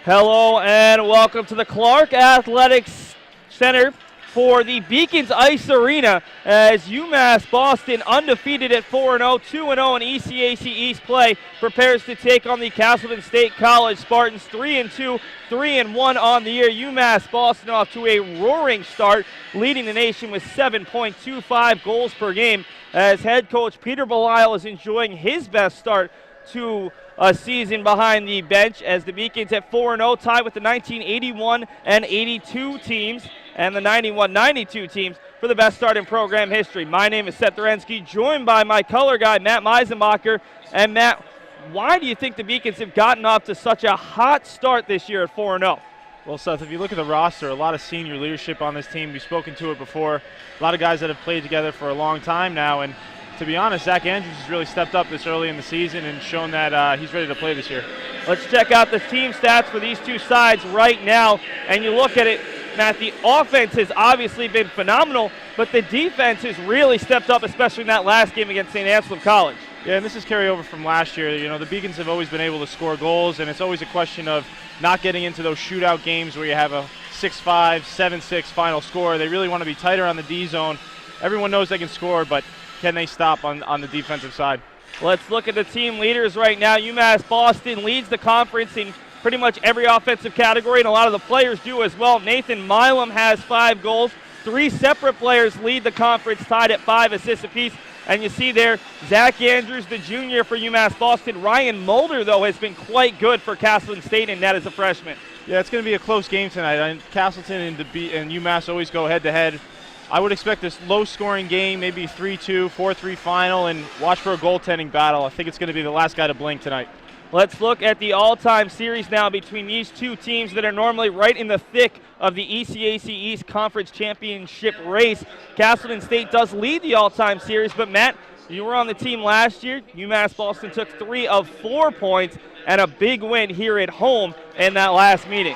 Hello and welcome to the Clark Athletics Center for the Beacons Ice Arena as UMass Boston, undefeated at 4-0, 2-0 in ECAC East play, prepares to take on the Castleton State College Spartans. 3-2, 3-1 on the year. UMass Boston off to a roaring start, leading the nation with 7.25 goals per game as head coach Peter Belisle is enjoying his best start to a season behind the bench as the Beacons at 4-0, tied with the 1981 and 82 teams and the 91-92 teams for the best start in program history. My name is Seth Dorensky, joined by my color guy, Matt Meisenbacher. And Matt, why do you think the Beacons have gotten off to such a hot start this year at 4-0? Well, Seth, if you look at the roster, a lot of senior leadership on this team. We've spoken to it before. A lot of guys that have played together for a long time now. And to be honest, Zach Andrews has really stepped up this early in the season and shown that he's ready to play this year. Let's check out the team stats for these two sides right now. And you look at it, Matt, the offense has obviously been phenomenal, but the defense has really stepped up, especially in that last game against St. Anselm College. Yeah, and this is carryover from last year. You know, the Beacons have always been able to score goals, and it's always a question of not getting into those shootout games where you have a 6-5, 7-6 final score. They really want to be tighter on the D zone. Everyone knows they can score, but can they stop on the defensive side? Let's look at the team leaders right now. UMass Boston leads the conference in pretty much every offensive category, and a lot of the players do as well. Nathan Milam has 5 goals. 3 separate players lead the conference, tied at 5 assists apiece. And you see there, Zach Andrews, the junior for UMass Boston. Ryan Mulder, though, has been quite good for Castleton State, and that is a freshman. Yeah, it's going to be a close game tonight. Castleton and UMass always go head-to-head. I would expect this low-scoring game, maybe 3-2, 4-3 final, and watch for a goaltending battle. I think it's going to be the last guy to blink tonight. Let's look at the all-time series now between these two teams that are normally right in the thick of the ECAC East Conference Championship race. Castleton State does lead the all-time series, but Matt, you were on the team last year. UMass Boston took 3 of 4 points and a big win here at home in that last meeting.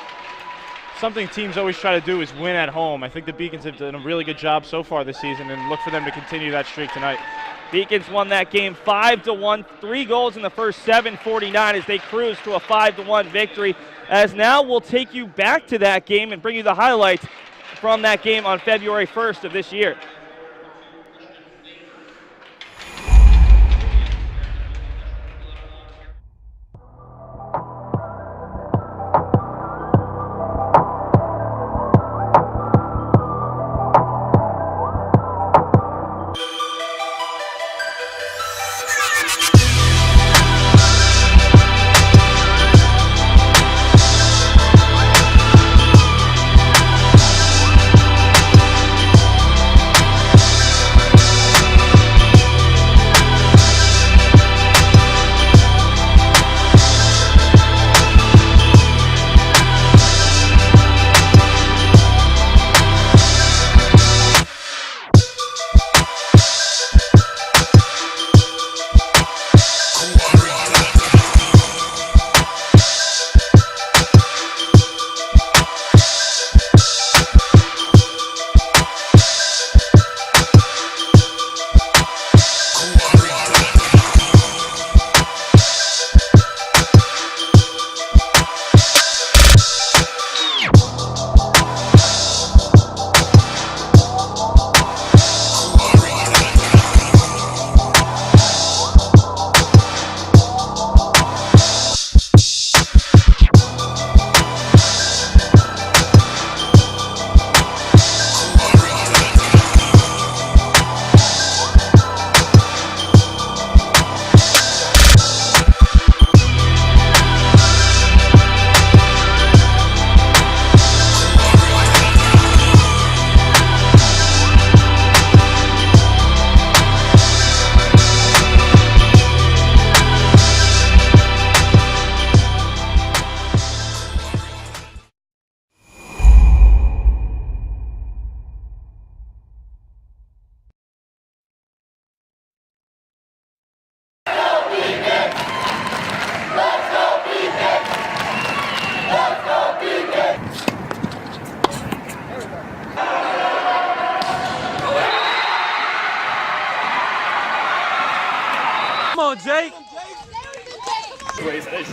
Something teams always try to do is win at home. I think the Beacons have done a really good job so far this season, and look for them to continue that streak tonight. Beacons won that game 5-1, 3 goals in the first 7:49 as they cruise to a 5-1 victory. As now we'll take you back to that game and bring you the highlights from that game on February 1st of this year.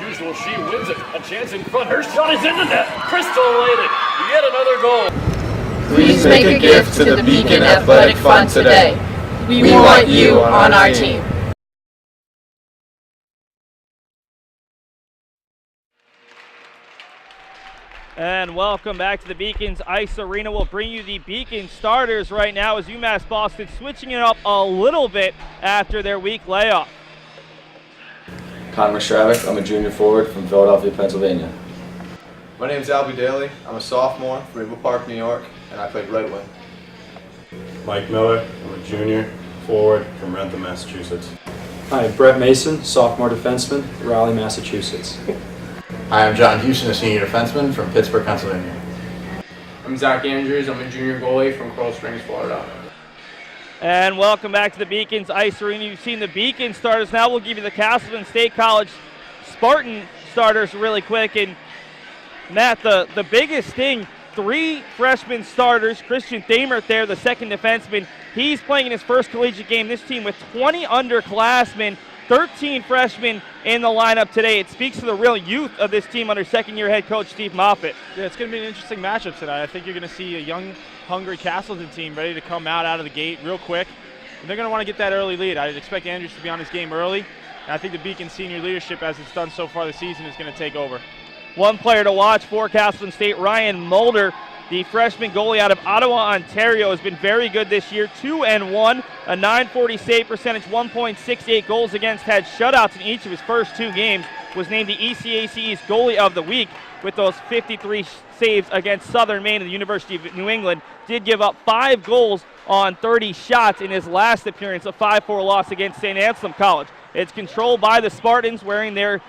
usual, she wins it. A chance in front. Her shot is in the net. Crystal laid it. Yet another goal. Please make a gift to the Beacon Athletic Fund today. We want you on our team. And welcome back to the Beacon's Ice Arena. We'll bring you the Beacon starters right now as UMass Boston switching it up a little bit after their week layoff. Connor Stravick, I'm a junior forward from Philadelphia, Pennsylvania. My name is Albie Daly. I'm a sophomore from Eagle Park, New York, and I played right wing. Mike Miller, I'm a junior forward from Rentham, Massachusetts. Hi, Brett Mason, sophomore defenseman, Raleigh, Massachusetts. Hi, I'm John Houston, a senior defenseman from Pittsburgh, Pennsylvania. I'm Zach Andrews. I'm a junior goalie from Coral Springs, Florida. And welcome back to the Beacon's Ice Arena. You've seen the Beacon starters. Now we'll give you the Castleton State College Spartan starters really quick. And Matt, the biggest thing, 3 freshman starters. Christian Thamert there, the second defenseman. He's playing in his first collegiate game. This team with 20 underclassmen, 13 freshmen in the lineup today. It speaks to the real youth of this team under second-year head coach Steve Moffitt. Yeah, it's going to be an interesting matchup tonight. I think you're going to see a young, hungry Castleton team ready to come out of the gate real quick. And they're going to want to get that early lead. I'd expect Andrews to be on his game early. And I think the Beacon senior leadership, as it's done so far this season, is going to take over. One player to watch for Castleton State, Ryan Mulder, the freshman goalie out of Ottawa, Ontario, has been very good this year. 2-1, a .940 save percentage, 1.68 goals against, had shutouts in each of his first 2 games, was named the ECAC East Goalie of the Week with those 53 saves against Southern Maine and the University of New England. Did give up 5 goals on 30 shots in his last appearance, a 5-4 loss against St. Anselm College. It's controlled by the Spartans wearing their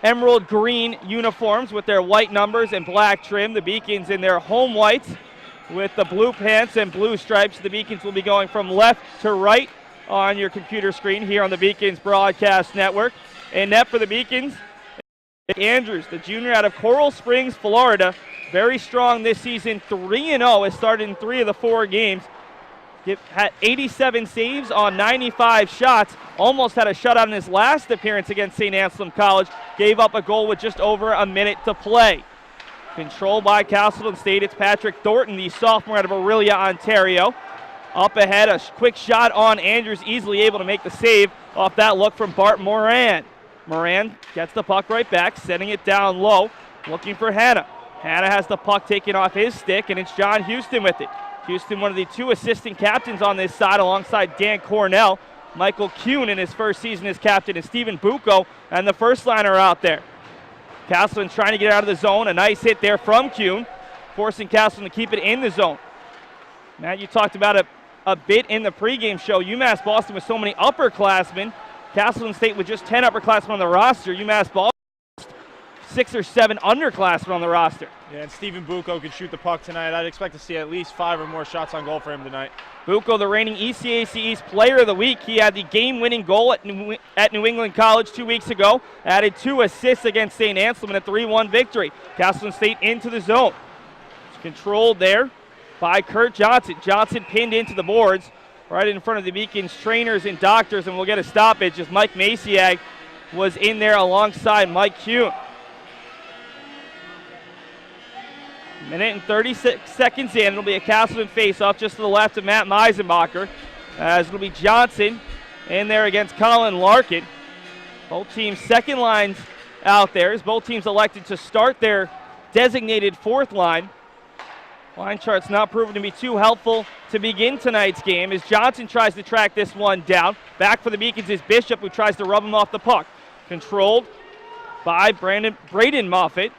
emerald green uniforms with their white numbers and black trim. The Beacons in their home whites with the blue pants and blue stripes. The Beacons will be going from left to right on your computer screen here on the Beacons Broadcast Network. In net for the Beacons, Andrews, the junior out of Coral Springs, Florida. Very strong this season, 3-0, has started in 3 of the 4 games. Had 87 saves on 95 shots. Almost had a shutout in his last appearance against St. Anselm College. Gave up a goal with just over a minute to play. Controlled by Castleton State. It's Patrick Thornton, the sophomore out of Aurelia, Ontario. Up ahead, a quick shot on Andrews, easily able to make the save off that look from Bart Moran. Moran gets the puck right back, setting it down low, looking for Hanna. Hanna has the puck taken off his stick, and it's John Houston with it. Houston, one of the 2 assistant captains on this side alongside Dan Cornell. Michael Kuhn in his first season as captain, and Stephen Buco, and the first liner out there. Castleton trying to get out of the zone. A nice hit there from Kuhn, forcing Castleton to keep it in the zone. Matt, you talked about it a bit in the pregame show. UMass Boston with so many upperclassmen. Castleton State with just 10 upperclassmen on the roster. UMass Boston 6 or 7 underclassmen on the roster. Yeah, and Stephen Buco can shoot the puck tonight. I'd expect to see at least 5 or more shots on goal for him tonight. Buco, the reigning ECAC East Player of the Week. He had the game-winning goal at New England College 2 weeks ago. Added 2 assists against St. Anselm in a 3-1 victory. Castleton State into the zone. It's controlled there by Kurt Johnson. Johnson pinned into the boards right in front of the Beacon's trainers and doctors, and we'll get a stoppage as Mike Maciag was in there alongside Mike Kuhn. Minute and 36 seconds in. It'll be a Castleton face-off just to the left of Matt Meisenbacher. As it'll be Johnson in there against Colin Larkin. Both teams' second lines out there as both teams elected to start their designated 4th line. Line chart's not proven to be too helpful to begin tonight's game as Johnson tries to track this one down. Back for the Beacons is Bishop, who tries to rub him off the puck. Controlled by Braden Moffitt.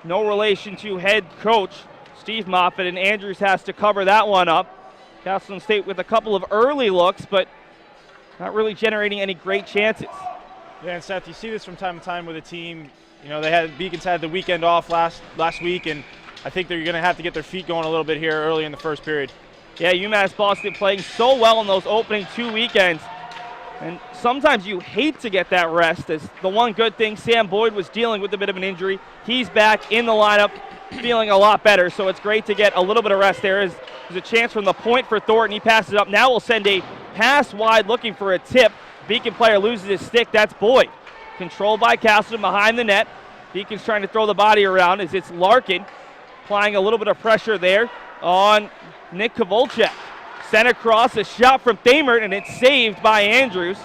No relation to head coach Steve Moffitt, and Andrews has to cover that one up. Castleton State with a couple of early looks, but not really generating any great chances. Yeah, and Seth, you see this from time to time with a team. You know, Beacons had the weekend off last week, and I think they're going to have to get their feet going a little bit here early in the first period. Yeah, UMass Boston playing so well in those opening 2 weekends. And sometimes you hate to get that rest, as the one good thing, Sam Boyd was dealing with a bit of an injury. He's back in the lineup, feeling a lot better, so it's great to get a little bit of rest there. There's a chance from the point for Thornton. He passes it up. Now we'll send a pass wide looking for a tip. Beacon player loses his stick. That's Boyd. Controlled by Castleton behind the net. Beacon's trying to throw the body around as it's Larkin applying a little bit of pressure there on Nick Kovalchuk. Sent across, a shot from Thamer, and it's saved by Andrews.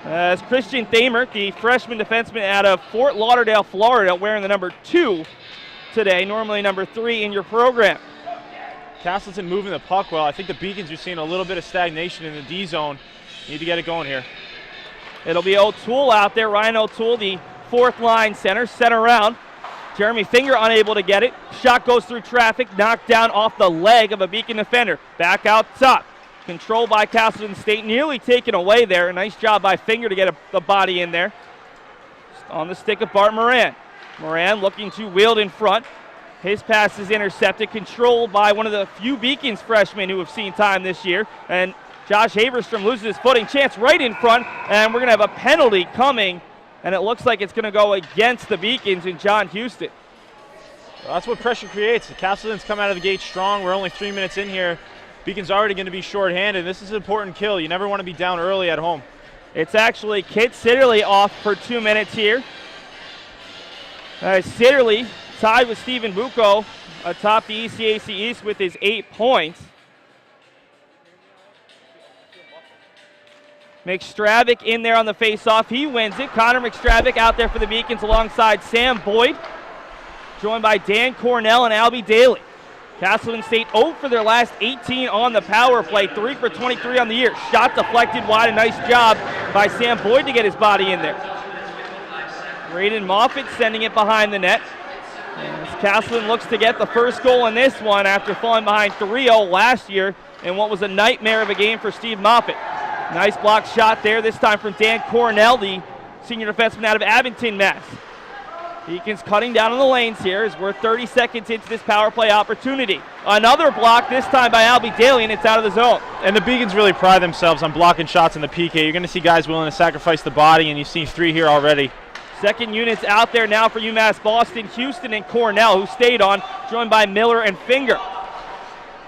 As Christian Thamer, the freshman defenseman out of Fort Lauderdale, Florida, wearing the number 2 today, normally number 3 in your program. Castleton moving the puck well. I think the Beacons are seeing a little bit of stagnation in the D zone. Need to get it going here. It'll be O'Toole out there. Ryan O'Toole, the fourth line center, sent around. Jeremy Finger unable to get it. Shot goes through traffic, knocked down off the leg of a Beacon defender. Back out top. Controlled by Castleton State, nearly taken away there. A nice job by Finger to get the body in there. On the stick of Bart Moran. Moran looking to wield in front. His pass is intercepted, controlled by one of the few Beacons freshmen who have seen time this year. And Josh Haverstrom loses his footing. Chance right in front, and we're going to have a penalty coming. And it looks like it's going to go against the Beacons and John Houston. Well, that's what pressure creates. Castleton's come out of the gate strong. We're only 3 minutes in here. Beacon's already going to be shorthanded. This is an important kill. You never want to be down early at home. It's actually Kit Sitterley off for 2 minutes here. Sitterley tied with Stephen Buco atop the ECAC East with his 8 points. McStravick in there on the face-off. He wins it. Connor McStravick out there for the Beacons alongside Sam Boyd, joined by Dan Cornell and Albie Daly. Castleton State 0 for their last 18 on the power play, 3 for 23 on the year. Shot deflected wide. A nice job by Sam Boyd to get his body in there. Braden Moffitt sending it behind the net. As Castleton looks to get the first goal in this one after falling behind 3-0 last year in what was a nightmare of a game for Steve Moffitt. Nice block shot there, this time from Dan Cornell, the senior defenseman out of Abington, Mass. Beacons cutting down on the lanes here as we're 30 seconds into this power play opportunity. Another block, this time by Albie Daly, and it's out of the zone. And the Beacons really pride themselves on blocking shots in the PK. You're going to see guys willing to sacrifice the body, and you've seen 3 here already. Second units out there now for UMass Boston, Houston and Cornell, who stayed on, joined by Miller and Finger.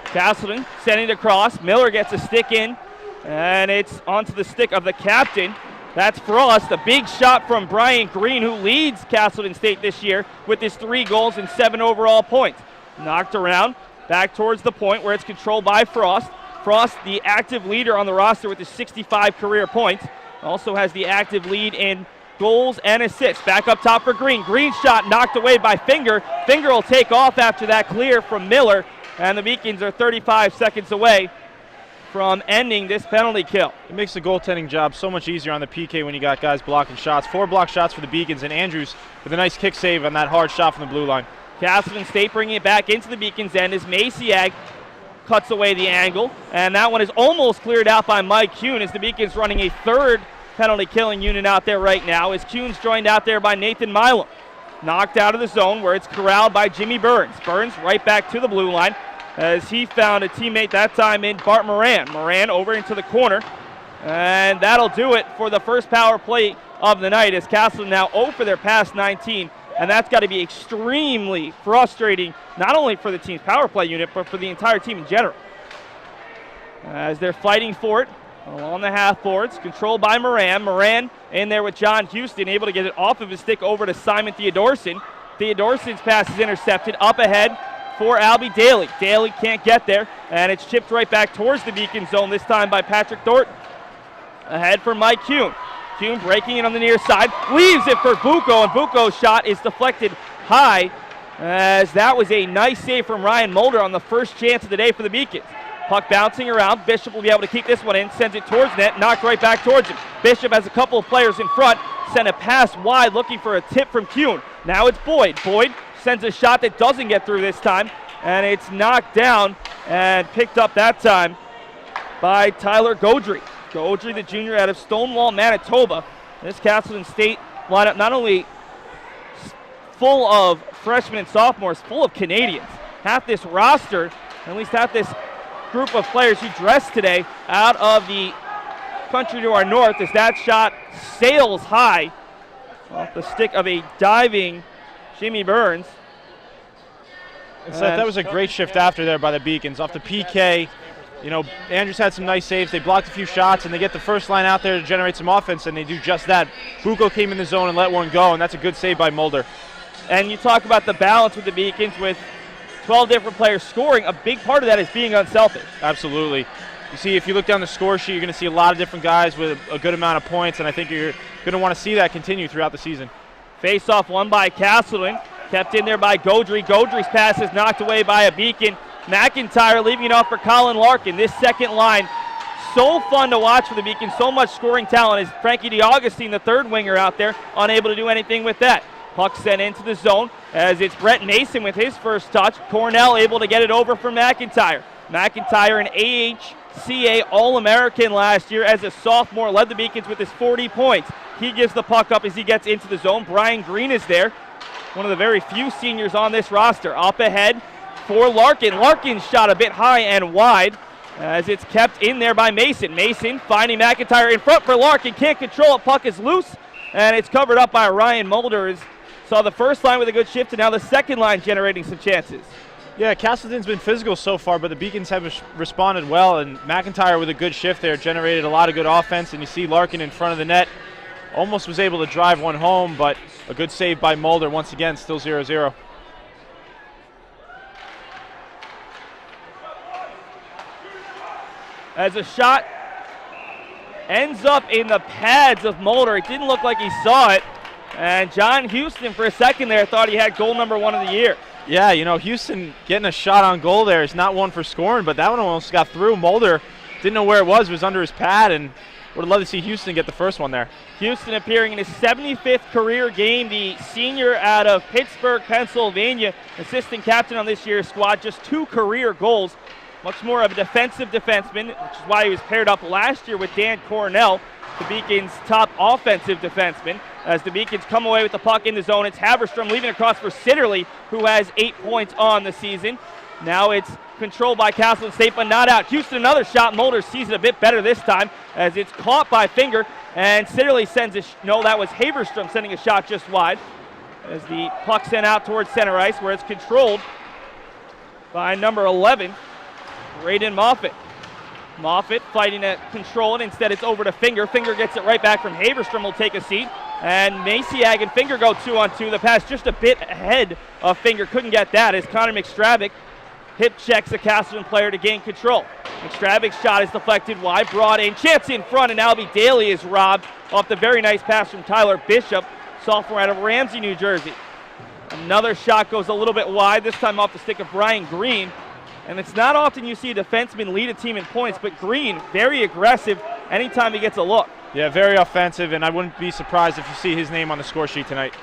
Castleton sending it across. Miller gets a stick in, and it's onto the stick of the captain. That's Frost. A big shot from Brian Green, who leads Castleton State this year with his 3 goals and 7 overall points. Knocked around, back towards the point where it's controlled by Frost. Frost, the active leader on the roster with his 65 career points, also has the active lead in goals and assists. Back up top for Green. Green shot knocked away by Finger. Finger will take off after that clear from Miller, and the Beacons are 35 seconds away from ending this penalty kill. It makes the goaltending job so much easier on the PK when you got guys blocking shots. 4 block shots for the Beacons, and Andrews with a nice kick save on that hard shot from the blue line. Castleton State bringing it back into the Beacons' end as Maciag cuts away the angle, and that one is almost cleared out by Mike Kuhn as the Beacons running a 3rd penalty killing unit out there right now as Kuhn's joined out there by Nathan Milam. Knocked out of the zone where it's corralled by Jimmy Burns. Burns right back to the blue line as he found a teammate that time in Bart Moran. Moran over into the corner, and that'll do it for the first power play of the night as Castleton now 0 for their past 19, and that's got to be extremely frustrating, not only for the team's power play unit, but for the entire team in general. As they're fighting for it along the half boards, controlled by Moran. Moran in there with John Houston, able to get it off of his stick over to Simon Theodorson. Theodorson's pass is intercepted up ahead for Albie Daly. Daly can't get there, and it's chipped right back towards the Beacon zone, this time by Patrick Thornton. Ahead for Mike Kuhn. Kuhn breaking it on the near side, leaves it for Buco, and Buco's shot is deflected high, as that was a nice save from Ryan Mulder on the first chance of the day for the Beacons. Puck bouncing around. Bishop will be able to keep this one in, sends it towards net, knocked right back towards him. Bishop has a couple of players in front, sent a pass wide looking for a tip from Kuhn. Now it's Boyd. Boyd sends a shot that doesn't get through this time, and it's knocked down and picked up that time by Tyler Gaudry. Gaudry, the junior out of Stonewall, Manitoba. This Castleton State lineup not only full of freshmen and sophomores, full of Canadians. Half this roster, at least half this group of players who dressed today out of the country to our north, as that shot sails high off the stick of a diving Jimmy Burns. So that was a great shift after there by the Beacons. Off the PK, You know, Andrews had some nice saves. They blocked a few shots, and they get the first line out there to generate some offense, and they do just that. Buco came in the zone and let one go, and that's a good save by Mulder. And you talk about the balance with the Beacons with 12 different players scoring. A big part of that is being unselfish. Absolutely. You see, if you look down the score sheet, you're going to see a lot of different guys with a good amount of points, and I think you're going to want to see that continue throughout the season. Face-off won by Castleton. Kept in there by Godry. Godry's pass is knocked away by a Beacon. McIntyre leaving it off for Colin Larkin. This second line, so fun to watch for the Beacon. So much scoring talent. Is Frankie DeAugustine, the third winger out there, unable to do anything with that. Puck sent into the zone as it's Brett Mason with his first touch. Cornell able to get it over for McIntyre. McIntyre, an AHCA All-American last year as a sophomore, led the Beacons with his 40 points. He gives the puck up as he gets into the zone. Brian Green is there, one of the very few seniors on this roster. Up ahead for Larkin. Larkin's shot a bit high and wide as it's kept in there by Mason. Mason finding McIntyre in front for Larkin. Can't control it. Puck is loose, and it's covered up by Ryan Mulder. Saw the first line with a good shift, and now the second line generating some chances. Yeah, Castleton's been physical so far, but the Beacons have responded well, and McIntyre with a good shift there generated a lot of good offense, and you see Larkin in front of the net. Almost was able to drive one home, but a good save by Mulder once again, still 0-0. As a shot ends up in the pads of Mulder. It didn't look like he saw it. And John Houston, for a second there, thought he had goal number 1 of the year. Yeah, you know, Houston getting a shot on goal there is not one for scoring, but that one almost got through. Mulder didn't know where it was under his pad, and would have loved to see Houston get the first one there. Houston appearing in his 75th career game, the senior out of Pittsburgh, Pennsylvania, assistant captain on this year's squad, just 2 career goals. Much more of a defensive defenseman, which is why he was paired up last year with Dan Cornell, the Beacons' top offensive defenseman. As the Beacons come away with the puck in the zone, it's Haverstrom leaving across for Sitterley, who has 8 points on the season. Now it's controlled by Castleton State, but not out. Houston, another shot. Mulder sees it a bit better this time, as it's caught by Finger, and Sitterley sends no, that was Haverstrom sending a shot just wide, as the puck sent out towards center ice, where it's controlled by number 11, Braden Moffitt. Moffitt fighting to control it. Instead, it's over to Finger. Finger gets it right back from Haverstrom. Will take a seat. And Maciag and Finger go 2-on-2. The pass just a bit ahead of Finger. Couldn't get that as Connor McStravick hip checks a Castleton player to gain control. McStravick's shot is deflected wide. Brought in. Chance in front, and Albie Daly is robbed off the very nice pass from Tyler Bishop, sophomore out of Ramsey, New Jersey. Another shot goes a little bit wide, this time off the stick of Brian Green. And it's not often you see a defenseman lead a team in points, but Green, very aggressive anytime he gets a look. Yeah, very offensive, and I wouldn't be surprised if you see his name on the score sheet tonight.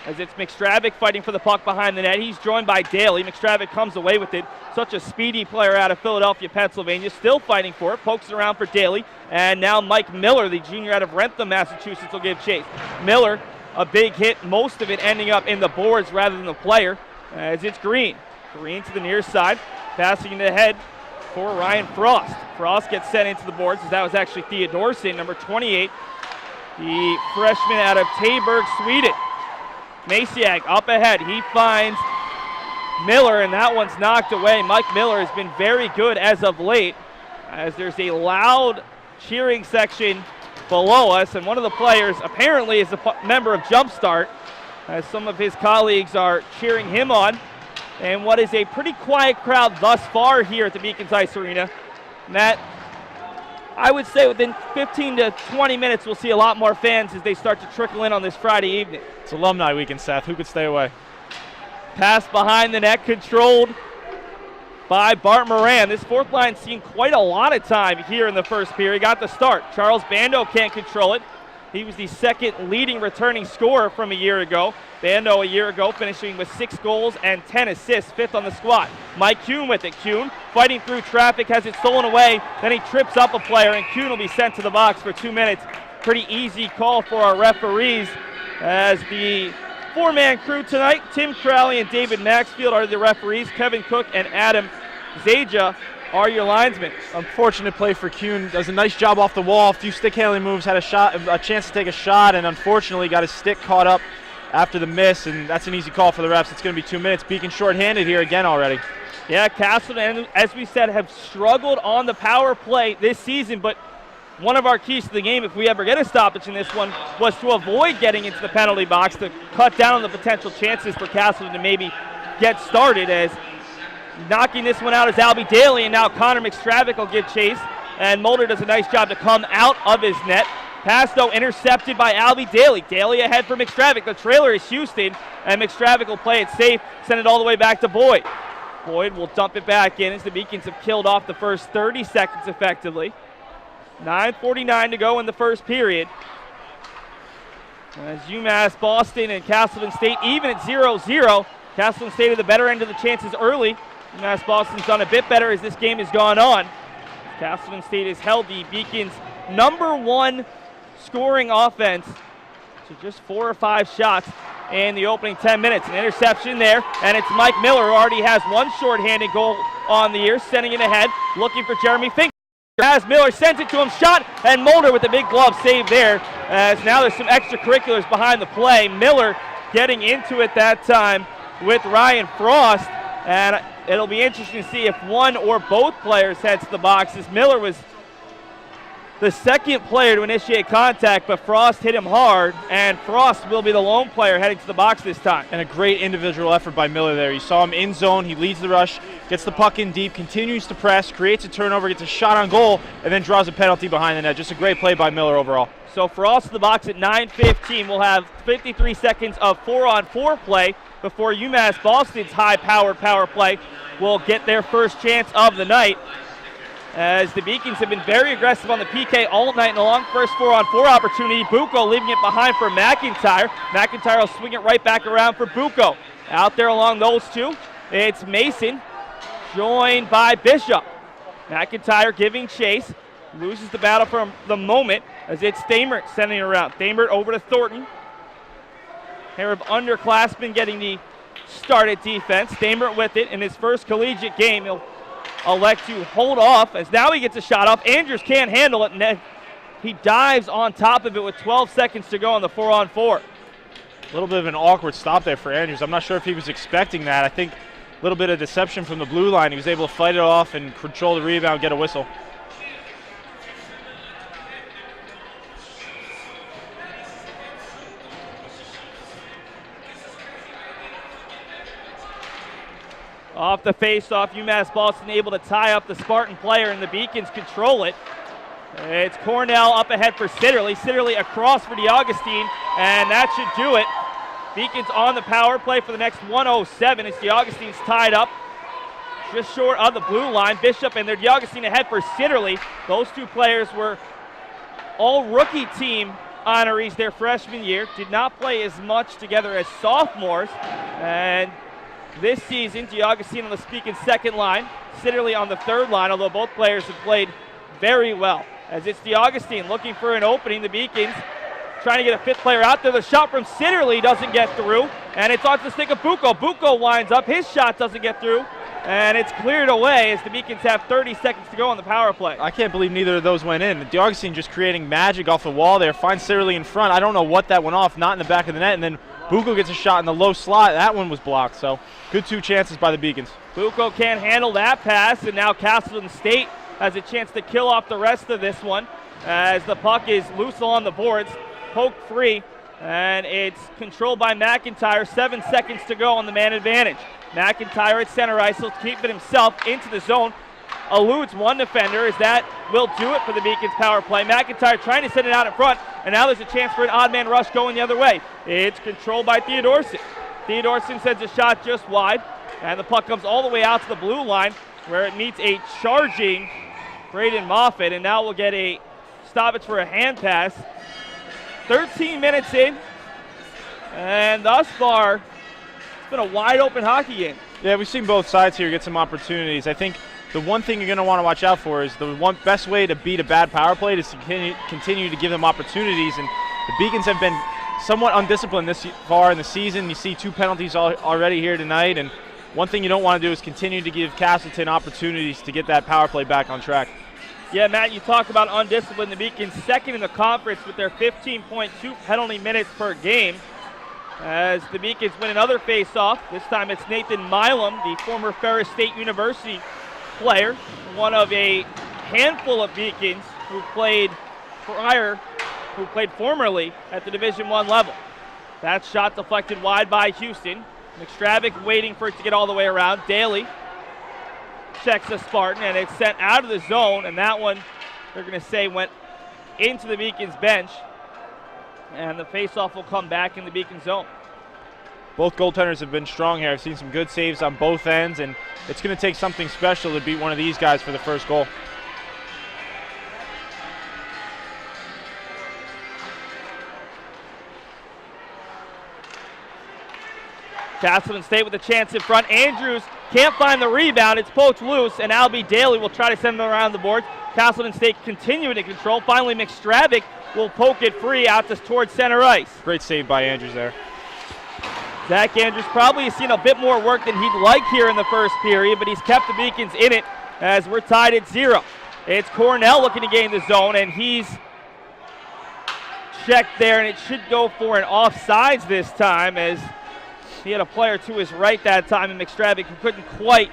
As it's McStravick fighting for the puck behind the net. He's joined by Daly. McStravick comes away with it. Such a speedy player out of Philadelphia, Pennsylvania. Still fighting for it. Pokes it around for Daly. And now Mike Miller, the junior out of Rentham, Massachusetts, will give chase. Miller, a big hit, most of it ending up in the boards rather than the player, as it's Green. Green to the near side. Passing it ahead for Ryan Frost. Frost gets sent into the boards, as that was actually Theodorson, number 28, the freshman out of Taberg, Sweden. Maciag up ahead. He finds Miller, and that one's knocked away. Mike Miller has been very good as of late, as there's a loud cheering section below us, and one of the players apparently is a member of Jumpstart, as some of his colleagues are cheering him on. And what is a pretty quiet crowd thus far here at the Beacons Ice Arena. Matt, I would say within 15 to 20 minutes we'll see a lot more fans as they start to trickle in on this Friday evening. It's alumni weekend, Seth. Who could stay away? Pass behind the net, controlled by Bart Moran. This fourth line's seen quite a lot of time here in the first period. Got the start. Charles Bando can't control it. He was the second leading returning scorer from a year ago. Bando a year ago finishing with 6 goals and 10 assists, 5th on the squad. Mike Kuhn with it. Kuhn fighting through traffic, has it stolen away. Then he trips up a player, and Kuhn will be sent to the box for 2 minutes. Pretty easy call for our referees, as the 4-man crew tonight, Tim Crowley and David Maxfield are the referees. Kevin Cook and Adam Zaja are your linesmen. Unfortunate play for Kuhn. Does a nice job off the wall. A few stick handling moves. Had a chance to take a shot, and unfortunately got his stick caught up after the miss. And that's an easy call for the refs. It's going to be 2 minutes. Beacon shorthanded here again already. Yeah, Castleton, as we said, have struggled on the power play this season, but one of our keys to the game, if we ever get a stoppage in this one, was to avoid getting into the penalty box to cut down on the potential chances for Castleton to maybe get started. As knocking this one out is Albie Daly, and now Connor McStravick will give chase, and Mulder does a nice job to come out of his net. Pass, though, intercepted by Albie Daly. Daly ahead for McStravick. The trailer is Houston, and McStravick will play it safe, send it all the way back to Boyd. Boyd will dump it back in as the Beacons have killed off the first 30 seconds effectively. 9:49 to go in the first period. As UMass, Boston, and Castleton State even at 0-0. Castleton State at the better end of the chances early. UMass Boston's done a bit better as this game has gone on. Castleton State has held the Beacons' #1 scoring offense to just 4 or 5 shots in the opening 10 minutes. An interception there, and it's Mike Miller who already has one shorthanded goal on the year, sending it ahead, looking for Jeremy Fink. As Miller sends it to him, shot, and Mulder with the big glove save there, as now there's some extracurriculars behind the play. Miller getting into it that time with Ryan Frost, and it'll be interesting to see if one or both players head to the box, as Miller was the second player to initiate contact, but Frost hit him hard, and Frost will be the lone player heading to the box this time. And a great individual effort by Miller there. You saw him in zone, he leads the rush, gets the puck in deep, continues to press, creates a turnover, gets a shot on goal, and then draws a penalty behind the net. Just a great play by Miller overall. So Frost to the box at 9:15. We'll have 53 seconds of 4-on-4 play before UMass Boston's high-powered power play will get their first chance of the night, as the Beacons have been very aggressive on the PK all night long. First 4-on-4 opportunity, Buco leaving it behind for McIntyre. McIntyre will swing it right back around for Buco. Out there along those two, it's Mason, joined by Bishop. McIntyre giving chase, loses the battle for the moment, as it's Thamert sending it around. Thamert over to Thornton. Pair of underclassmen getting the start at defense. Thamert with it in his first collegiate game. He'll elect to hold off, as now he gets a shot off. Andrews can't handle it, and he dives on top of it with 12 seconds to go on the 4-on-4. A little bit of an awkward stop there for Andrews. I'm not sure if he was expecting that. I think a little bit of deception from the blue line. He was able to fight it off and control the rebound, get a whistle. Off the face-off, UMass Boston able to tie up the Spartan player, and the Beacons control it. It's Cornell up ahead for Sitterley. Sitterley across for DeAugustine, and that should do it. Beacons on the power play for the next 1:07 as DeAugustine's tied up just short of the blue line. Bishop and their DeAugustine ahead for Sitterley. Those two players were all rookie team honorees their freshman year. Did not play as much together as sophomores, and this season, DeAugustine on the Beacons' second line, Sitterley on the third line, although both players have played very well. As it's DeAugustine looking for an opening, the Beacons trying to get a fifth player out there. The shot from Sitterley doesn't get through, and it's onto the stick of Buco. Buco winds up, his shot doesn't get through, and it's cleared away as the Beacons have 30 seconds to go on the power play. I can't believe neither of those went in. DeAugustine just creating magic off the wall there, finds Sitterley in front. I don't know what that went off, not in the back of the net, and then Buco gets a shot in the low slot. That one was blocked, so good 2 chances by the Beacons. Buco can't handle that pass, and now Castleton State has a chance to kill off the rest of this one as the puck is loose along the boards, poked free, and it's controlled by McIntyre. 7 seconds to go on the man advantage. McIntyre at center ice, he'll keep it himself into the zone. Eludes one defender, as that will do it for the Beacons power play. McIntyre trying to send it out in front, and now there's a chance for an odd man rush going the other way. It's controlled by Theodorson. Theodorson sends a shot just wide, and the puck comes all the way out to the blue line, where it meets a charging Braden Moffitt, and now we'll get a stoppage for a hand pass. 13 minutes in, and thus far, it's been a wide open hockey game. Yeah, we've seen both sides here get some opportunities. I think the one thing you're going to want to watch out for is the one best way to beat a bad power play is to continue to give them opportunities, and the Beacons have been somewhat undisciplined this far in the season. You see 2 penalties already here tonight, and one thing you don't want to do is continue to give Castleton opportunities to get that power play back on track. Yeah, Matt, you talk about undisciplined. The Beacons second in the conference with their 15.2 penalty minutes per game. as the Beacons win another face-off. This time it's Nathan Milam, the former Ferris State University player, one of a handful of Beacons who played formerly at the Division I level. That shot deflected wide by Houston. McStravick waiting for it to get all the way around. Daly checks a Spartan, and it's sent out of the zone, and that one, they're going to say, went into the Beacons bench, and the faceoff will come back in the Beacon zone. Both goaltenders have been strong here. I've seen some good saves on both ends, and it's going to take something special to beat one of these guys for the first goal. Castleton State with a chance in front. Andrews can't find the rebound. It's poked loose, and Albie Daly will try to send it around the board. Castleton State continuing to control. Finally, McStravick will poke it free out towards center ice. Great save by Andrews there. Zach Andrews probably has seen a bit more work than he'd like here in the first period, but he's kept the Beacons in it as we're tied at 0. It's Cornell looking to gain the zone, and he's checked there, and it should go for an offsides this time, as he had a player to his right that time, and McStravick who couldn't quite.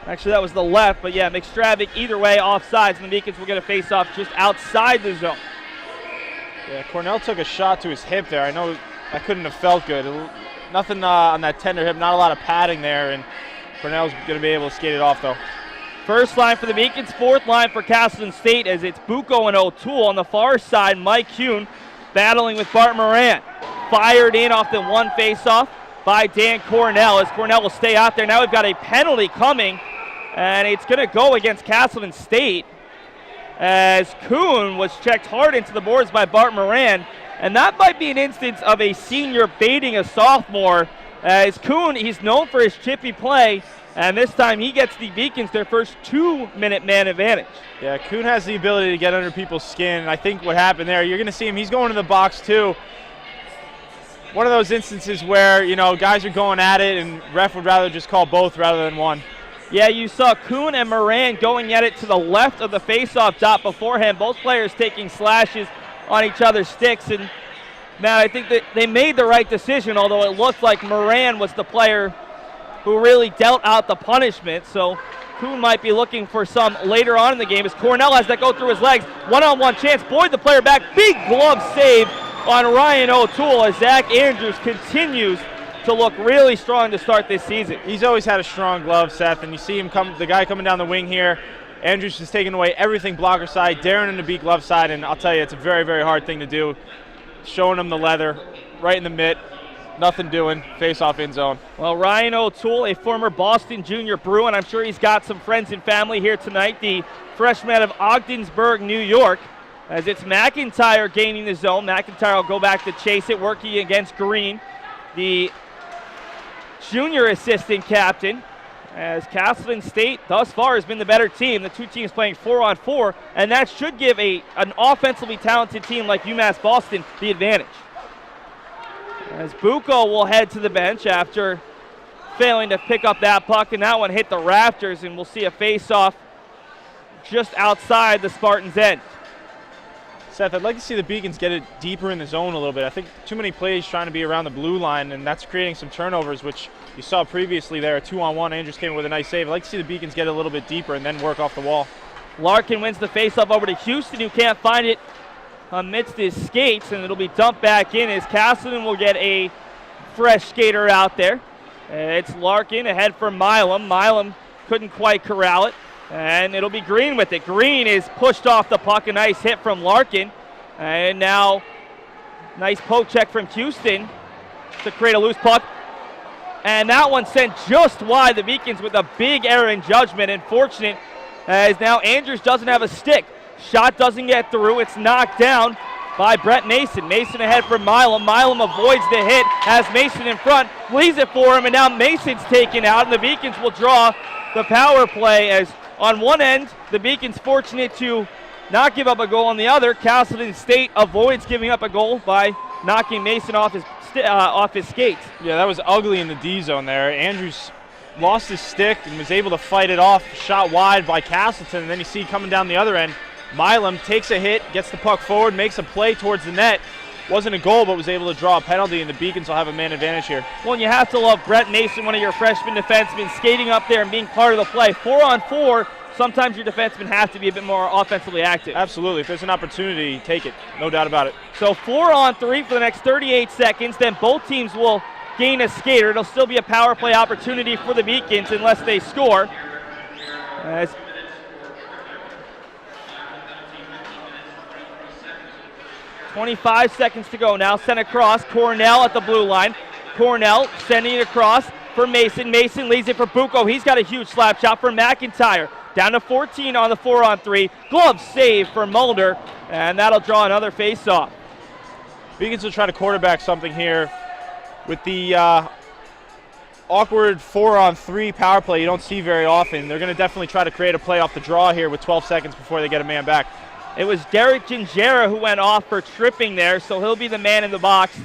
Actually, that was the left, but yeah, McStravick either way offsides, and the Beacons will get a face-off just outside the zone. Yeah, Cornell took a shot to his hip there. I know that couldn't have felt good. Nothing on that tender hip, not a lot of padding there, and Cornell's going to be able to skate it off, though. First line for the Beacons, fourth line for Castleton State, as it's Buco and O'Toole. On the far side, Mike Kuhn battling with Bart Moran. Fired in off the one face-off by Dan Cornell, as Cornell will stay out there. Now we've got a penalty coming, and it's going to go against Castleton State, as Kuhn was checked hard into the boards by Bart Moran, and that might be an instance of a senior baiting a sophomore, as Kuhn, he's known for his chippy play, and this time he gets the Beacons their first 2-minute man advantage. Yeah, Kuhn has the ability to get under people's skin, and I think what happened there, you're going to see him, he's going to the box too. One of those instances where, you know, guys are going at it and ref would rather just call both rather than one. Yeah, you saw Kuhn and Moran going at it to the left of the face-off dot beforehand. Both players taking slashes on each other's sticks. And, man, I think that they made the right decision, although it looked like Moran was the player who really dealt out the punishment. So Kuhn might be looking for some later on in the game as Cornell has that go through his legs. One-on-one chance. Boyd the player back. Big glove save on Ryan O'Toole as Zach Andrews continues to look really strong to start this season. He's always had a strong glove, Seth, and you see him the guy coming down the wing here. Andrews is taking away everything blocker side, daring him to beat glove side, and I'll tell you, it's a very, very hard thing to do. Showing him the leather, right in the mitt, nothing doing, face-off in zone. Well, Ryan O'Toole, a former Boston Junior Brew, and I'm sure he's got some friends and family here tonight, the freshman out of Ogdensburg, New York, as it's McIntyre gaining the zone. McIntyre will go back to chase it, working against Green, the junior assistant captain, as Castleton State thus far has been the better team. The two teams playing 4-on-4, and that should give an offensively talented team like UMass Boston the advantage. As Buco will head to the bench after failing to pick up that puck, and that one hit the rafters, and we'll see a face-off just outside the Spartans' end. Seth, I'd like to see the Beacons get it deeper in the zone a little bit. I think too many plays trying to be around the blue line, and that's creating some turnovers, which you saw previously there. A 2-on-1, Andrews came in with a nice save. I'd like to see the Beacons get a little bit deeper and then work off the wall. Larkin wins the faceoff over to Houston, who can't find it amidst his skates, and it'll be dumped back in as Castleton will get a fresh skater out there. It's Larkin ahead for Milam. Milam couldn't quite corral it. And it'll be Green with it. Green is pushed off the puck. A nice hit from Larkin. And now, nice poke check from Houston to create a loose puck. And that one sent just wide. The Beacons with a big error in judgment. Unfortunate, as now Andrews doesn't have a stick. Shot doesn't get through. It's knocked down by Brett Mason. Mason ahead for Milam. Milam avoids the hit. Has Mason in front. Leaves it for him. And now Mason's taken out. And the Beacons will draw the power play as on one end, the Beacons fortunate to not give up a goal. On the other, Castleton State avoids giving up a goal by knocking Mason off his skates. Yeah, that was ugly in the D zone there. Andrews lost his stick and was able to fight it off. Shot wide by Castleton, and then you see coming down the other end, Milam takes a hit, gets the puck forward, makes a play towards the net. wasn't a goal, but was able to draw a penalty, and the Beacons will have a man advantage here. Well, and you have to love Brett Mason, one of your freshman defensemen, skating up there and being part of the play. 4-on-4, sometimes your defensemen have to be a bit more offensively active. Absolutely. If there's an opportunity, take it. No doubt about it. So 4-on-3 for the next 38 seconds. Then both teams will gain a skater. It'll still be a power play opportunity for the Beacons unless they score. As 25 seconds to go now. Sent across. Cornell at the blue line. Cornell sending it across for Mason. Mason leaves it for Buco. He's got a huge slap shot for McIntyre. Down to 14 on the 4-on-3. Glove save for Mulder, and that'll draw another face-off. Beacons will try to quarterback something here with the awkward 4-on-3 power play you don't see very often. They're going to definitely try to create a play off the draw here with 12 seconds before they get a man back. It was Derek Gingera who went off for tripping there, so he'll be the man in the box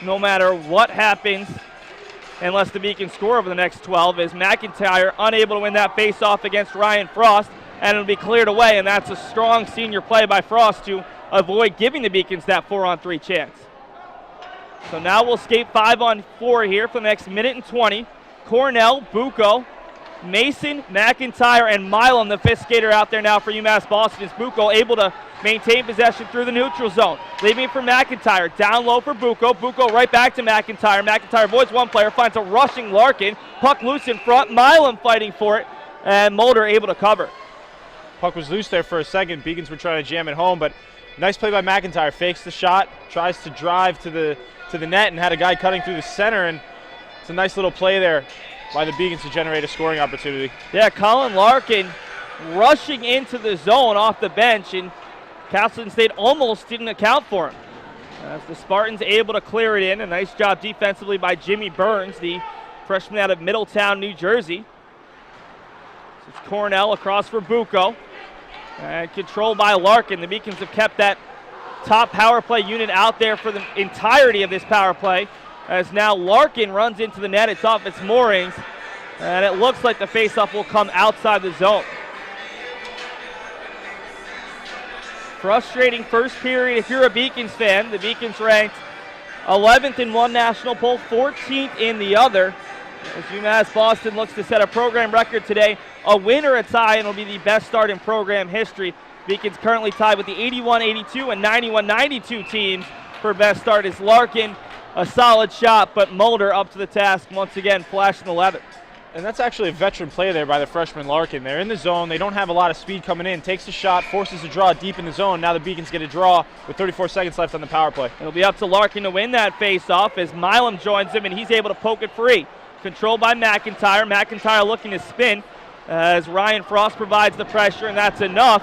no matter what happens, unless the Beacons score over the next 12, as McIntyre unable to win that face-off against Ryan Frost, and it'll be cleared away, and that's a strong senior play by Frost to avoid giving the Beacons that 4-on-3 chance. So now we'll skate 5-on-4 here for the next minute and 20. Cornell, Buco, Mason, McIntyre, and Milam, the fifth skater out there now for UMass Boston. Is Buco able to maintain possession through the neutral zone? Leaving it for McIntyre. Down low for Buco. Buco right back to McIntyre. McIntyre avoids one player, finds a rushing Larkin. Puck loose in front. Milam fighting for it, and Mulder able to cover. Puck was loose there for a second. Beacons were trying to jam it home, but nice play by McIntyre. Fakes the shot, tries to drive to the net, and had a guy cutting through the center, and it's a nice little play there by the Beacons to generate a scoring opportunity. Yeah, Colin Larkin rushing into the zone off the bench, and Castleton State almost didn't account for him. As the Spartans able to clear it in. A nice job defensively by Jimmy Burns, the freshman out of Middletown, New Jersey. It's Cornell across for Buco. And controlled by Larkin. The Beacons have kept that top power play unit out there for the entirety of this power play, as now Larkin runs into the net. It's off its moorings, and it looks like the faceoff will come outside the zone. Frustrating first period if you're a Beacons fan. The Beacons ranked 11th in one national poll, 14th in the other. As UMass Boston looks to set a program record today, a win or a tie, and it'll be the best start in program history. Beacons currently tied with the 81-82 and 91-92 teams for best start. Is Larkin, a solid shot, but Mulder up to the task once again, flashing the leather. And that's actually a veteran play there by the freshman Larkin. They're in the zone. They don't have a lot of speed coming in. Takes the shot, forces a draw deep in the zone. Now the Beacons get a draw with 34 seconds left on the power play. It'll be up to Larkin to win that face-off as Milam joins him, and he's able to poke it free. Controlled by McIntyre. McIntyre looking to spin as Ryan Frost provides the pressure, and that's enough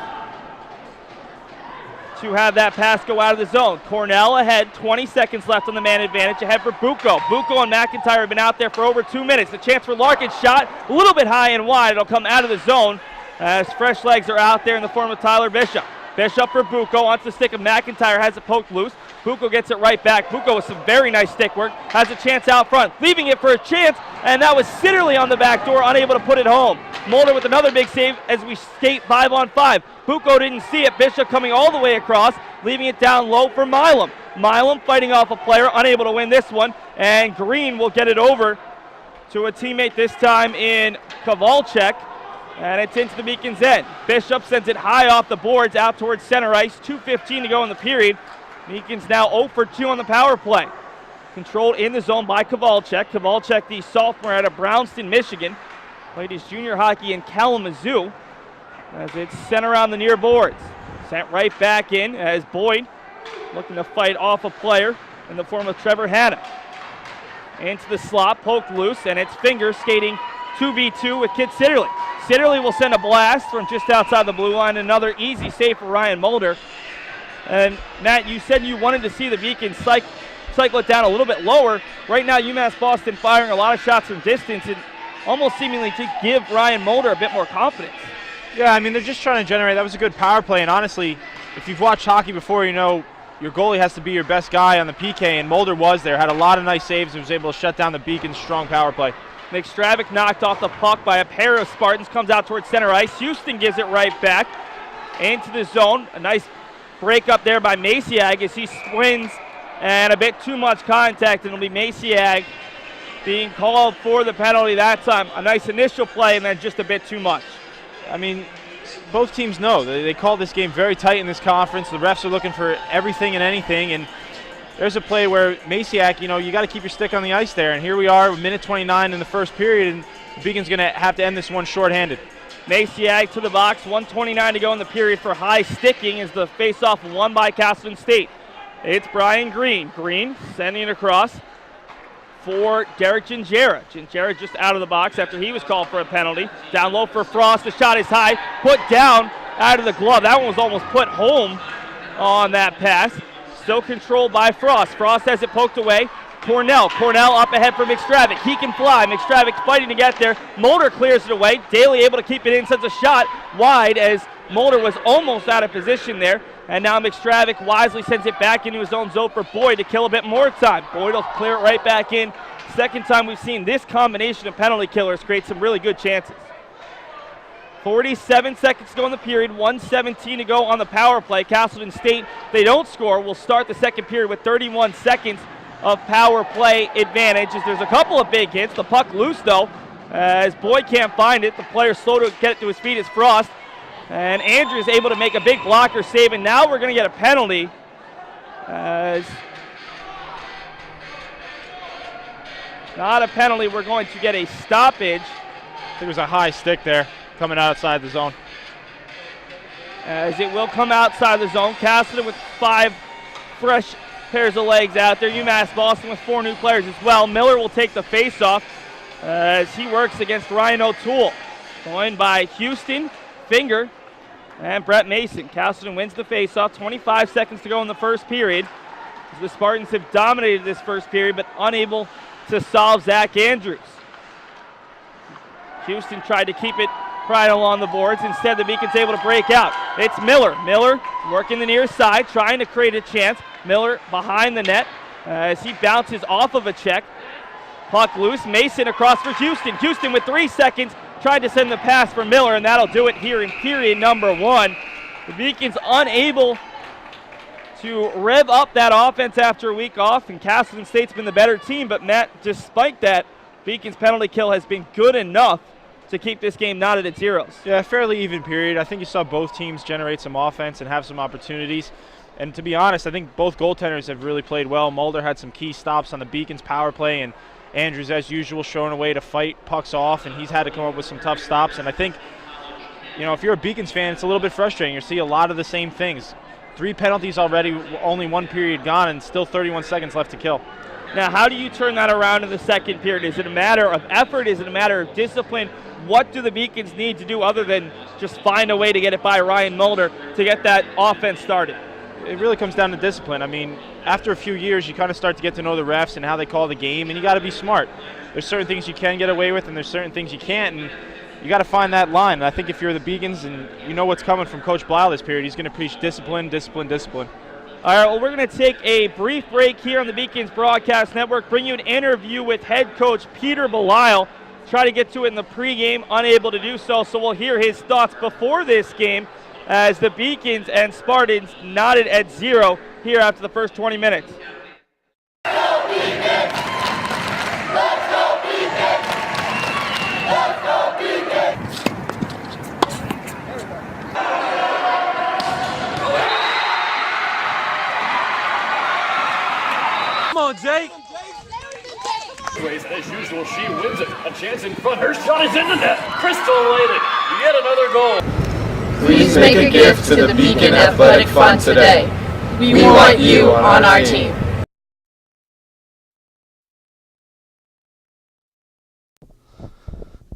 to have that pass go out of the zone. Cornell ahead, 20 seconds left on the man advantage, ahead for Buco. Buco and McIntyre have been out there for over 2 minutes. The chance for Larkin's shot, a little bit high and wide. It'll come out of the zone as fresh legs are out there in the form of Tyler Bishop. Bishop for Buco, onto the stick of McIntyre, has it poked loose. Buco gets it right back. Buco with some very nice stick work, has a chance out front, leaving it for a chance, and that was Sitterley on the back door, unable to put it home. Mulder with another big save as we skate 5-on-5. Buco didn't see it. Bishop coming all the way across, leaving it down low for Milam. Milam fighting off a player, unable to win this one, and Green will get it over to a teammate this time in Kowalczyk, and it's into the Beacons' end. Bishop sends it high off the boards out towards center ice. 2:15 to go in the period. Beacons now 0 for 2 on the power play. Controlled in the zone by Kowalczyk. Kowalczyk, the sophomore out of Brownston, Michigan. Played his junior hockey in Kalamazoo as it's sent around the near boards. Sent right back in as Boyd looking to fight off a player in the form of Trevor Hanna. Into the slot, poked loose, and it's Finger skating 2v2 with Kit Sitterley. Sitterley will send a blast from just outside the blue line. Another easy save for Ryan Mulder. And Matt, you said you wanted to see the Beacons cycle it down a little bit lower. Right now, UMass Boston firing a lot of shots from distance and almost seemingly to give Ryan Mulder a bit more confidence. Yeah, I mean, they're just trying to generate. That was a good power play, and honestly, if you've watched hockey before, you know your goalie has to be your best guy on the PK, and Mulder was there, had a lot of nice saves, and was able to shut down the Beacons' strong power play. Nick Stravic knocked off the puck by a pair of Spartans, comes out towards center ice. Houston gives it right back into the zone. A nice break up there by Maciag as he swings, and a bit too much contact, and it'll be Maciag being called for the penalty that time. A nice initial play and then just a bit too much. I mean, both teams know they call this game very tight in this conference. The refs are looking for everything and anything, and there's a play where Maciak, you got to keep your stick on the ice there, and here we are, minute 29 in the first period, and the Beacon's going to have to end this one shorthanded. Maciag to the box, 1:29 to go in the period for high sticking as the faceoff won by Castleton State. It's Brian Green. Green sending it across for Derek Gingera. Gingera just out of the box after he was called for a penalty. Down low for Frost. The shot is high. Put down out of the glove. That one was almost put home on that pass. Still controlled by Frost. Frost has it poked away. Cornell up ahead for McStravick. He can fly. McStravick fighting to get there. Mulder clears it away. Daly able to keep it in, sends a shot wide as Mulder was almost out of position there. And now McStravick wisely sends it back into his own zone for Boyd to kill a bit more time. Boyd will clear it right back in. Second time we've seen this combination of penalty killers create some really good chances. 47 seconds to go in the period, 1:17 to go on the power play. Castleton State, they don't score, will start the second period with 31 seconds of power play advantage as there's a couple of big hits. The puck loose though, as Boyd can't find it. The player slow to get it to his feet is Frost. And Andrews able to make a big blocker save, and now we're going to get a penalty. As not a penalty, we're going to get a stoppage. I think it was a high stick there coming outside the zone. As it will come outside the zone. Castleton with 5 fresh pairs of legs out there. UMass Boston with 4 new players as well. Miller will take the face-off as he works against Ryan O'Toole. Joined by Houston, Finger, and Brett Mason. Castleton wins the face-off. 25 seconds to go in the first period. The Spartans have dominated this first period, but unable to solve Zach Andrews. Houston tried to keep it right along the boards. Instead, the Beacon's able to break out. It's Miller. Miller working the near side, trying to create a chance. Miller behind the net as he bounces off of a check. Puck loose. Mason across for Houston. Houston with 3 seconds. Tried to send the pass for Miller, and that'll do it here in period number 1. The Beacons unable to rev up that offense after a week off, and Castleton State's been the better team, but Matt, despite that, Beacon's penalty kill has been good enough to keep this game knotted at zeros. Yeah, fairly even period. I think you saw both teams generate some offense and have some opportunities. And to be honest, I think both goaltenders have really played well. Mulder had some key stops on the Beacons power play, and Andrews, as usual, showing a way to fight pucks off, and he's had to come up with some tough stops. And I think, if you're a Beacons fan, it's a little bit frustrating. You see a lot of the same things. 3 penalties already, only 1 period gone, and still 31 seconds left to kill. Now, how do you turn that around in the second period? Is it a matter of effort? Is it a matter of discipline? What do the Beacons need to do other than just find a way to get it by Ryan Mulder to get that offense started? It really comes down to discipline. I mean, after a few years, you kind of start to get to know the refs and how they call the game, and you got to be smart. There's certain things you can get away with, and there's certain things you can't, and you got to find that line. And I think if you're the Beacons and you know what's coming from Coach Blau this period, he's going to preach discipline, discipline, discipline. All right, well, we're going to take a brief break here on the Beacons Broadcast Network, bring you an interview with head coach Peter Belisle. Try to get to it in the pregame, unable to do so, so we'll hear his thoughts before this game as the Beacons and Spartans knotted at 0 here after the first 20 minutes. Go Beacons! Let's go Beacons! Let's go Beacons! Come on, Jake. As usual, she wins it. A chance in front. Her shot is in the net. Crystal Layden. Yet another goal. Please make a gift to the Beacon Athletic Fund today. We want you on our team.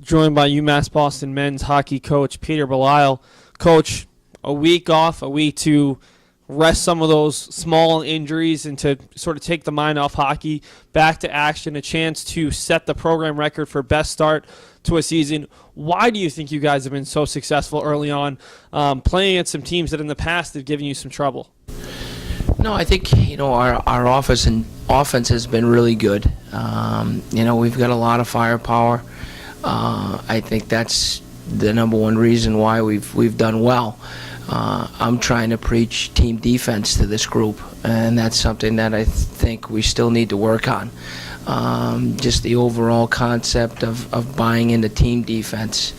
Joined by UMass Boston men's hockey coach Peter Belisle. Coach, a week off, a week to rest some of those small injuries and to sort of take the mind off hockey, back to action, a chance to set the program record for best start to a season. Why do you think you guys have been so successful early on, playing against some teams that in the past have given you some trouble? No, I think, our offense has been really good. We've got a lot of firepower. I think that's the number one reason why we've done well. I'm trying to preach team defense to this group, and that's something that I think we still need to work on. Just the overall concept of buying into team defense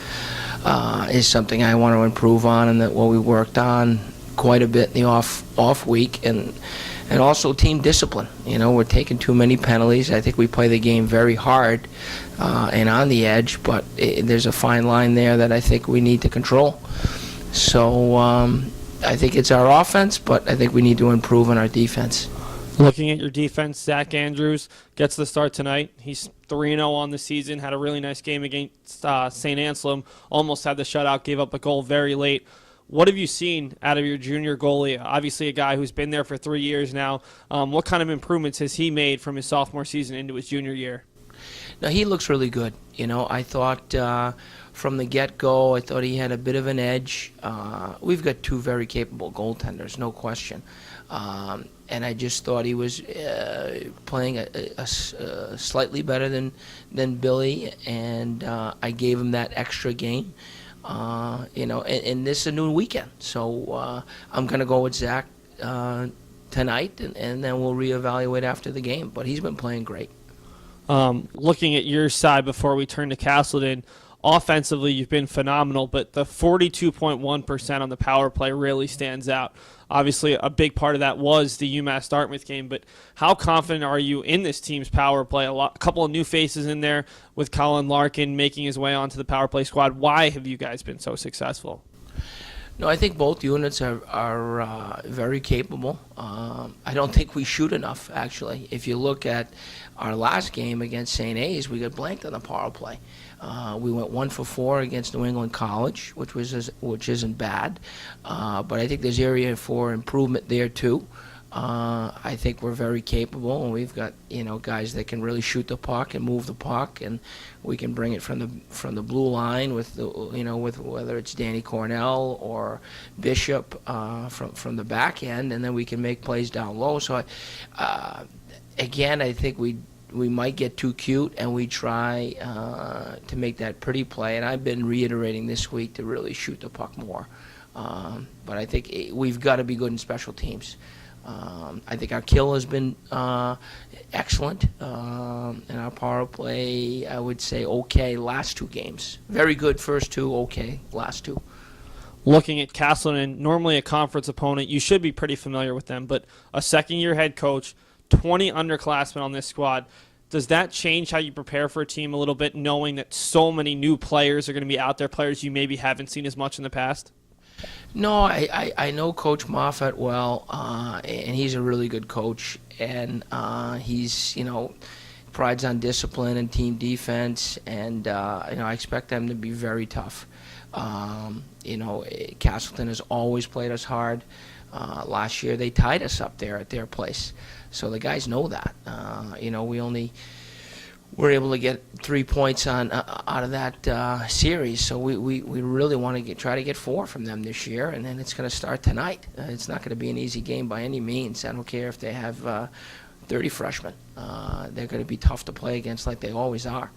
is something I want to improve on, and that what we worked on quite a bit in the off week, and also team discipline. We're taking too many penalties. I think we play the game very hard and on the edge, but there's a fine line there that I think we need to control. So I think it's our offense, but I think we need to improve on our defense. Looking at your defense, Zach Andrews gets the start tonight. He's 3-0 on the season, had a really nice game against St. Anselm, almost had the shutout, gave up a goal very late. What have you seen out of your junior goalie? Obviously a guy who's been there for 3 years now. What kind of improvements has he made from his sophomore season into his junior year? No, he looks really good. I thought from the get-go, I thought he had a bit of an edge. We've got two very capable goaltenders, no question. And I just thought he was playing a slightly better than Billy, and I gave him that extra game. And this is a new weekend, so I'm going to go with Zach tonight, and then we'll reevaluate after the game. But he's been playing great. Looking at your side before we turn to Castleton, offensively you've been phenomenal, but the 42.1% on the power play really stands out. Obviously, a big part of that was the UMass Dartmouth game, but how confident are you in this team's power play? A couple of new faces in there with Colin Larkin making his way onto the power play squad. Why have you guys been so successful? No, I think both units are very capable. I don't think we shoot enough, actually. If you look at our last game against St. A's, we got blanked on the power play. We went 1 for 4 against New England College, which isn't bad. But I think there's area for improvement there too. I think we're very capable, and we've got guys that can really shoot the puck and move the puck, and we can bring it from the blue line with with whether it's Danny Cornell or Bishop from the back end, and then we can make plays down low. So again, I think we might get too cute, and we try to make that pretty play. And I've been reiterating this week to really shoot the puck more. But I think we've got to be good in special teams. I think our kill has been excellent, and our power play, I would say, okay last 2 games. Very good first 2, okay last 2. Looking at Castleton, normally a conference opponent, you should be pretty familiar with them, but a second-year head coach, 20 underclassmen on this squad. Does that change how you prepare for a team a little bit, knowing that so many new players are going to be out there, players you maybe haven't seen as much in the past? No, I know Coach Moffat well, and he's a really good coach, and he's, prides on discipline and team defense, and, I expect them to be very tough. Castleton has always played us hard. Last year they tied us up there at their place, so the guys know that. We only were able to get 3 points out of that series, so we really want to try to get 4 from them this year, and then it's going to start tonight. It's not going to be an easy game by any means. I don't care if they have 30 freshmen. They're going to be tough to play against, like they always are.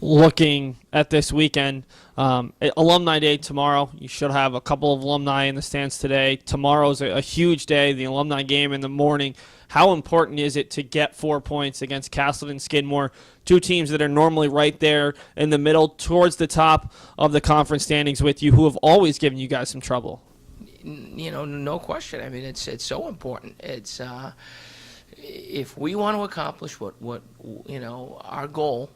Looking at this weekend, Alumni Day tomorrow. You should have a couple of alumni in the stands today. Tomorrow's a huge day, the alumni game in the morning. How important is it to get 4 points against Castleton, Skidmore, 2 teams that are normally right there in the middle towards the top of the conference standings with you, who have always given you guys some trouble? No question. I mean, it's so important. It's if we want to accomplish what our goal,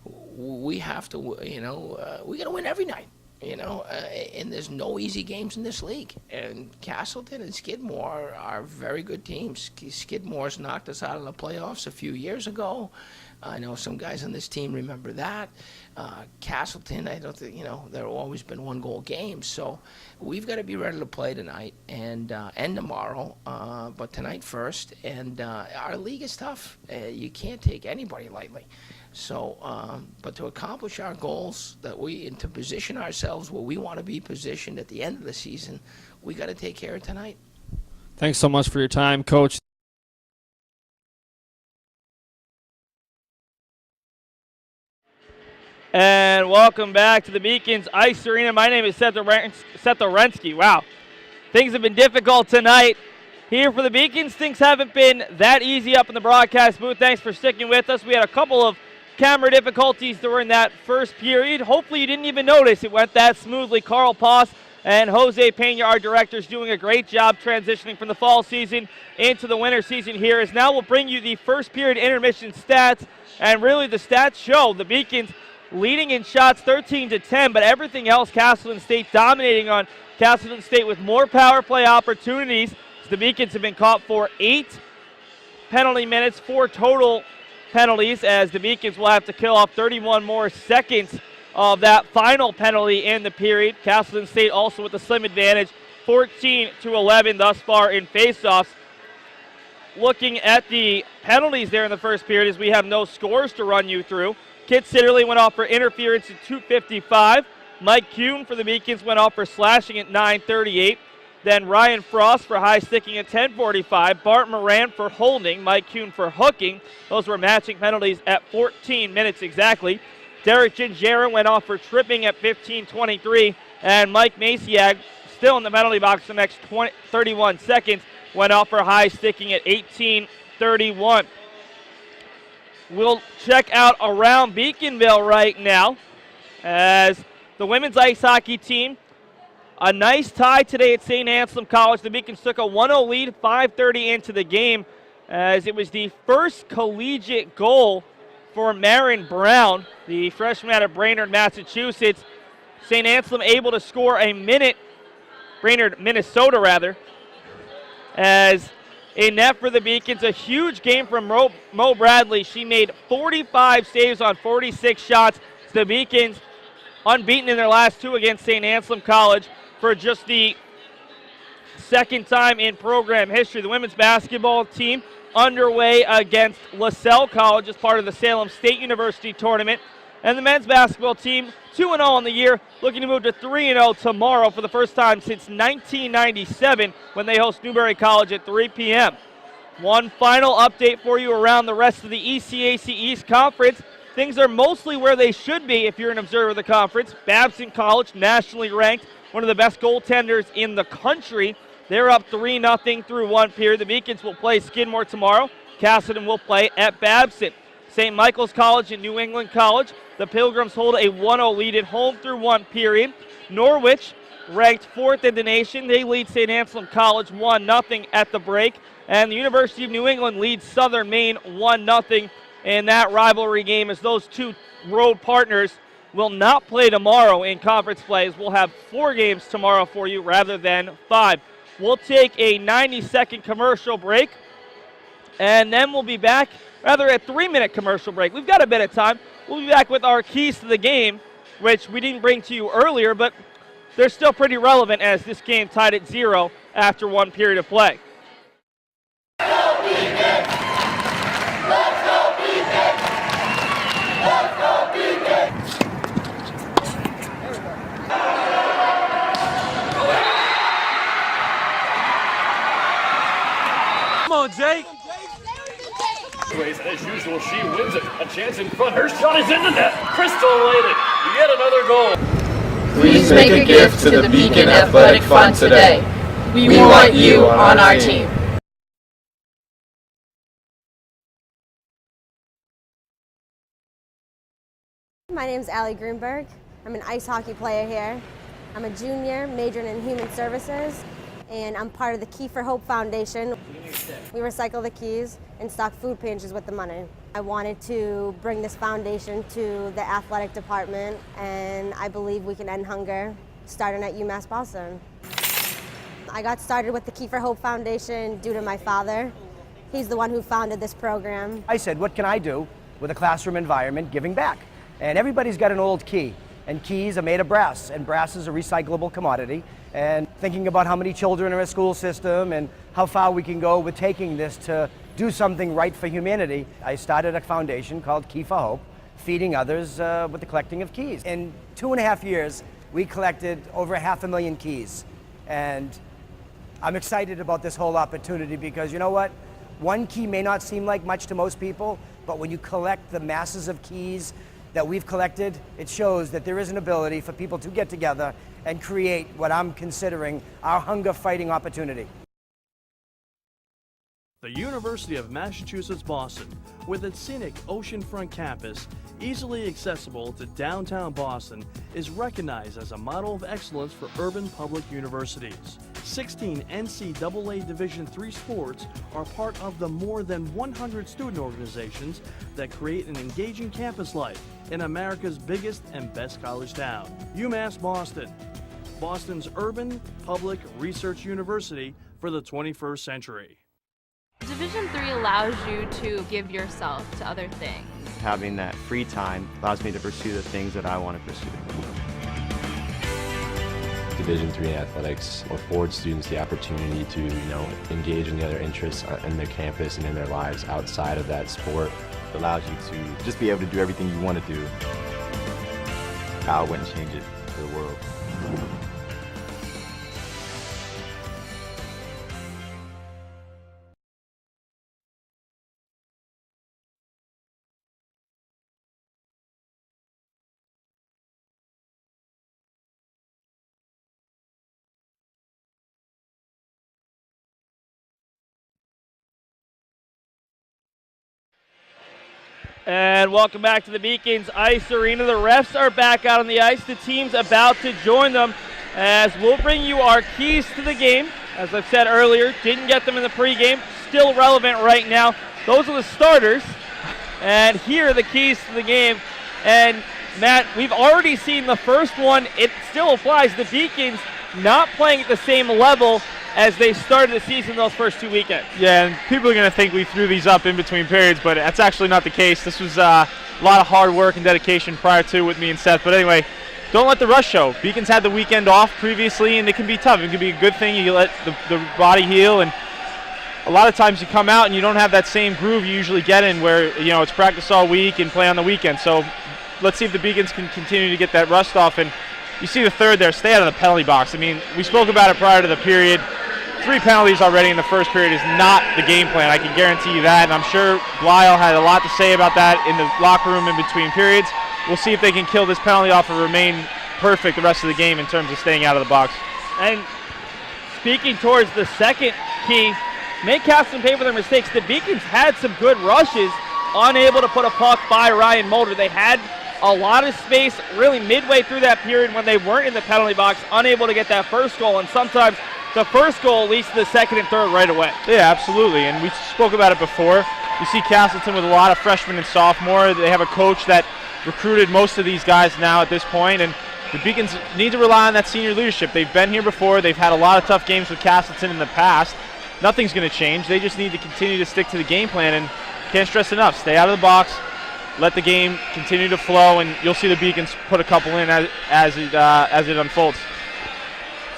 we have to we got to win every night. And there's no easy games in this league. And Castleton and Skidmore are very good teams. Skidmore's knocked us out of the playoffs a few years ago. I know some guys on this team remember that. Castleton, I don't think, there have always been 1-goal games. So we've got to be ready to play tonight and tomorrow, but tonight first. And our league is tough. You can't take anybody lightly. So, but to accomplish our goals and to position ourselves where we want to be positioned at the end of the season, we got to take care of tonight. Thanks so much for your time, Coach. And welcome back to the Beacons Ice Arena. My name is Seth Orensky. Wow, things have been difficult tonight here for the Beacons. Things haven't been that easy up in the broadcast booth. Thanks for sticking with us. We had a couple of camera difficulties during that first period. Hopefully you didn't even notice it went that smoothly. Carl Poss and Jose Pena, our directors, doing a great job transitioning from the fall season into the winter season here. As now we'll bring you the first period intermission stats, and really the stats show the Beacons leading in shots 13-10, but everything else Castleton State dominating on Castleton State with more power play opportunities. The Beacons have been caught for 8 penalty minutes, 4 total penalties, as the Beacons will have to kill off 31 more seconds of that final penalty in the period. Castleton State also with the slim advantage, 14-11 thus far in faceoffs. Looking at the penalties there in the first period, as we have no scores to run you through. Kit Sitterley went off for interference at 2:55. Mike Kuhn for the Beacons went off for slashing at 9:38. Then Ryan Frost for high sticking at 10:45. Bart Moran for holding. Mike Kuhn for hooking. Those were matching penalties at 14 minutes exactly. Derek Gingera went off for tripping at 15:23. And Mike Maciag, still in the penalty box the next 31 seconds, went off for high sticking at 18:31. We'll check out around Beaconville right now as the women's ice hockey team, a nice tie today at St. Anselm College. The Beacons took a 1-0 lead, 5:30 into the game, as it was the first collegiate goal for Marin Brown, the freshman out of Brainerd, Massachusetts. St. Anselm able to score Brainerd, Minnesota rather, as a net for the Beacons. A huge game from Mo Bradley. She made 45 saves on 46 shots. The Beacons unbeaten in their last 2 against St. Anselm College for just the second time in program history. The women's basketball team underway against LaSalle College as part of the Salem State University tournament. And the men's basketball team 2-0 on the year, looking to move to 3-0 tomorrow for the first time since 1997 when they host Newberry College at 3 p.m. One final update for you around the rest of the ECAC East Conference. Things are mostly where they should be if you're an observer of the conference. Babson College, nationally ranked, one of the best goaltenders in the country. They're up 3-0 through 1 period. The Beacons will play Skidmore tomorrow. Castleton will play at Babson. St. Michael's College and New England College, the Pilgrims hold a 1-0 lead at home through 1 period. Norwich, ranked 4th in the nation, they lead St. Anselm College 1-0 at the break. And the University of New England leads Southern Maine 1-0 in that rivalry game, as those 2 road partners will not play tomorrow in conference play, as we'll have 4 games tomorrow for you rather than 5. We'll take a 90-second commercial break, and then we'll be back, rather a 3-minute commercial break. We've got a bit of time. We'll be back with our keys to the game, which we didn't bring to you earlier, but they're still pretty relevant as this game tied at 0 after 1 period of play. Come on, Jake. As usual, she wins it. A chance in front. Her shot is in the net. Crystal laid it. Yet another goal. Please make a gift to the Beacon Athletic Fund today. We want you on our team. My name is Allie Greenberg. I'm an ice hockey player here. I'm a junior, majoring in human services, and I'm part of the Key for Hope Foundation. We recycle the keys and stock food pantries with the money. I wanted to bring this foundation to the athletic department, and I believe we can end hunger starting at UMass Boston. I got started with the Key for Hope Foundation due to my father. He's the one who founded this program. I said, what can I do with a classroom environment giving back? And everybody's got an old key, and keys are made of brass, and brass is a recyclable commodity. And thinking about how many children are in a school system and how far we can go with taking this to do something right for humanity, I started a foundation called Key for Hope, feeding others with the collecting of keys. In 2.5 years, we collected over 500,000 keys. And I'm excited about this whole opportunity because you know what? One key may not seem like much to most people, but when you collect the masses of keys that we've collected, it shows that there is an ability for people to get together and create what I'm considering our hunger fighting opportunity. The University of Massachusetts Boston, with its scenic oceanfront campus, easily accessible to downtown Boston, is recognized as a model of excellence for urban public universities. 16 NCAA Division III sports are part of the more than 100 student organizations that create an engaging campus life in America's biggest and best college town. UMass Boston, Boston's urban public research university for the 21st century. Division III allows you to give yourself to other things. Having that free time allows me to pursue the things that I want to pursue. Division III in athletics affords students the opportunity to, engage in the other interests in their campus and in their lives outside of that sport. It allows you to just be able to do everything you want to do. I wouldn't change it for the world. And welcome back to the Beacons Ice Arena. The refs are back out on the ice. The team's about to join them as we'll bring you our keys to the game. As I've said earlier, didn't get them in the pregame. Still relevant right now. Those are the starters. And here are the keys to the game. And Matt, we've already seen the first one. It still applies. The Beacons not playing at the same level as they started the season those first 2 weekends. Yeah, and people are going to think we threw these up in between periods, but that's actually not the case. This was a lot of hard work and dedication prior to with me and Seth. But anyway, don't let the rush show. Beacons had the weekend off previously, and it can be tough. It can be a good thing. You let the body heal, and a lot of times you come out and you don't have that same groove you usually get in where, it's practice all week and play on the weekend. So let's see if the Beacons can continue to get that rust off. And you see the third there, stay out of the penalty box. I mean, we spoke about it prior to the period. 3 penalties already in the first period is not the game plan. I can guarantee you that, and I'm sure Blyle had a lot to say about that in the locker room in between periods. We'll see if they can kill this penalty off and remain perfect the rest of the game in terms of staying out of the box. And speaking towards the second key, make Castleton pay for their mistakes. The Beacons had some good rushes, unable to put a puck by Ryan Mulder. They had a lot of space really midway through that period when they weren't in the penalty box, unable to get that first goal, and sometimes the first goal leads to the second and third right away. Yeah, absolutely, and we spoke about it before. You see Castleton with a lot of freshmen and sophomore. They have a coach that recruited most of these guys now at this point, and the Beacons need to rely on that senior leadership. They've been here before. They've had a lot of tough games with Castleton in the past. Nothing's going to change. They just need to continue to stick to the game plan, and can't stress enough, stay out of the box, let the game continue to flow, and you'll see the Beacons put a couple in as it unfolds.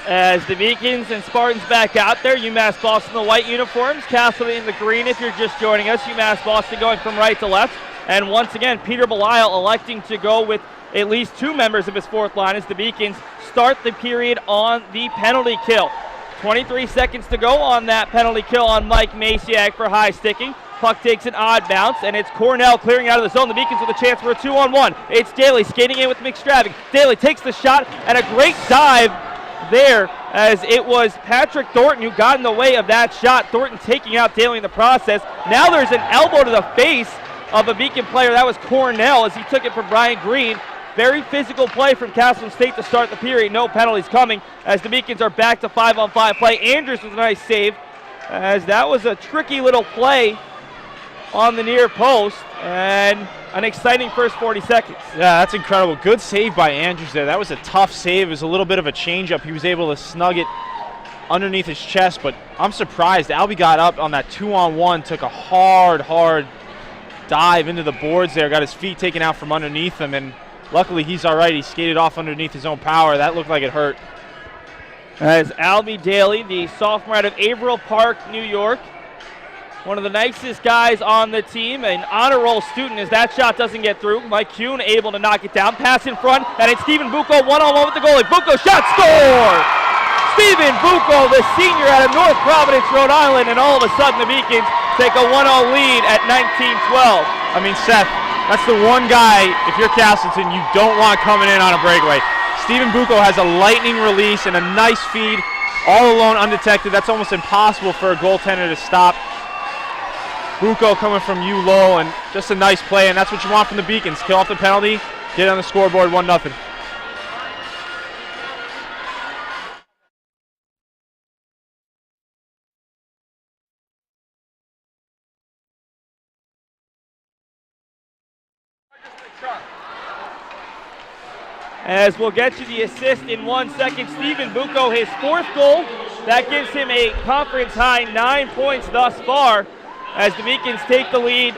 As the Beacons and Spartans back out there, UMass Boston the white uniforms, Castleton in the green if you're just joining us. UMass Boston going from right to left. And once again, Peter Belisle electing to go with at least 2 members of his fourth line as the Beacons start the period on the penalty kill. 23 seconds to go on that penalty kill on Mike Masiak for high sticking. Puck takes an odd bounce, and it's Cornell clearing out of the zone. The Beacons with a chance for a 2-on-1. It's Daly skating in with McStravick. Daly takes the shot, and a great dive there as it was Patrick Thornton who got in the way of that shot. Thornton taking out Daly in the process. Now there's an elbow to the face of a Beacon player. That was Cornell as he took it from Brian Green. Very physical play from Castleton State to start the period. No penalties coming as the Beacons are back to 5-on-5 play. Andrews with a nice save as that was a tricky little play on the near post, and an exciting first 40 seconds. Yeah, that's incredible. Good save by Andrews there. That was a tough save. It was a little bit of a changeup. He was able to snug it underneath his chest, but I'm surprised. Albie got up on that 2-on-1, took a hard dive into the boards there, got his feet taken out from underneath him, and luckily he's all right. He skated off underneath his own power. That looked like it hurt. As Albie Daly, the sophomore out of Averill Park, New York, one of the nicest guys on the team, an honor roll student as that shot doesn't get through. Mike Kuhn able to knock it down. Pass in front, and it's Stephen Buco one-on-one with the goalie. Buco shot, score! Stephen Buco, the senior out of North Providence, Rhode Island, and all of a sudden the Beacons take a 1-0 lead at 19-12. I mean, Seth, That's the one guy, if you're Castleton, you don't want coming in on a breakaway. Stephen Buco has a lightning release and a nice feed, all alone, undetected. That's almost impossible for a goaltender to stop. Buco coming from you low, and just a nice play, and that's what you want from the Beacons. Kill off the penalty, get on the scoreboard, 1-0. As we'll get you the assist in 1 second. Stephen Buco, his 4th goal. That gives him a conference high 9 points thus far as the Beacons take the lead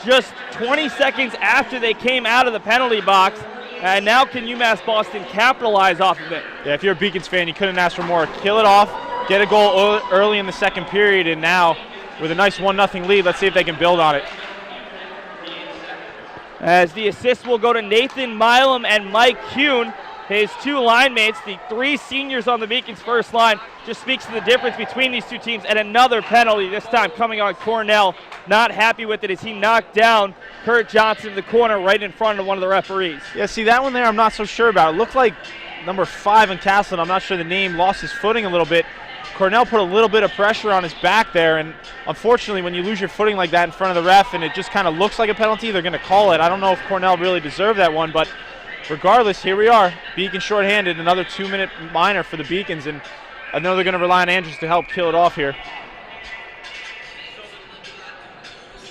just 20 seconds after they came out of the penalty box. And now can UMass Boston capitalize off of it? Yeah, if you're a Beacons fan, you couldn't ask for more. Kill it off, get a goal early in the second period, and now with a nice 1-0 lead, let's see if they can build on it. As the assist will go to Nathan Milam and Mike Kuhn, his 2 line mates, the 3 seniors on the Beacons' first line. Just speaks to the difference between these 2 teams. And another penalty, this time coming on Cornell. Not happy with it as he knocked down Kurt Johnson in the corner right in front of one of the referees. Yeah, see, that one there I'm not so sure about. It looked like number 5 in Castleton, I'm not sure the name, lost his footing a little bit. Cornell put a little bit of pressure on his back there, and unfortunately when you lose your footing like that in front of the ref and it just kind of looks like a penalty, they're going to call it. I don't know if Cornell really deserved that one, but regardless, here we are. Beacons shorthanded, another 2-minute minor for the Beacons, and I know they're going to rely on Andrews to help kill it off here.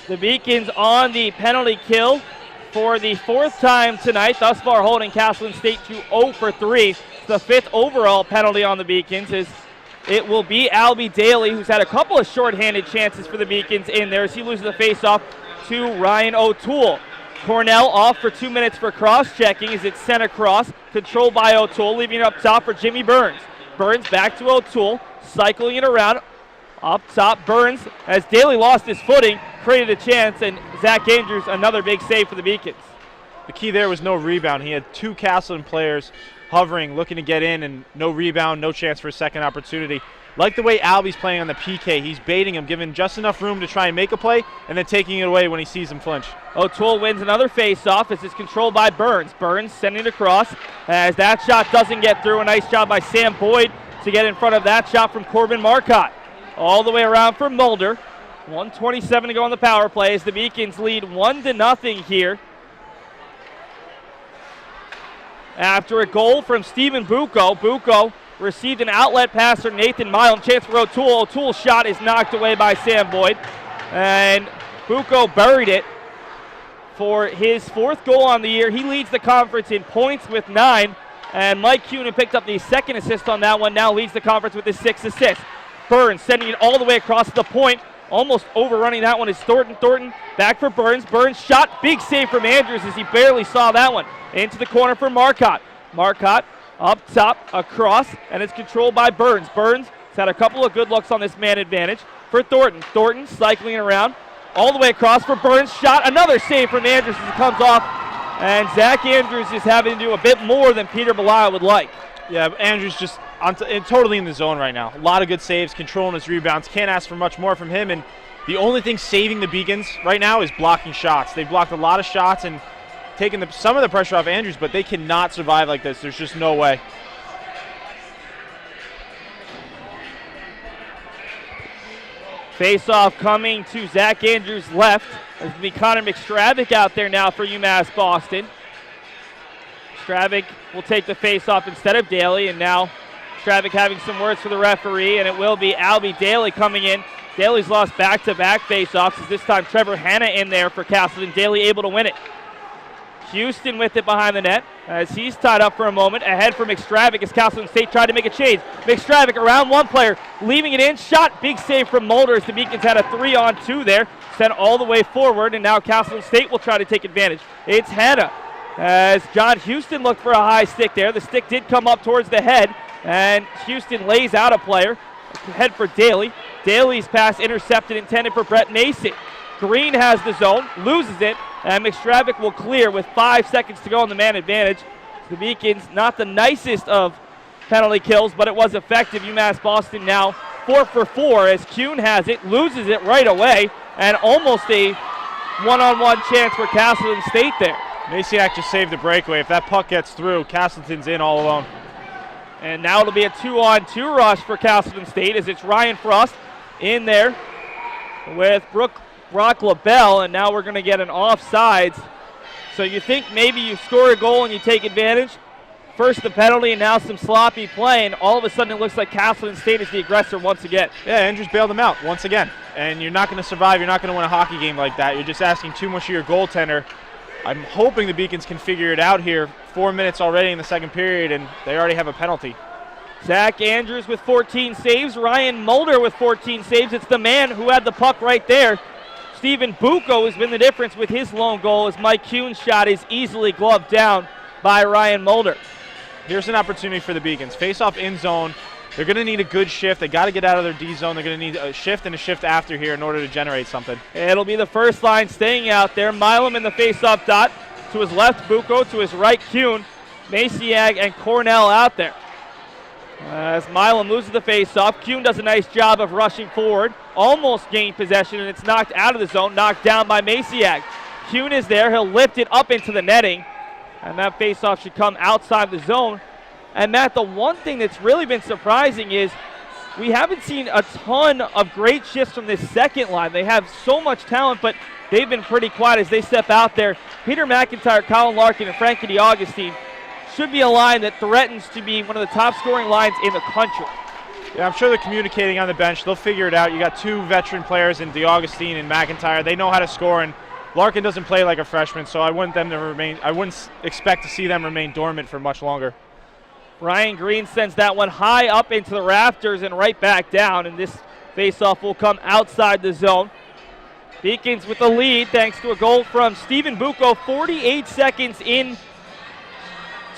The Beacons on the penalty kill for the 4th time tonight, thus far holding Castleton State to 0 for 3. It's the 5th overall penalty on the Beacons. It will be Albie Daly, who's had a couple of shorthanded chances for the Beacons in there as he loses the faceoff to Ryan O'Toole. Cornell off for 2 minutes for cross-checking as it's sent across, controlled by O'Toole, leaving it up top for Jimmy Burns. Burns back to O'Toole, cycling it around. Up top, Burns, as Daly lost his footing, created a chance, and Zach Andrews, another big save for the Beacons. The key there was no rebound. He had 2 Castleton players hovering, looking to get in, and no rebound, no chance for a second opportunity. Like the way Albie's playing on the PK, he's baiting him, giving just enough room to try and make a play, and then taking it away when he sees him flinch. O'Toole wins another face-off as it's controlled by Burns. Burns sending it across as that shot doesn't get through. A nice job by Sam Boyd to get in front of that shot from Corbin Marcotte. All the way around for Mulder. 1:27 to go on the power play as the Beacons lead 1-0 here. After a goal from Stephen Buco. Buco received an outlet pass from Nathan Milam. Chance for O'Toole. O'Toole's shot is knocked away by Sam Boyd. And Buco buried it for his 4th goal on the year. He leads the conference in points with 9. And Mike Kuhn, who picked up the 2nd assist on that one, now leads the conference with his 6th assist. Burns sending it all the way across the point. Almost overrunning that one is Thornton. Thornton back for Burns. Burns shot. Big save from Andrews as he barely saw that one. Into the corner for Marcotte. Marcotte up top, across, and it's controlled by Burns. Burns has had a couple of good looks on this man advantage for Thornton. Thornton cycling around all the way across for Burns. Shot. Another save from Andrews as it comes off. And Zach Andrews is having to do a bit more than Peter Belial would like. Yeah, Andrews just totally in the zone right now. A lot of good saves, controlling his rebounds. Can't ask for much more from him. And the only thing saving the Beacons right now is blocking shots. They've blocked a lot of shots and taken some of the pressure off Andrews, but they cannot survive like this. There's just no way. Face-off coming to Zach Andrews' left. There's going to be Connor McStravick out there now for UMass Boston. Stravic will take the face-off instead of Daly, and now Stravic having some words for the referee, and it will be Albie Daly coming in. Daly's lost back-to-back face-offs, as this time Trevor Hanna in there for Castleton. Daly able to win it. Houston with it behind the net as he's tied up for a moment. Ahead for McStravic as Castleton State tried to make a change. McStravic around one player, leaving it in. Shot, big save from Mulder as the Beacons had a 3-on-2 there. Sent all the way forward, and now Castleton State will try to take advantage. It's Hanna as John Houston looked for a high stick there. The stick did come up towards the head, and Houston lays out a player. Head for Daly. Daly's pass intercepted, intended for Brett Mason. Green has the zone, loses it, and McStravic will clear with 5 seconds to go on the man advantage. The Beacons, not the nicest of penalty kills, but it was effective. UMass Boston now 4 for 4 as Kuhn has it, loses it right away, and almost a one-on-one chance for Castleton State there. Masiak just saved the breakaway. If that puck gets through, Castleton's in all alone. And now it'll be a 2-on-2 rush for Castleton State as it's Ryan Frost in there with Brock LaBelle, and now we're going to get an offsides. So you think maybe you score a goal and you take advantage. First the penalty and now some sloppy play, and all of a sudden it looks like Castleton State is the aggressor once again. Yeah, Andrews bailed them out once again. And you're not going to survive. You're not going to win a hockey game like that. You're just asking too much of your goaltender. I'm hoping the Beacons can figure it out here. 4 minutes already in the second period, and they already have a penalty. Zach Andrews with 14 saves. Ryan Mulder with 14 saves. It's the man who had the puck right there. Stephen Buco has been the difference with his lone goal as Mike Kuhn's shot is easily gloved down by Ryan Mulder. Here's an opportunity for the Beacons. Face off in zone. They're going to need a good shift. They got to get out of their D zone. They're going to need a shift and a shift after here in order to generate something. It'll be the first line staying out there. Milam in the face-off dot. To his left, Buco. To his right, Kuhn. Masiag and Cornell out there. As Milam loses the face-off, Kuhn does a nice job of rushing forward. Almost gained possession, and it's knocked out of the zone, knocked down by Masiag. Kuhn is there. He'll lift it up into the netting. And that face-off should come outside the zone. And Matt, the one thing that's really been surprising is we haven't seen a ton of great shifts from this second line. They have so much talent, but they've been pretty quiet as they step out there. Peter McIntyre, Colin Larkin, and Frankie DeAugustine should be a line that threatens to be one of the top scoring lines in the country. Yeah, I'm sure they're communicating on the bench. They'll figure it out. You got two veteran players in DeAugustine and McIntyre. They know how to score, and Larkin doesn't play like a freshman, so I wouldn't expect to see them remain dormant for much longer. Ryan Green sends that one high up into the rafters and right back down, and this faceoff will come outside the zone. Beacons with the lead thanks to a goal from Stephen Buco 48 seconds in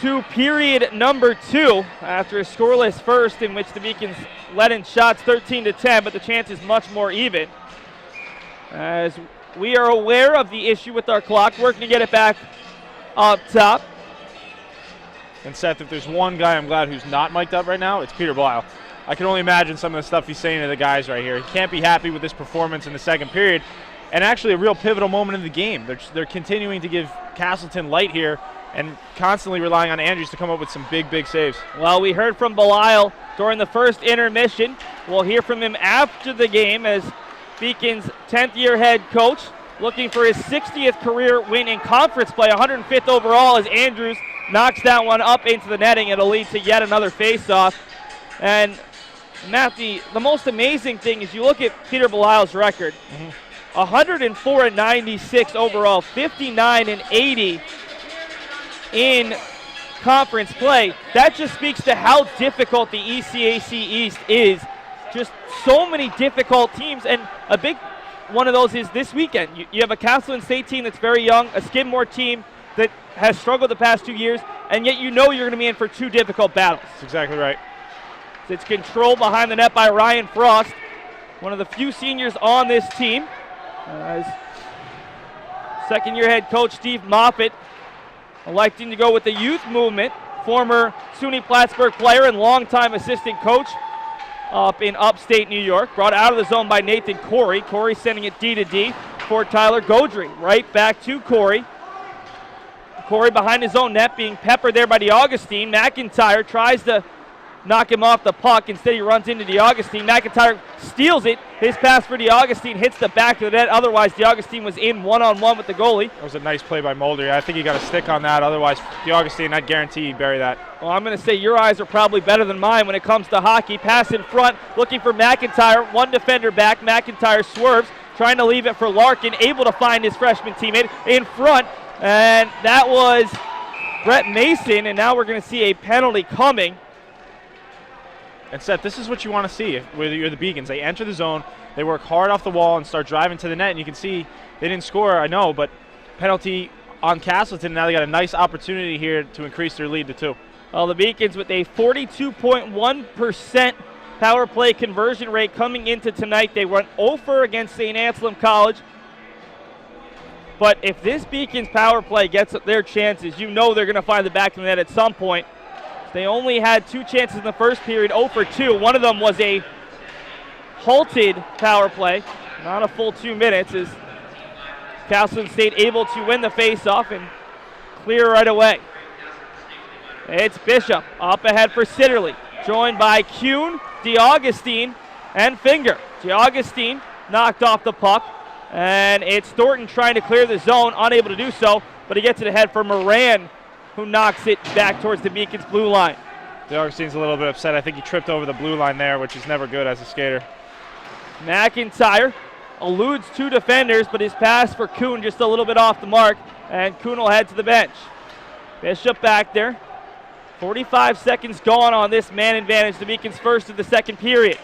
to period number 2 after a scoreless first in which the Beacons led in shots 13-10, but the chance is much more even. As we are aware of the issue with our clock, working to get it back up top. And Seth, if there's one guy I'm glad who's not mic'd up right now, it's Peter Blisle. I can only imagine some of the stuff he's saying to the guys right here. He can't be happy with this performance in the second period, and actually a real pivotal moment in the game. They're continuing to give Castleton light here and constantly relying on Andrews to come up with some big, big saves. Well, we heard from Belial during the first intermission. We'll hear from him after the game as Beacon's 10th-year head coach looking for his 60th career win in conference play, 105th overall, as Andrews knocks that one up into the netting. It'll lead to yet another face-off. And Matt, the most amazing thing is you look at Peter Belial's record. 104-96 overall, 59-80 in conference play. That just speaks to how difficult the ECAC East is. Just so many difficult teams, and a big one of those is this weekend. You have a Castleton State team that's very young, a Skidmore team that has struggled the past 2 years, and yet you know you're going to be in for two difficult battles. That's exactly right. It's controlled behind the net by Ryan Frost, one of the few seniors on this team. As second-year head coach Steve Moffitt electing to go with the youth movement, former SUNY Plattsburgh player and longtime assistant coach up in upstate New York, brought out of the zone by Nathan Corey. Corey sending it D to D for Tyler Godry. Right back to Corey. Corey behind his own net, being peppered there by DeAugustine. McIntyre tries to knock him off the puck. Instead, he runs into DeAugustine. McIntyre steals it. His pass for DeAugustine hits the back of the net. Otherwise, DeAugustine was in one-on-one with the goalie. That was a nice play by Mulder. I think he got a stick on that. Otherwise, DeAugustine, I'd guarantee he'd bury that. Well, I'm going to say your eyes are probably better than mine when it comes to hockey. Pass in front, looking for McIntyre. One defender back. McIntyre swerves, trying to leave it for Larkin. Able to find his freshman teammate in front. And that was Brett Mason, and now we're going to see a penalty coming. And Seth, this is what you want to see whether you're the Beacons. They enter the zone, they work hard off the wall and start driving to the net, and you can see they didn't score, I know, but penalty on Castleton. Now they got a nice opportunity here to increase their lead to 2. Well, the Beacons with a 42.1% power play conversion rate coming into tonight. They went 0-for against St. Anselm College. But if this Beacons power play gets their chances, you know they're going to find the back of the net at some point. They only had 2 chances in the first period, 0-for-2. One of them was a halted power play, not a full 2 minutes, as Castleton State able to win the faceoff and clear right away. It's Bishop up ahead for Sitterley, joined by Kuhn, DeAugustine, and Finger. DeAugustine knocked off the puck, and it's Thornton trying to clear the zone, unable to do so, but he gets it ahead for Moran, who knocks it back towards the Beacons blue line. DeAugustine's a little bit upset. I think he tripped over the blue line there, which is never good as a skater. McIntyre eludes two defenders, but his pass for Kuhn just a little bit off the mark, and Kuhn will head to the bench. Bishop back there. 45 seconds gone on this man advantage. The Beacons first of the second period.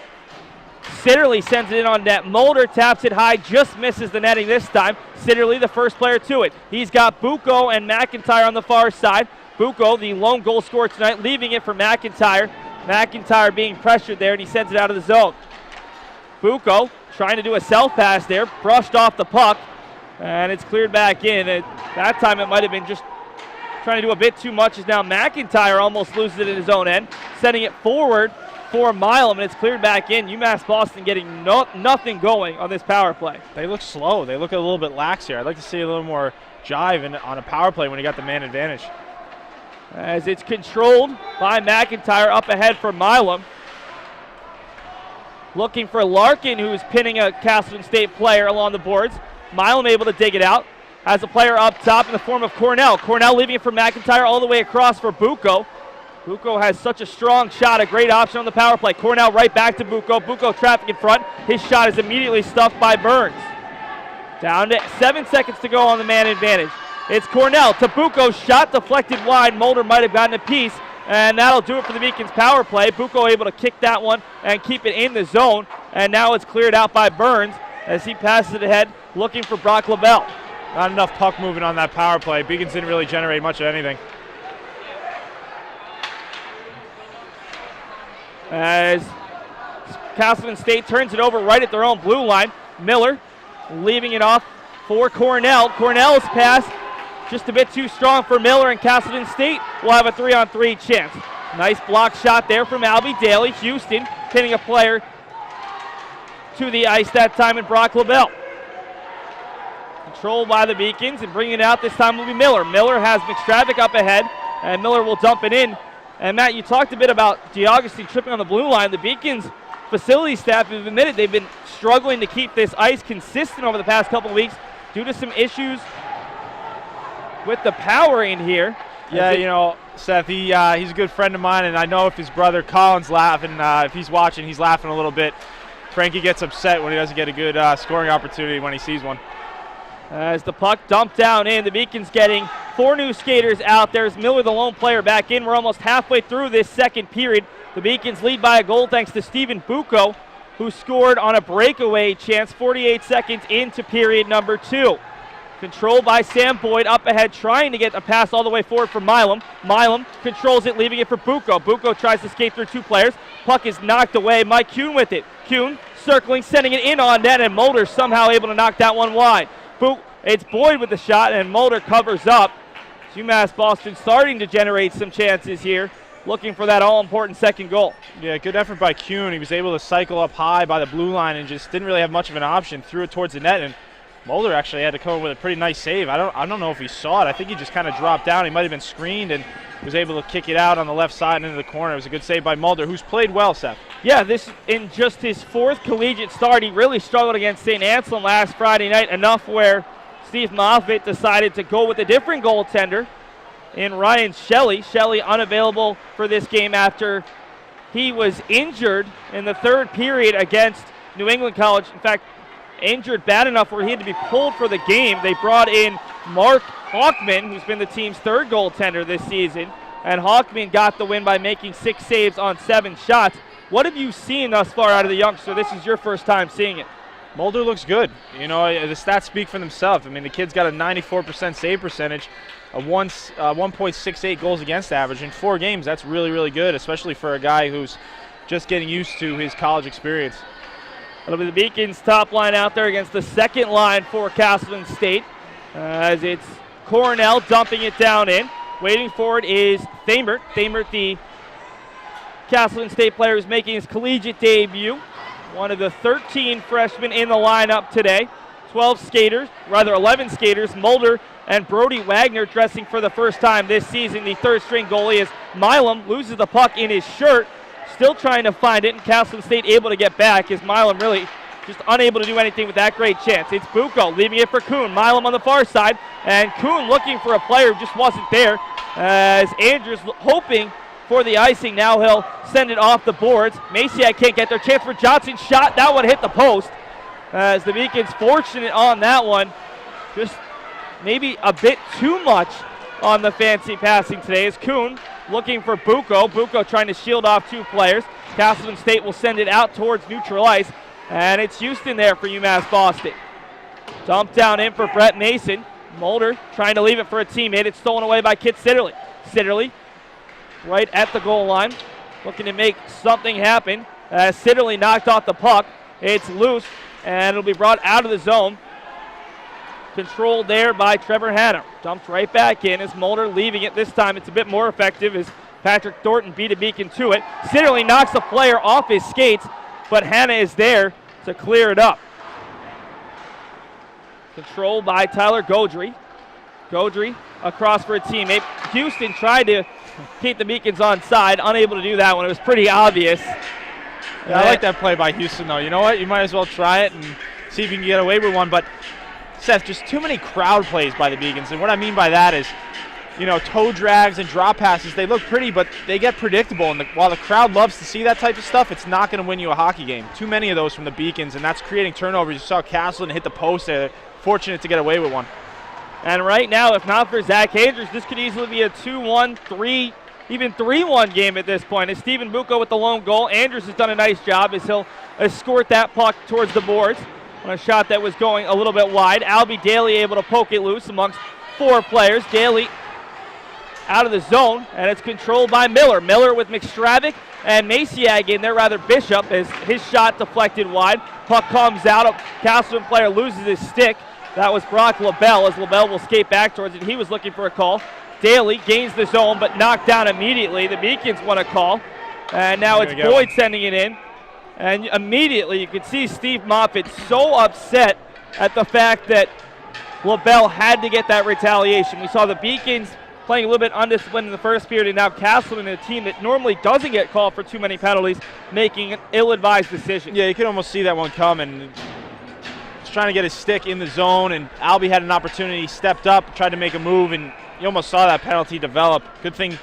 Sitterley sends it in on net. Mulder taps it high, just misses the netting this time. Sitterley, the first player to it. He's got Buco and McIntyre on the far side. Buco, the lone goal scorer tonight, leaving it for McIntyre. McIntyre being pressured there, and he sends it out of the zone. Buco trying to do a self pass there, brushed off the puck, and it's cleared back in. That time it might have been just trying to do a bit too much, as now McIntyre almost loses it in his own end, sending it forward for Milam, and it's cleared back in. UMass Boston getting nothing going on this power play. They look slow. They look a little bit lax here. I'd like to see a little more jive on a power play when you got the man advantage. As it's controlled by McIntyre up ahead for Milam. Looking for Larkin, who's pinning a Castleton State player along the boards. Milam able to dig it out. Has a player up top in the form of Cornell. Cornell leaving it for McIntyre all the way across for Buco. Buco has such a strong shot, a great option on the power play. Cornell right back to Buco. Buco traffic in front. His shot is immediately stuffed by Burns. Down to 7 seconds to go on the man advantage. It's Cornell to Buco, shot deflected wide. Mulder might have gotten a piece, and that'll do it for the Beacons power play. Buco able to kick that one and keep it in the zone, and now it's cleared out by Burns as he passes it ahead, looking for Brock LaBelle. Not enough puck movement on that power play. Beacons didn't really generate much of anything. As Castleton State turns it over right at their own blue line. Miller leaving it off for Cornell. Cornell's pass just a bit too strong for Miller, and Castleton State will have a 3-on-3 chance. Nice block shot there from Albie Daly. Houston pinning a player to the ice that time in Brock LaBelle. Controlled by the Beacons, and bringing it out this time will be Miller. Miller has McStravick up ahead, and Miller will dump it in. And Matt, you talked a bit about DeAugustine tripping on the blue line. The Beacons facility staff have admitted they've been struggling to keep this ice consistent over the past couple of weeks due to some issues with the power in here. Yeah, you know, Seth, he's a good friend of mine, and I know if his brother Colin's laughing, if he's watching, he's laughing a little bit. Frankie gets upset when he doesn't get a good scoring opportunity when he sees one. As the puck dumped down in, the Beacons getting 4 new skaters out. There's Miller, the lone player, back in. We're almost halfway through this second period. The Beacons lead by a goal thanks to Stephen Buco, who scored on a breakaway chance 48 seconds into period number 2. Controlled by Sam Boyd up ahead, trying to get a pass all the way forward for Milam. Milam controls it, leaving it for Buco. Buco tries to skate through 2 players. Puck is knocked away. Mike Kuhn with it. Kuhn circling, sending it in on net, and Mulder somehow able to knock that one wide. It's Boyd with the shot, and Mulder covers up. UMass Boston starting to generate some chances here, looking for that all-important second goal. Yeah, good effort by Kuhn. He was able to cycle up high by the blue line and just didn't really have much of an option. Threw it towards the net, and Mulder actually had to come with a pretty nice save. I don't know if he saw it. I think he just kind of dropped down. He might have been screened and was able to kick it out on the left side and into the corner. It was a good save by Mulder, who's played well, Seth. Yeah, this in just his 4th collegiate start. He really struggled against St. Anselm last Friday night, enough where Steve Moffitt decided to go with a different goaltender in Ryan Shelley. Shelley unavailable for this game after he was injured in the 3rd period against New England College. In fact, injured bad enough where he had to be pulled for the game. They brought in Mark Hawkman, who's been the team's 3rd goaltender this season, and Hawkman got the win by making 6 saves on 7 shots. What have you seen thus far out of the youngster? This is your first time seeing it. Mulder looks good. You know, the stats speak for themselves. I mean, the kid's got a 94% save percentage, a 1.68 goals against average in 4 games. That's really, really good, especially for a guy who's just getting used to his college experience. It'll be the Beacons' top line out there against the second line for Castleton State, as it's Cornell dumping it down in. Waiting for it is Thamert. Thamert, the Castleton State player, is making his collegiate debut. One of the 13 freshmen in the lineup today. 11 skaters, Mulder and Brody Wagner dressing for the first time this season. The third string goalie is Milam, loses the puck in his shirt, still trying to find it, and Castleton State able to get back as Milam really just unable to do anything with that great chance. It's Buco leaving it for Kuhn. Milam on the far side, and Kuhn looking for a player who just wasn't there as Andrews hoping for the icing. Now he'll send it off the boards. Maciak can't get their chance for Johnson. Shot, that one hit the post. As the Beacons fortunate on that one. Just maybe a bit too much on the fancy passing today as Kuhn looking for Buco. Buco trying to shield off two players. Castleton State will send it out towards neutral ice. And it's Houston there for UMass Boston. Dump down in for Brett Mason. Mulder trying to leave it for a teammate. It's stolen away by Kit Sitterley. Sitterley right at the goal line, looking to make something happen. Sitterley knocked off the puck. It's loose, and it'll be brought out of the zone. Controlled there by Trevor Hanna. Dumped right back in as Mulder leaving it. This time it's a bit more effective as Patrick Thornton beat a Beacon to it. Sitterley knocks the player off his skates, but Hanna is there to clear it up. Controlled by Tyler Gaudry. Gaudry across for a teammate. Houston tried to keep the Beacons on side, unable to do that one. It was pretty obvious. Yeah, I like that play by Houston, though. You know what? You might as well try it and see if you can get away with one. But, Seth, just too many crowd plays by the Beacons. And what I mean by that is, you know, toe drags and drop passes, they look pretty, but they get predictable. And while the crowd loves to see that type of stuff, it's not going to win you a hockey game. Too many of those from the Beacons, and that's creating turnovers. You saw Castleton hit the post there. Fortunate to get away with one. And right now, if not for Zach Andrews, this could easily be a 2-1, 3, even 3-1 game at this point. As Stephen Buco with the lone goal. Andrews has done a nice job as he'll escort that puck towards the boards on a shot that was going a little bit wide. Albie Daly able to poke it loose amongst four players. Daly out of the zone, and it's controlled by Miller. Miller with McStravick and Maciag in there, rather Bishop, as his shot deflected wide. Puck comes out, a Castleton player loses his stick. That was Brock LaBelle, as LaBelle will skate back towards it. He was looking for a call. Daly gains the zone, but knocked down immediately. The Beacons want a call, and now it's Boyd sending it in. And immediately you could see Steve Moffitt so upset at the fact that LaBelle had to get that retaliation. We saw the Beacons playing a little bit undisciplined in the first period, and now Castleton, a team that normally doesn't get called for too many penalties, making an ill-advised decision. Yeah, you could almost see that one coming. Trying to get his stick in the zone, and Albie had an opportunity, stepped up, tried to make a move, and you almost saw that penalty develop. Good thing,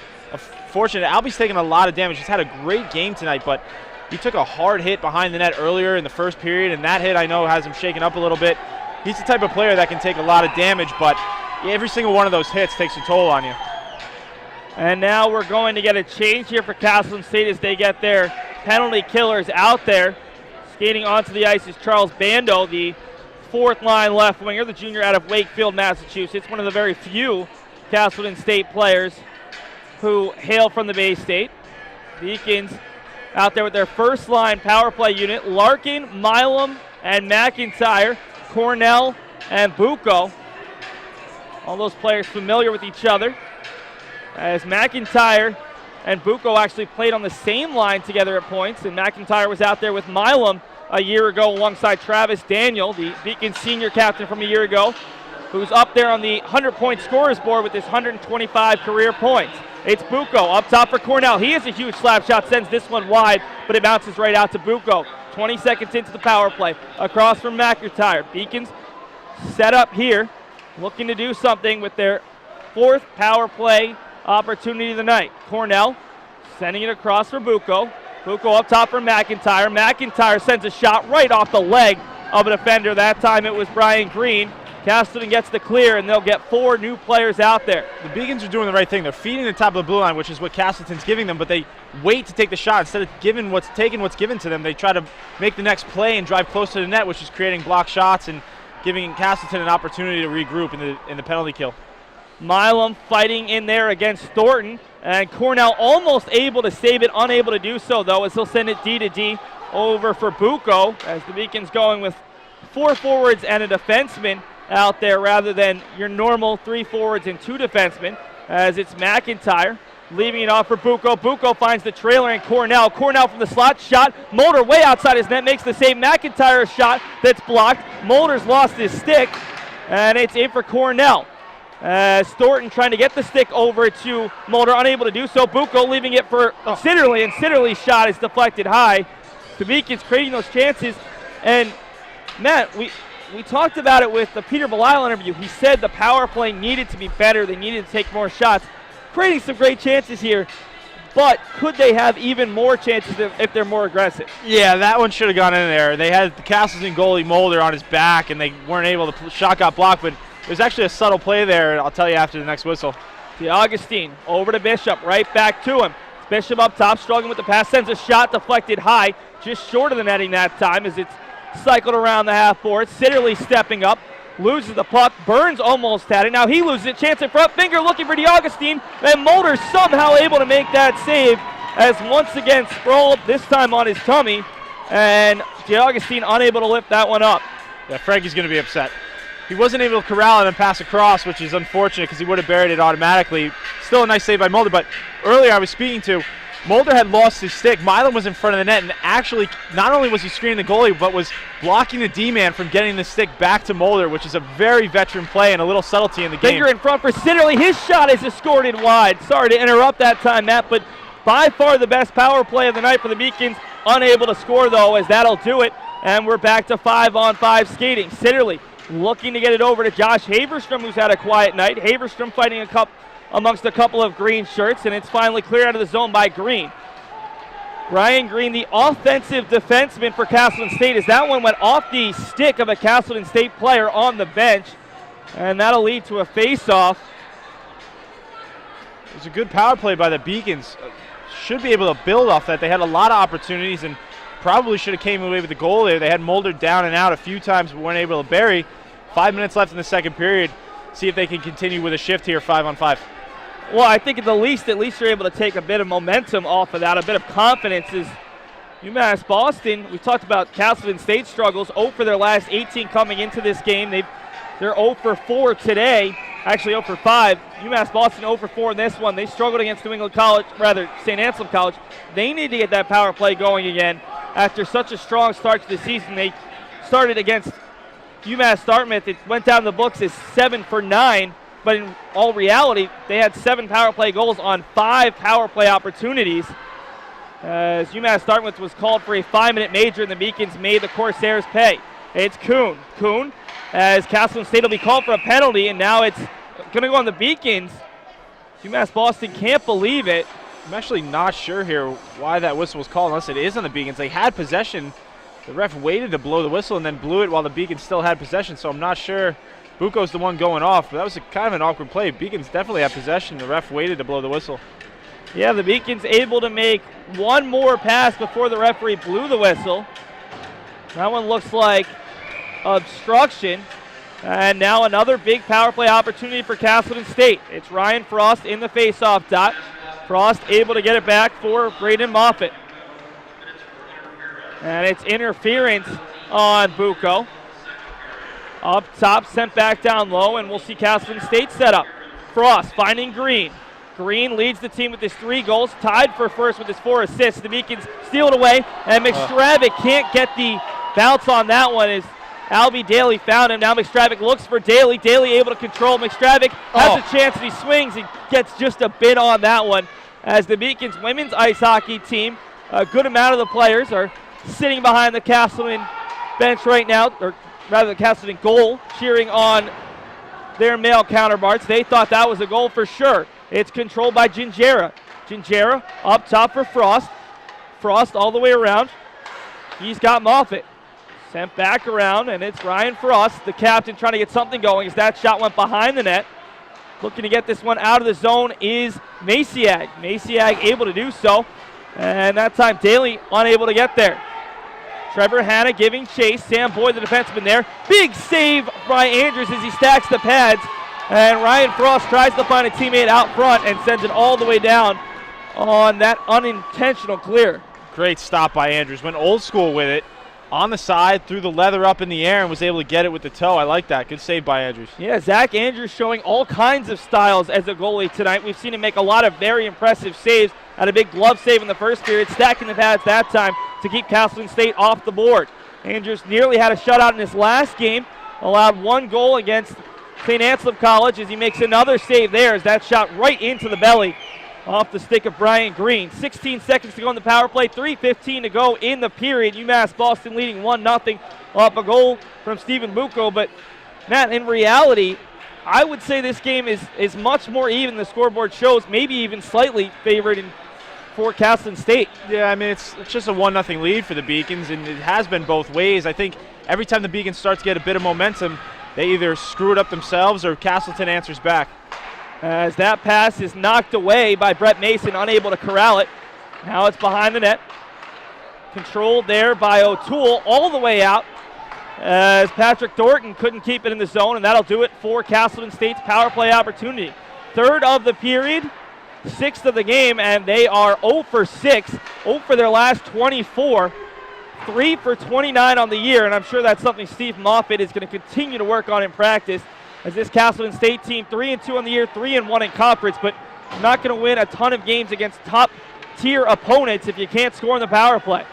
fortunate. Albie's taken a lot of damage. He's had a great game tonight, but he took a hard hit behind the net earlier in the first period, and that hit I know has him shaken up a little bit. He's the type of player that can take a lot of damage, but every single one of those hits takes a toll on you. And now we're going to get a change here for Castleton State as they get their penalty killers out there. Skating onto the ice is Charles Bando, the fourth line left winger, the junior out of Wakefield, Massachusetts, one of the very few Castleton State players who hail from the Bay State. Beacons out there with their first line power play unit, Larkin, Milam, and McIntyre, Cornell, and Buco. All those players familiar with each other, as McIntyre and Buco actually played on the same line together at points, and McIntyre was out there with Milam a year ago alongside Travis Daniel, the Beacon senior captain from a year ago, who's up there on the 100-point scorers board with his 125 career points. It's Buco up top for Cornell. He has a huge slap shot, sends this one wide, but it bounces right out to Buco. 20 seconds into the power play. Across from McIntyre. Beacons set up here, looking to do something with their fourth power play opportunity of the night. Cornell sending it across for Buco. Buco up top for McIntyre. McIntyre sends a shot right off the leg of a defender. That time it was Brian Green. Castleton gets the clear, and they'll get four new players out there. The Beacons are doing the right thing. They're feeding the top of the blue line, which is what Castleton's giving them, but they wait to take the shot. Instead of taking what's given to them, they try to make the next play and drive close to the net, which is creating block shots and giving Castleton an opportunity to regroup in the penalty kill. Milam fighting in there against Thornton, and Cornell almost able to save it, unable to do so though, as he'll send it D to D over for Buco, as the Beacons going with four forwards and a defenseman out there rather than your normal three forwards and two defensemen, as it's McIntyre leaving it off for Buco. Buco finds the trailer in Cornell. Cornell from the slot, shot. Mulder way outside his net, makes the save. McIntyre shot that's blocked. Mulder's lost his stick, and it's in for Cornell. Thornton trying to get the stick over to Mulder, unable to do so. Buco leaving it for Sitterley, and Sitterley's shot is deflected high. The Beacons creating those chances, and Matt, we talked about it with the Peter Belisle interview. He said the power play needed to be better. They needed to take more shots. Creating some great chances here, but could they have even more chances if they're more aggressive? Yeah, that one should have gone in there. They had the Castleton goalie Mulder on his back, and they weren't able to. Shot got blocked, but there's actually a subtle play there, and I'll tell you after the next whistle. Augustine over to Bishop, right back to him. Bishop up top, struggling with the pass, sends a shot deflected high, just short of the netting that time as it's cycled around the half board. Sitterley stepping up, loses the puck. Burns almost had it. Now he loses it. Chance in front. Finger looking for Augustine, and Mulder somehow able to make that save as once again sprawled, this time on his tummy, and Augustine unable to lift that one up. Yeah, Frankie's going to be upset. He wasn't able to corral it and pass across, which is unfortunate because he would have buried it automatically. Still a nice save by Mulder, but earlier I was speaking to, Mulder had lost his stick. Milan was in front of the net, and actually not only was he screening the goalie, but was blocking the D-man from getting the stick back to Mulder, which is a very veteran play and a little subtlety in the game. Finger in front for Sitterley. His shot is escorted wide. Sorry to interrupt that time, Matt, but by far the best power play of the night for the Beacons. Unable to score, though, as that'll do it, and we're back to 5-on-5 skating. Sitterley looking to get it over to Josh Haverstrom, who's had a quiet night. Haverstrom fighting amongst a couple of green shirts, and it's finally cleared out of the zone by Green. Ryan Green, the offensive defenseman for Castleton State, as that one went off the stick of a Castleton State player on the bench, and that'll lead to a face-off. It was a good power play by the Beacons. Should be able to build off that. They had a lot of opportunities and probably should have came away with the goal there. They had Mulder down and out a few times but weren't able to bury. 5 minutes left in the second period. See if they can continue with a shift here, 5-on-5. Well, I think at least you're able to take a bit of momentum off of that, a bit of confidence. Is UMass Boston, we talked about Castleton State struggles, 0 for their last 18 coming into this game. They're 0 for 4 today, actually 0 for 5. UMass Boston 0 for 4 in this one. They struggled against St. Anselm College. They need to get that power play going again after such a strong start to the season. They started against UMass Dartmouth. It went down the books as 7 for 9. But in all reality, they had 7 power play goals on 5 power play opportunities. As UMass Dartmouth was called for a 5-minute major, and the Beacons made the Corsairs pay. It's Kuhn. Kuhn, as Castleton State will be called for a penalty, and now it's going to go on the Beacons. UMass Boston can't believe it. I'm actually not sure here why that whistle was called, unless it is on the Beacons. They had possession. The ref waited to blow the whistle and then blew it while the Beacons still had possession, so I'm not sure. Buco's the one going off, but that was kind of an awkward play. Beacons definitely had possession. The ref waited to blow the whistle. Yeah, the Beacons able to make one more pass before the referee blew the whistle. That one looks like obstruction. And now another big power play opportunity for Castleton State. It's Ryan Frost in the faceoff dot. Frost able to get it back for Braden Moffitt. And it's interference on Buco. Up top, sent back down low, and we'll see Castleton State set up. Frost finding Green. Green leads the team with his 3 goals, tied for first with his 4 assists. The Beacons steal it away, and McStravick can't get the bounce on that one as Albie Daly found him. Now McStravick looks for Daly. Daly able to control. McStravick has a chance, and he swings and gets just a bit on that one as the Beacons women's ice hockey team, a good amount of the players are sitting behind the Castleton bench right now, or rather the Castleton goal, cheering on their male counterparts. They thought that was a goal for sure. It's controlled by Gingera. Gingera up top for Frost. Frost all the way around. He's got Moffitt. Sent back around, and it's Ryan Frost, the captain, trying to get something going as that shot went behind the net. Looking to get this one out of the zone is Maciag. Maciag able to do so, and that time Daly unable to get there. Trevor Hanna giving chase. Sam Boyd, the defenseman there. Big save by Andrews as he stacks the pads. And Ryan Frost tries to find a teammate out front and sends it all the way down on that unintentional clear. Great stop by Andrews. Went old school with it. on the side, threw the leather up in the air and was able to get it with the toe. I like that. Good save by Andrews. Yeah, Zach Andrews showing all kinds of styles as a goalie tonight. We've seen him make a lot of very impressive saves. Had a big glove save in the first period, stacking the pads that time to keep Castleton State off the board. Andrews nearly had a shutout in his last game, allowed 1 goal against St. Anselm College as he makes another save there as that shot right into the belly off the stick of Brian Green. 16 seconds to go in the power play, 3:15 to go in the period. UMass Boston leading 1-0 off a goal from Stephen Buco. But, Matt, in reality, I would say this game is much more even. The scoreboard shows maybe even slightly favored for Castleton State. Yeah, I mean, it's just a 1-0 lead for the Beacons, and it has been both ways. I think every time the Beacons start to get a bit of momentum, they either screw it up themselves or Castleton answers back. As that pass is knocked away by Brett Mason, unable to corral it. Now it's behind the net. Controlled there by O'Toole all the way out as Patrick Thornton couldn't keep it in the zone, and that'll do it for Castleton State's power play opportunity. 3rd of the period, 6th of the game, and they are 0 for 6, 0 for their last 24, 3 for 29 on the year, and I'm sure that's something Steve Moffitt is going to continue to work on in practice. As this Castleton State team, 3-2 on the year, 3-1 in conference, but not going to win a ton of games against top-tier opponents if you can't score in the power play.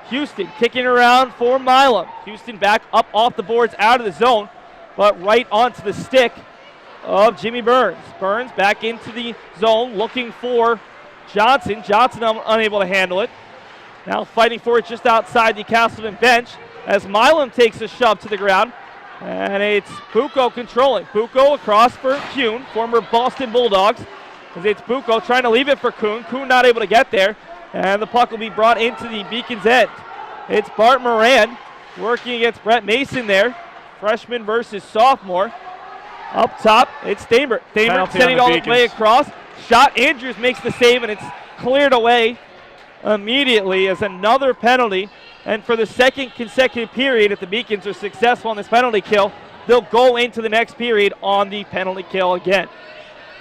Houston kicking around for Milam. Houston back up off the boards, out of the zone, but right onto the stick of Jimmy Burns. Burns back into the zone, looking for Johnson. Johnson unable to handle it. Now fighting for it just outside the Castleton bench as Milam takes a shove to the ground. And it's Buco controlling. Buco across for Kuhn, former Boston Bulldogs. As it's Buco trying to leave it for Kuhn. Kuhn not able to get there. And the puck will be brought into the Beacons' end. It's Bart Moran working against Brett Mason there. Freshman versus sophomore. Up top, it's Stainberg. Stainberg sending it all the way across. Shot, Andrews makes the save, and it's cleared away immediately as another penalty. And for the 2nd consecutive period, if the Beacons are successful on this penalty kill, they'll go into the next period on the penalty kill again.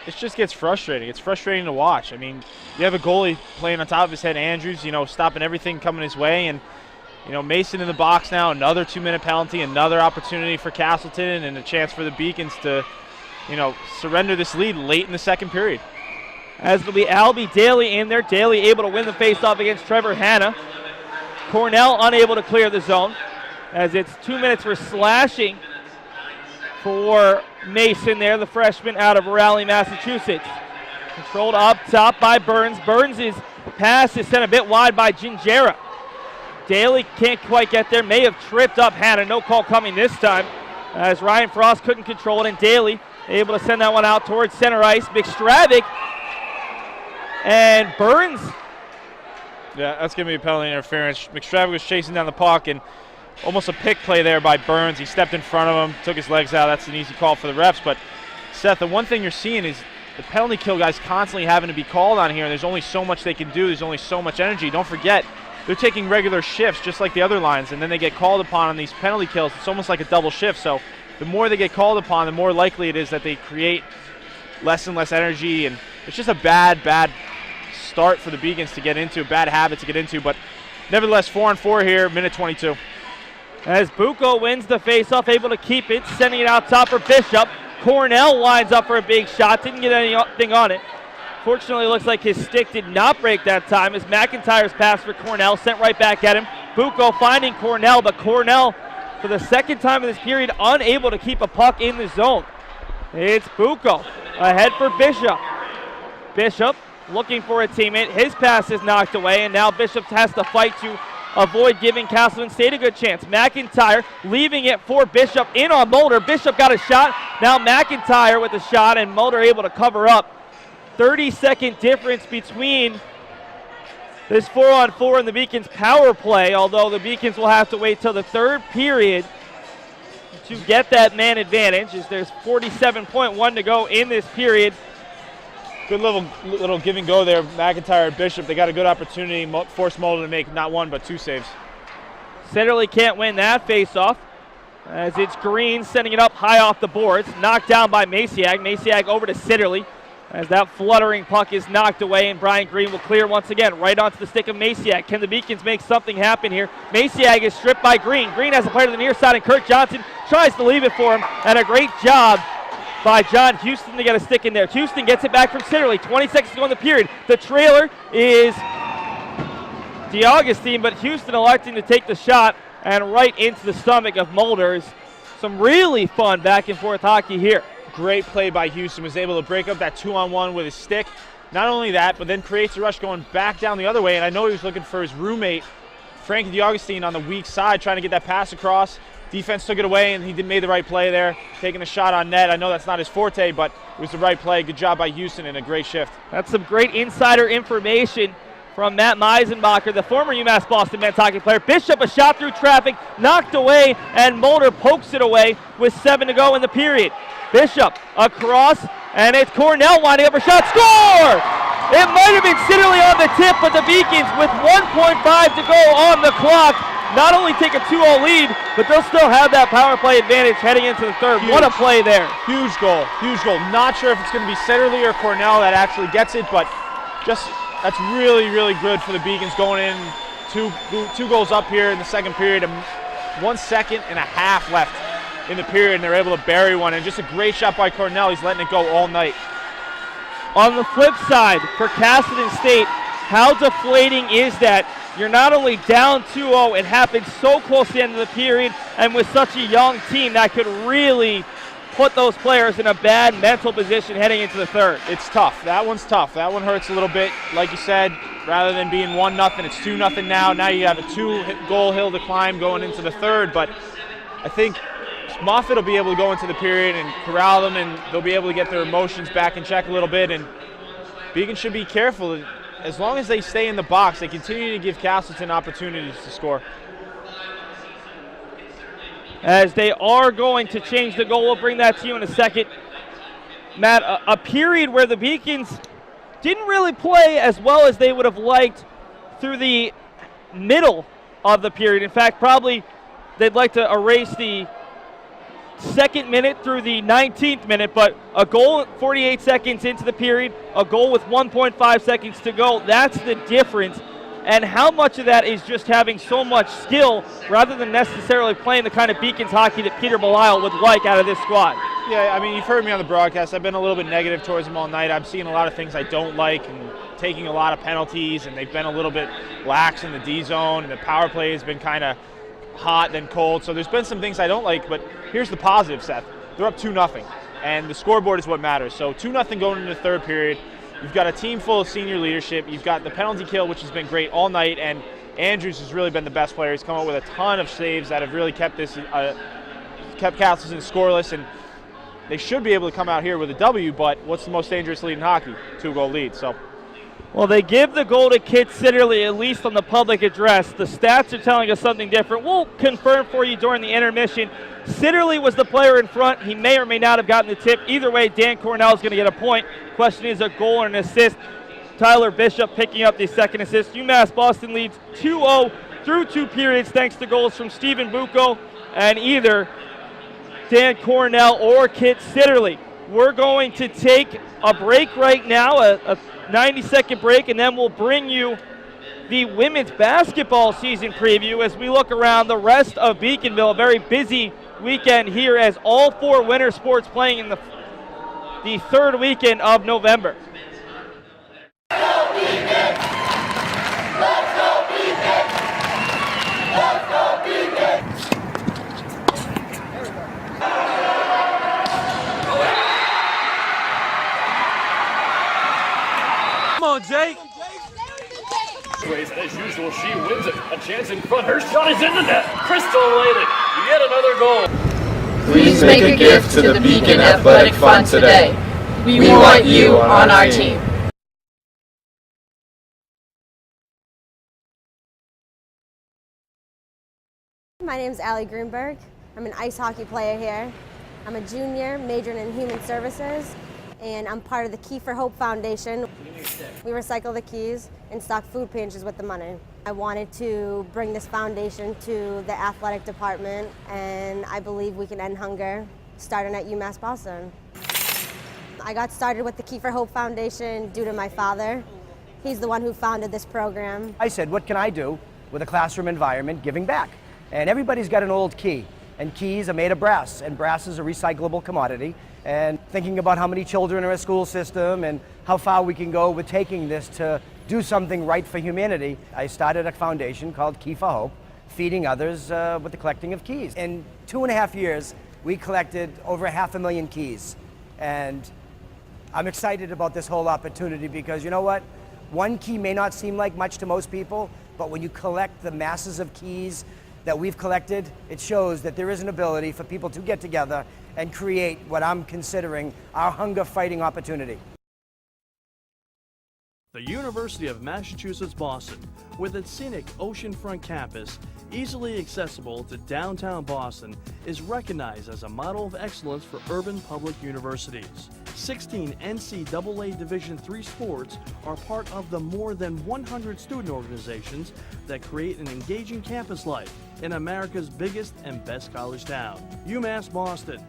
It just gets frustrating. It's frustrating to watch. I mean, you have a goalie playing on top of his head, Andrews, stopping everything coming his way. And, Mason in the box now, another 2-minute penalty, another opportunity for Castleton, and a chance for the Beacons to, surrender this lead late in the 2nd period. As it'll be Albie Daly in there. Daly able to win the faceoff against Trevor Hanna. Cornell unable to clear the zone as it's 2 minutes for slashing for Mason there, the freshman out of Raleigh, Massachusetts. Controlled up top by Burns. Burns' pass is sent a bit wide by Gingera. Daly can't quite get there, may have tripped up Hanna. No call coming this time as Ryan Frost couldn't control it, and Daly able to send that one out towards center ice. McStravick and Burns. Yeah, that's going to be a penalty interference. McStravick was chasing down the puck, and almost a pick play there by Burns. He stepped in front of him, took his legs out. That's an easy call for the refs. But, Seth, the one thing you're seeing is the penalty kill guys constantly having to be called on here, and there's only so much they can do. There's only so much energy. Don't forget, they're taking regular shifts just like the other lines, and then they get called upon on these penalty kills. It's almost like a double shift. So the more they get called upon, the more likely it is that they create less and less energy, and it's just a bad start for the Beacons to get into, a bad habit to get into. But nevertheless, 4-on-4 here, minute 22. As Buco wins the faceoff, able to keep it, sending it out top for Bishop. Cornell lines up for a big shot, didn't get anything on it. Fortunately, it looks like his stick did not break that time as McIntyre's pass for Cornell sent right back at him. Buco finding Cornell, but Cornell, for the 2nd time in this period, unable to keep a puck in the zone. It's Buco ahead for Bishop. Bishop looking for a teammate. His pass is knocked away, and now Bishop has to fight to avoid giving Castleton State a good chance. McIntyre leaving it for Bishop in on Mulder. Bishop got a shot. Now McIntyre with a shot, and Mulder able to cover up. 30-second difference between this 4-on-4 and the Beacons' power play, although the Beacons will have to wait till the 3rd period to get that man advantage, as there's 47.1 to go in this period. Good little give and go there. McIntyre and Bishop, they got a good opportunity, force Mulder to make not 1 but 2 saves. Sitterley can't win that faceoff as it's Green sending it up high off the boards. Knocked down by Maciag. Maciag over to Sitterley. As that fluttering puck is knocked away, and Brian Green will clear once again right onto the stick of Maciak. Can the Beacons make something happen here? Maciak is stripped by Green. Green has a player to the near side, and Kirk Johnson tries to leave it for him, and a great job by John Houston to get a stick in there. Houston gets it back from Sitterley. 20 seconds to go in the period. The trailer is DeAugustine, but Houston electing to take the shot and right into the stomach of Mulders. Some really fun back and forth hockey here. Great play by Houston, was able to break up that 2-on-1 with his stick. Not only that, but then creates a rush going back down the other way, and I know he was looking for his roommate, Frankie DeAugustine, on the weak side, trying to get that pass across. Defense took it away, and he made the right play there, taking a shot on net. I know that's not his forte, but it was the right play. Good job by Houston and a great shift. That's some great insider information from Matt Meisenbacher, the former UMass Boston men's hockey player. Bishop, a shot through traffic, knocked away, and Mulder pokes it away with 7 to go in the period. Bishop across, and it's Cornell winding up a shot. Score! It might have been Sitterley on the tip, but the Beacons, with 1.5 to go on the clock, not only take a 2-0 lead, but they'll still have that power play advantage heading into the third. Huge. What a play there. Huge goal, huge goal. Not sure if it's going to be Sitterley or Cornell that actually gets it, but just that's really, really good for the Beacons going in. Two goals up here in the second period, and 1 second and a half left in the period, and they're able to bury one. And just a great shot by Cornell. He's letting it go all night. On the flip side, for Castleton State, how deflating is that? You're not only down 2-0, it happened so close to the end of the period, and with such a young team, that could really put those players in a bad mental position heading into the third. It's tough. That one's tough. That one hurts a little bit. Like you said, rather than being 1-0, it's 2-0 now. Now you have a 2-goal hill to climb going into the third, but I think Moffitt will be able to go into the period and corral them, and they'll be able to get their emotions back in check a little bit, and Beacon should be careful. As long as they stay in the box, they continue to give Castleton opportunities to score. As they are going to change the goal, we'll bring that to you in a second. Matt, a period where the Beacons didn't really play as well as they would have liked through the middle of the period. In fact, probably they'd like to erase the second minute through the 19th minute, but a goal 48 seconds into the period, a goal with 1.5 seconds to go, that's the difference. And how much of that is just having so much skill rather than necessarily playing the kind of Beacons hockey that Peter Belisle would like out of this squad? Yeah, I mean, you've heard me on the broadcast. I've been a little bit negative towards them all night. I'm seeing a lot of things I don't like and taking a lot of penalties, and they've been a little bit lax in the D zone, and the power play has been kind of hot then cold. So there's been some things I don't like, but here's the positive, Seth. They're up 2-0, and the scoreboard is what matters. So 2-0 going into the third period. You've got a team full of senior leadership. You've got the penalty kill, which has been great all night, and Andrews has really been the best player. He's come up with a ton of saves that have really kept this, kept Castleton scoreless, and they should be able to come out here with a W, but what's the most dangerous lead in hockey? 2-goal lead, so. Well, they give the goal to Kit Sitterley, at least on the public address. The stats are telling us something different. We'll confirm for you during the intermission. Sitterley was the player in front. He may or may not have gotten the tip. Either way, Dan Cornell is going to get a point. Question is a goal or an assist. Tyler Bishop picking up the second assist. UMass Boston leads 2-0 through 2 periods thanks to goals from Stephen Buco and either Dan Cornell or Kit Sitterley. We're going to take a break right now, a 90-second break, and then we'll bring you the women's basketball season preview as we look around the rest of Beaconville. A very busy weekend here as all 4 winter sports playing in the third weekend of November. Come on, Jake. As usual, she wins it. A chance in front. Her shot is in the net. Crystal laid it. Yet another goal. Please make a gift to the Beacon Athletic Fund today. We want you on our team. My name is Allie Greenberg. I'm an ice hockey player here. I'm a junior majoring in human services, and I'm part of the Key for Hope Foundation. We recycle the keys and stock food pantries with the money. I wanted to bring this foundation to the athletic department, and I believe we can end hunger starting at UMass Boston. I got started with the Key for Hope Foundation due to my father. He's the one who founded this program. I said, what can I do with a classroom environment giving back? And everybody's got an old key, and keys are made of brass, and brass is a recyclable commodity. And thinking about how many children are in a school system and how far we can go with taking this to do something right for humanity, I started a foundation called Key for Hope, feeding others with the collecting of keys. In 2.5 years, we collected over 500,000 keys. And I'm excited about this whole opportunity because you know what? One key may not seem like much to most people, but when you collect the masses of keys that we've collected, it shows that there is an ability for people to get together and create what I'm considering our hunger fighting opportunity. The University of Massachusetts Boston, with its scenic oceanfront campus, easily accessible to downtown Boston, is recognized as a model of excellence for urban public universities. 16 NCAA Division III sports are part of the more than 100 student organizations that create an engaging campus life in America's biggest and best college town. UMass Boston,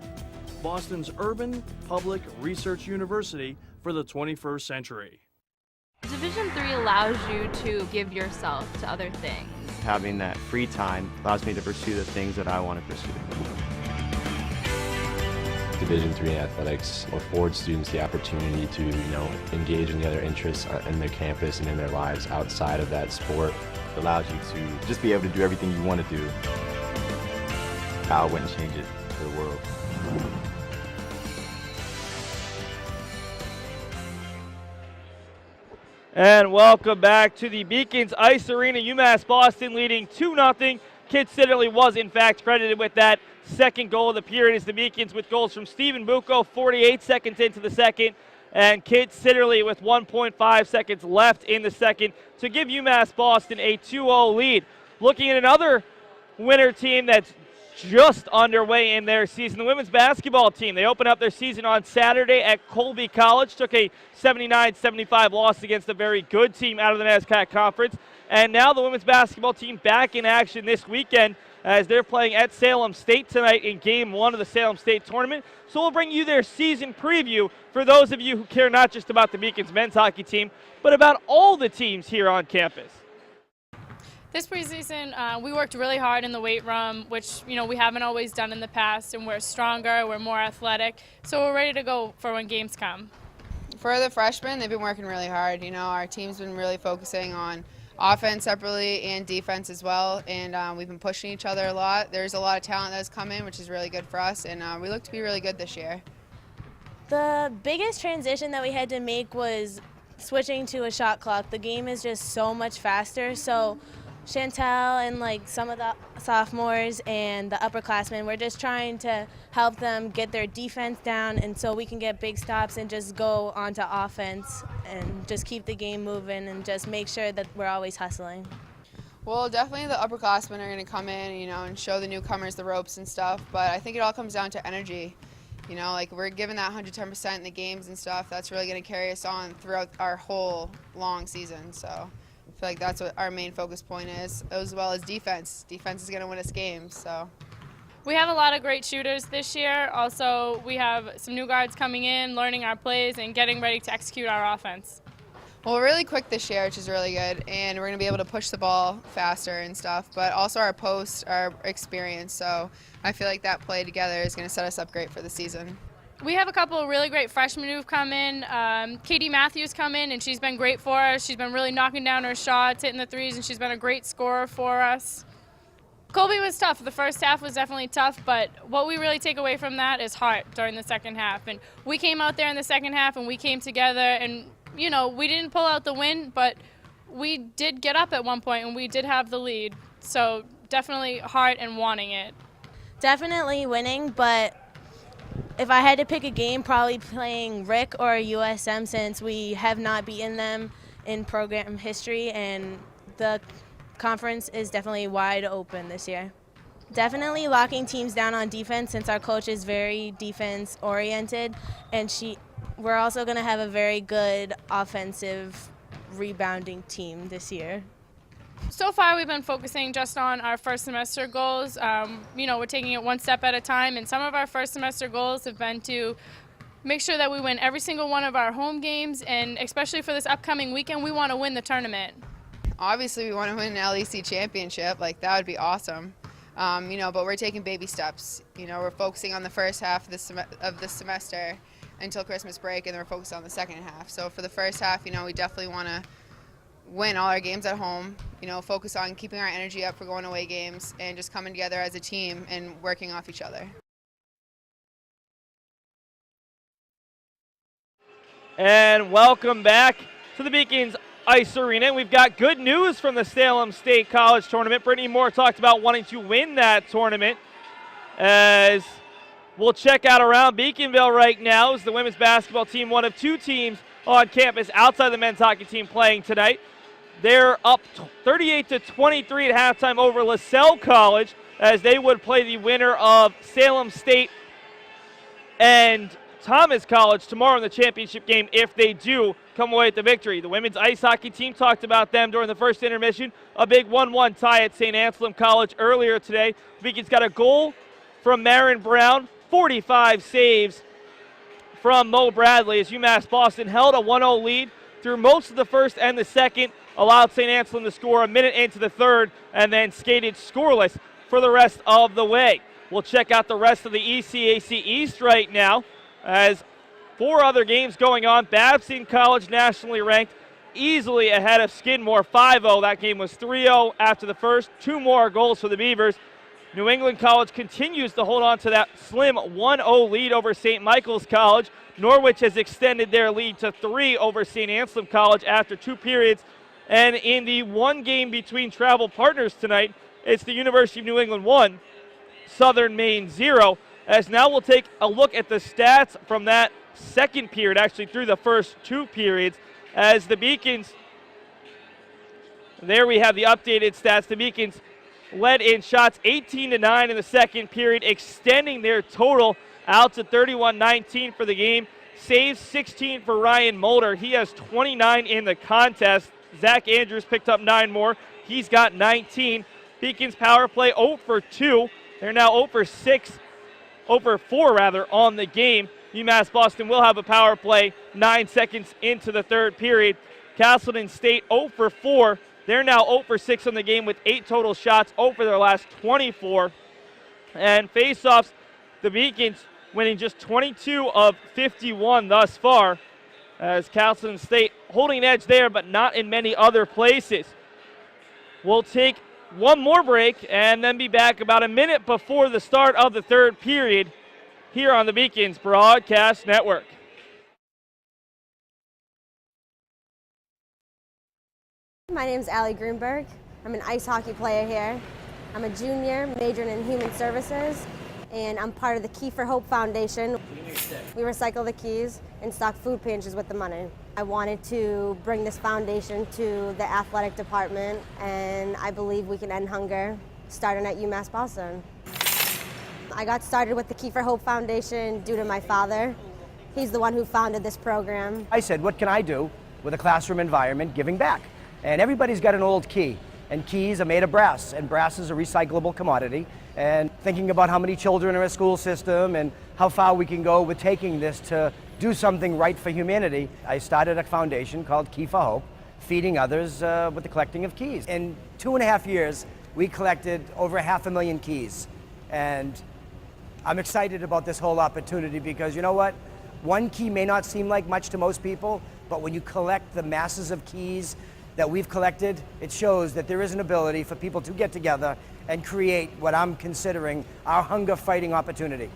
Boston's urban public research university for the 21st century. Division III allows you to give yourself to other things. Having that free time allows me to pursue the things that I want to pursue. Division III athletics affords students the opportunity to, engage in the other interests in their campus and in their lives outside of that sport. It allows you to just be able to do everything you want to do. I wouldn't change it for the world. And welcome back to the Beacons Ice Arena. UMass Boston leading 2-0. Kit Sitterley was, in fact, credited with that second goal of the period as the Beacons with goals from Stephen Buco 48 seconds into the second, and Kit Sitterley with 1.5 seconds left in the second to give UMass Boston a 2-0 lead. Looking at another winner team that's just underway in their season, the women's basketball team. They opened up their season on Saturday at Colby College, took a 79-75 loss against a very good team out of the NESCAC Conference, and now the women's basketball team back in action this weekend as they're playing at Salem State tonight in Game 1 of the Salem State tournament. So we'll bring you their season preview for those of you who care not just about the Beacons men's hockey team, but about all the teams here on campus. This preseason, we worked really hard in the weight room, which, we haven't always done in the past, and we're stronger, we're more athletic, so we're ready to go for when games come. For the freshmen, they've been working really hard. Our team's been really focusing on offense separately and defense as well, and we've been pushing each other a lot. There's a lot of talent that's come in, which is really good for us, and we look to be really good this year. The biggest transition that we had to make was switching to a shot clock. The game is just so much faster, so Chantel and some of the sophomores and the upperclassmen, we're just trying to help them get their defense down and so we can get big stops and just go onto offense and just keep the game moving and just make sure that we're always hustling. Well, definitely the upperclassmen are going to come in, and show the newcomers the ropes and stuff, but I think it all comes down to energy. We're giving that 110% in the games and stuff. That's really going to carry us on throughout our whole long season, so I feel like that's what our main focus point is, as well as defense. Defense is going to win us games, so. We have a lot of great shooters this year. Also, we have some new guards coming in, learning our plays, and getting ready to execute our offense. Well, we're really quick this year, which is really good, and we're going to be able to push the ball faster and stuff, but also our post, our experience, so I feel like that play together is going to set us up great for the season. We have a couple of really great freshmen who've come in. Katie Matthews come in, and she's been great for us. She's been really knocking down her shots, hitting the threes, and she's been a great scorer for us. Colby was tough. The first half was definitely tough, but what we really take away from that is heart during the second half. And we came out there in the second half, and we came together, and, we didn't pull out the win, but we did get up at one point, and we did have the lead. So definitely heart and wanting it. Definitely winning, but if I had to pick a game, probably playing Rick or USM since we have not beaten them in program history, and the conference is definitely wide open this year. Definitely locking teams down on defense since our coach is very defense oriented, and we're also going to have a very good offensive rebounding team this year. So far, we've been focusing just on our first semester goals. We're taking it one step at a time, and some of our first semester goals have been to make sure that we win every single one of our home games, and especially for this upcoming weekend, we want to win the tournament. Obviously, we want to win an LEC championship. Like, that would be awesome. But we're taking baby steps. We're focusing on the first half of the semester until Christmas break, and then we're focused on the second half. So for the first half, we definitely want to win all our games at home, focus on keeping our energy up for going away games and just coming together as a team and working off each other. And welcome back to the Beacons Ice Arena. We've got good news from the Salem State College tournament. Brittany Moore talked about wanting to win that tournament. As we'll check out around Beaconville right now, is the women's basketball team one of two teams on campus outside the men's hockey team playing tonight. They're up 38-23 at halftime over LaSalle College, as they would play the winner of Salem State and Thomas College tomorrow in the championship game if they do come away with the victory. The women's ice hockey team, talked about them during the first intermission. A big 1-1 tie at St. Anselm College earlier today. Beacons got a goal from Marin Brown, 45 saves from Mo Bradley, as UMass Boston held a 1-0 lead through most of the first and the second, allowed St. Anselm to score a minute into the third, and then skated scoreless for the rest of the way. We'll check out the rest of the ECAC East right now, as 4 other games going on. Babson College, nationally ranked, easily ahead of Skidmore 5-0. That game was 3-0 after the first. 2 more goals for the Beavers. New England College continues to hold on to that slim 1-0 lead over St. Michael's College. Norwich has extended their lead to 3 over St. Anselm College after 2 periods. And in the one game between travel partners tonight, it's the University of New England 1, Southern Maine 0. As now we'll take a look at the stats from that second period, actually through the first 2 periods, as the Beacons, there we have the updated stats. The Beacons led in shots 18-9 in the second period, extending their total out to 31-19 for the game. Saves 16 for Ryan Mulder. He has 29 in the contest. Zach Andrews picked up 9 more. He's got 19. Beacons power play 0 for 2. They're now 0 for 6. 0 for 4 rather on the game. UMass Boston will have a power play 9 seconds into the third period. Castleton State 0 for 4. They're now 0 for 6 on the game with 8 total shots, 0 for their last 24. And face-offs, the Beacons winning just 22 of 51 thus far, as Castleton State holding an edge there, but not in many other places. We'll take one more break and then be back about a minute before the start of the third period here on the Beacons Broadcast Network. My name is Allie Greenberg. I'm an ice hockey player here. I'm a junior, majoring in human services, and I'm part of the Key for Hope Foundation. We recycle the keys and stock food pantries with the money. I wanted to bring this foundation to the athletic department, and I believe we can end hunger starting at UMass Boston. I got started with the Key for Hope Foundation due to my father. He's the one who founded this program. I said, what can I do with a classroom environment giving back? And everybody's got an old key, and keys are made of brass, and brass is a recyclable commodity. And thinking about how many children are in a school system and how far we can go with taking this to do something right for humanity, I started a foundation called Key for Hope, feeding others with the collecting of keys. In 2.5 years, we collected over 500,000 keys. And I'm excited about this whole opportunity because you know what? One key may not seem like much to most people, but when you collect the masses of keys that we've collected, it shows that there is an ability for people to get together and create what I'm considering our hunger fighting opportunity.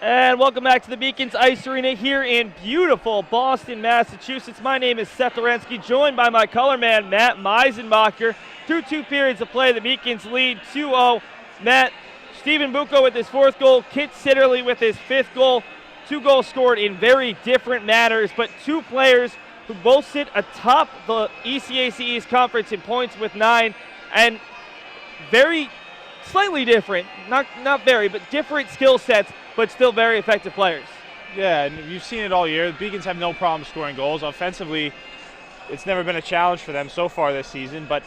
And welcome back to the Beacons Ice Arena here in beautiful Boston, Massachusetts. My name is Seth Orensky, joined by my color man, Matt Meisenbacher. Through 2 periods of play, the Beacons lead 2-0. Matt, Stephen Buco with his 4th goal, Kit Sitterley with his 5th goal. 2 goals scored in very different manners, but 2 players who both sit atop the ECAC East Conference in points with 9, and very slightly different, not very, but different skill sets, but still very effective players. Yeah, and you've seen it all year. The Beacons have no problem scoring goals. Offensively, it's never been a challenge for them so far this season, but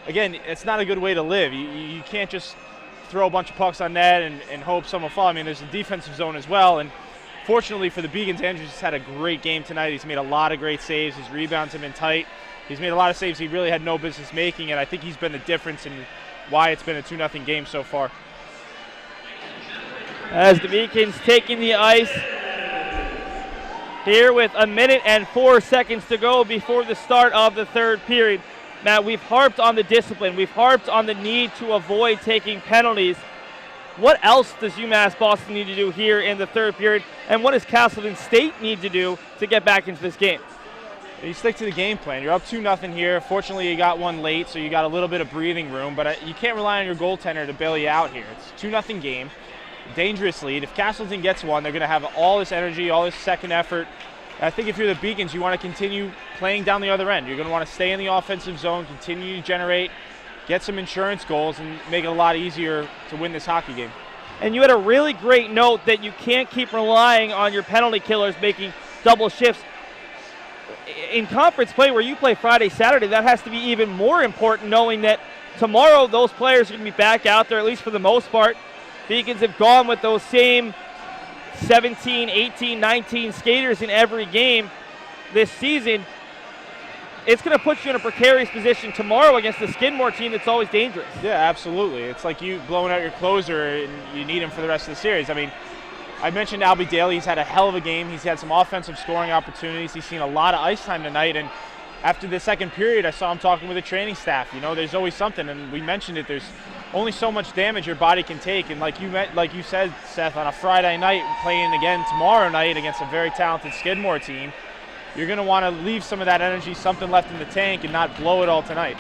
again, it's not a good way to live. You can't just throw a bunch of pucks on net and hope someone will fall. I mean, there's a defensive zone as well, and fortunately for the Beacons, Andrews has had a great game tonight. He's made a lot of great saves. His rebounds have been tight. He's made a lot of saves he really had no business making, and I think he's been the difference in why it's been a 2-0 game so far. As the Beacons taking the ice here with 1 minute and 4 seconds to go before the start of the 3rd period. Matt, we've harped on the discipline. We've harped on the need to avoid taking penalties. What else does UMass Boston need to do here in the 3rd period? And what does Castleton State need to do to get back into this game? You stick to the game plan. You're up 2-0 here. Fortunately, you got one late, so you got a little bit of breathing room, but you can't rely on your goaltender to bail you out here. It's a 2-0 game. Dangerous lead. If Castleton gets one, they're going to have all this energy, all this second effort. I think if you're the Beacons, you want to continue playing down the other end. You're going to want to stay in the offensive zone, continue to generate, get some insurance goals, and make it a lot easier to win this hockey game. And you had a really great note that you can't keep relying on your penalty killers making double shifts. In conference play where you play Friday, Saturday, that has to be even more important, knowing that tomorrow those players are going to be back out there, at least for the most part. Beacons have gone with those same 17, 18, 19 skaters in every game this season. It's going to put you in a precarious position tomorrow against the Skidmore team that's always dangerous. Yeah, absolutely. It's like you blowing out your closer and you need him for the rest of the series. I mean, I mentioned Albie Daly. He's had a hell of a game. He's had some offensive scoring opportunities. He's seen a lot of ice time tonight, and after the 2nd period, I saw him talking with the training staff. You know, there's always something, and we mentioned it. There's only so much damage your body can take, and like you said, Seth, on a Friday night, playing again tomorrow night against a very talented Skidmore team, you're going to want to leave some of that energy, something left in the tank, and not blow it all tonight.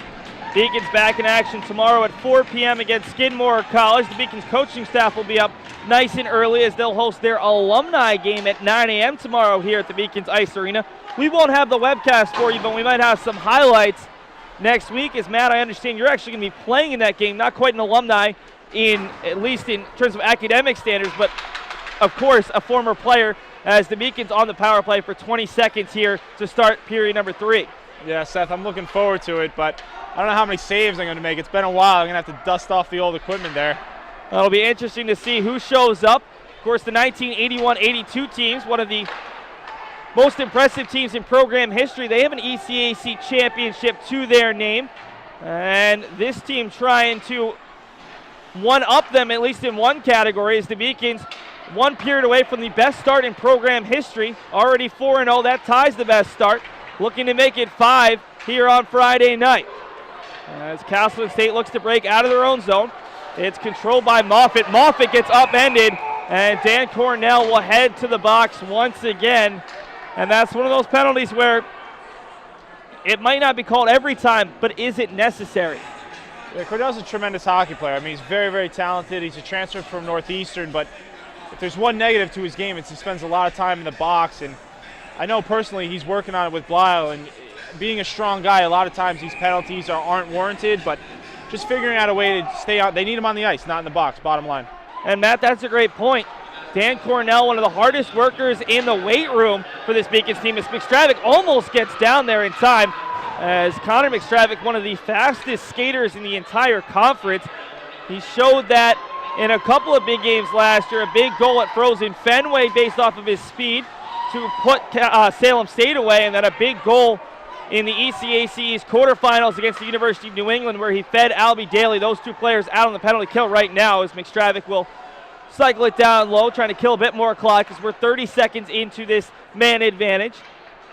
Beacons back in action tomorrow at 4 p.m. against Skidmore College. The Beacons coaching staff will be up nice and early as they'll host their alumni game at 9 a.m. tomorrow here at the Beacons Ice Arena. We won't have the webcast for you, but we might have some highlights next week. As Matt, I understand you're actually going to be playing in that game, not quite an alumni at least in terms of academic standards, but of course a former player, as the Beacons on the power play for 20 seconds here to start period number 3. Yeah, Seth, I'm looking forward to it, but I don't know how many saves I'm going to make. It's been a while. I'm going to have to dust off the old equipment there. It'll be interesting to see who shows up. Of course, the 1981-82 teams, one of the most impressive teams in program history. They have an ECAC championship to their name, and this team trying to one-up them, at least in one category, is the Beacons 1 period away from the best start in program history. Already 4-0, that ties the best start. Looking to make it 5 here on Friday night. As Castleton State looks to break out of their own zone. It's controlled by Moffitt. Moffitt gets upended, and Dan Cornell will head to the box once again. And that's one of those penalties where it might not be called every time, but is it necessary? Yeah, Cornell's a tremendous hockey player. I mean, he's very, very talented. He's a transfer from Northeastern, but if there's one negative to his game, it's he spends a lot of time in the box. And I know personally he's working on it with Blyle, and being a strong guy, a lot of times these penalties aren't warranted, but just figuring out a way to stay out. They need him on the ice, not in the box, bottom line. And Matt, that's a great point. Dan Cornell, one of the hardest workers in the weight room for this Beacons team, as McStravick almost gets down there in time, as Connor McStravick, one of the fastest skaters in the entire conference. He showed that in a couple of big games last year, a big goal at Frozen Fenway based off of his speed to put Salem State away, and then a big goal in the ECAC's quarterfinals against the University of New England, where he fed Albie Daly. Those two players out on the penalty kill right now, as McStravick will cycle it down low, trying to kill a bit more clock because we're 30 seconds into this man advantage.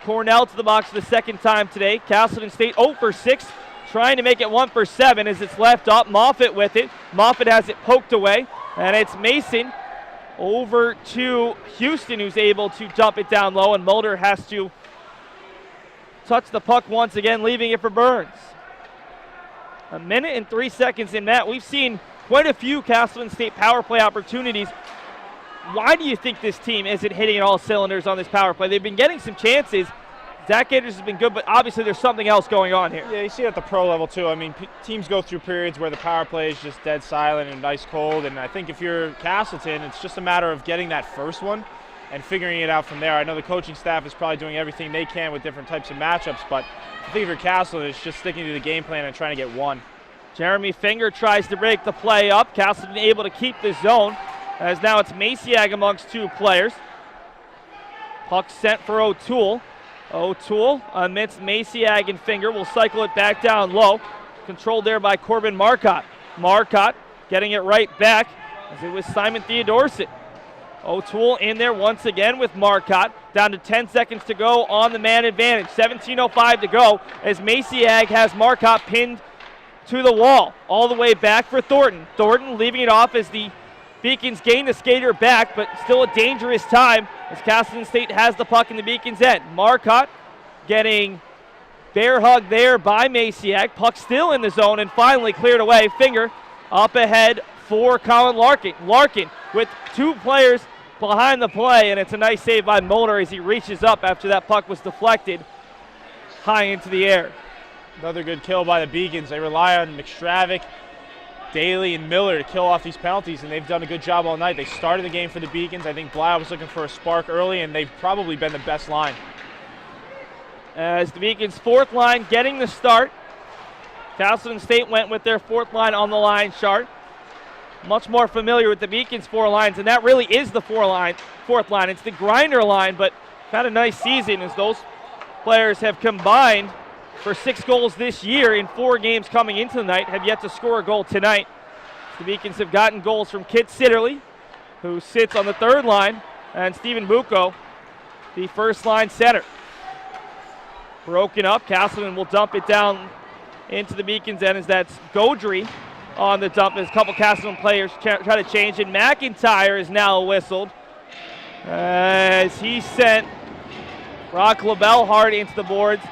Cornell to the box for the second time today. Castleton State 0 for 6, trying to make it 1 for 7 as it's left up. Moffitt with it. Moffitt has it poked away, and it's Mason over to Houston, who's able to dump it down low, and Mulder has to touch the puck once again, leaving it for Burns. 1 minute and 3 seconds in that. We've seen quite a few Castleton State power play opportunities. Why do you think this team isn't hitting all cylinders on this power play? They've been getting some chances. Zach Andrews has been good, but obviously there's something else going on here. Yeah, you see it at the pro level too. I mean, teams go through periods where the power play is just dead silent and ice cold, and I think if you're Castleton, it's just a matter of getting that first one and figuring it out from there. I know the coaching staff is probably doing everything they can with different types of matchups, but I think if you're Castleton, it's just sticking to the game plan and trying to get one. Jeremy Finger tries to break the play up. Castleton able to keep the zone, as now it's Maciag amongst two players. Puck sent for O'Toole. O'Toole amidst Maciag and Finger will cycle it back down low. Controlled there by Corbin Marcotte. Marcotte getting it right back as it was Simon Theodorson. O'Toole in there once again with Marcotte. Down to 10 seconds to go on the man advantage. 17:05 to go as Maciag has Marcotte pinned to the wall. All the way back for Thornton. Thornton leaving it off as the Beacons gain the skater back, but still a dangerous time as Castleton State has the puck in the Beacons' end. Marcotte getting bear hugged there by Maciag. Puck still in the zone and finally cleared away. Finger up ahead for Colin Larkin. Larkin with two players behind the play, and it's a nice save by Mulder as he reaches up after that puck was deflected high into the air. Another good kill by the Beacons. They rely on McStravick, Daly, and Miller to kill off these penalties, and they've done a good job all night. They started the game for the Beacons. I think Blau was looking for a spark early, and they've probably been the best line. As the Beacons' fourth line getting the start, Castleton State went with their fourth line on the line chart. Much more familiar with the Beacons' four lines, and that really is the fourth line. It's the grinder line, but had a nice season as those players have combined for 6 goals this year in 4 games coming into the night, have yet to score a goal tonight. The Beacons have gotten goals from Kit Sitterley, who sits on the third line, and Stephen Buco, the first line center. Broken up, Castleton will dump it down into the Beacons' end as that's Gaudry on the dump as a couple Castleton players try to change, and McIntyre is now whistled as he sent Brock LaBelle hard into the boards.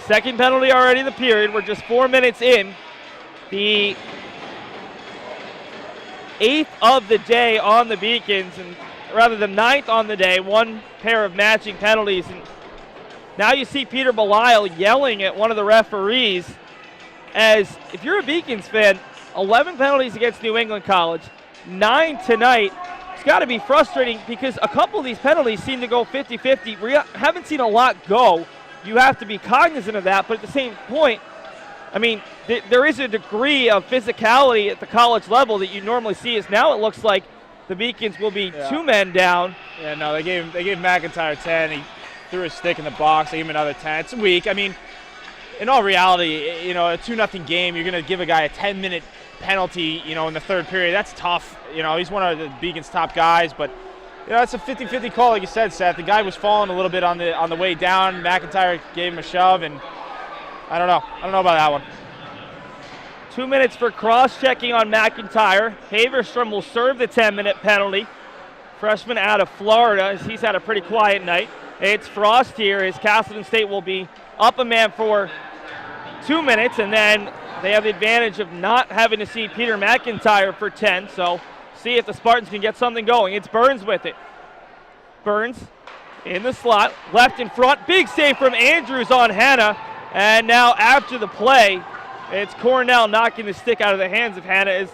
Second penalty already in the period. We're just 4 minutes in. The 8th of the day on the Beacons, and rather the 9th on the day. 1 pair of matching penalties. And now you see Peter Belisle yelling at one of the referees as, if you're a Beacons fan, 11 penalties against New England College, 9 tonight. It's got to be frustrating because a couple of these penalties seem to go 50-50. We haven't seen a lot go. You have to be cognizant of that, but at the same point, I mean, there is a degree of physicality at the college level that you normally see, as now it looks like the Beacons will be 2 men down. Yeah, no, they gave McIntyre 10. He threw his stick in the box. They gave him another 10. It's weak. I mean, in all reality, you know, a 2-0 game, you're going to give a guy a 10-minute penalty, you know, in the third period. That's tough. You know, he's one of the Beacons' top guys, but you know, it's a 50-50 call, like you said, Seth. The guy was falling a little bit on the way down. McIntyre gave him a shove, and I don't know. I don't know about that one. 2 minutes for cross-checking on McIntyre. Haverstrom will serve the 10-minute penalty. Freshman out of Florida, as he's had a pretty quiet night. It's Frost here, as Castleton State will be up a man for 2 minutes, and then they have the advantage of not having to see Peter McIntyre for 10, so see if the Spartans can get something going. It's Burns with it. Burns in the slot, left in front. Big save from Andrews on Hannah. And now after the play, it's Cornell knocking the stick out of the hands of Hannah as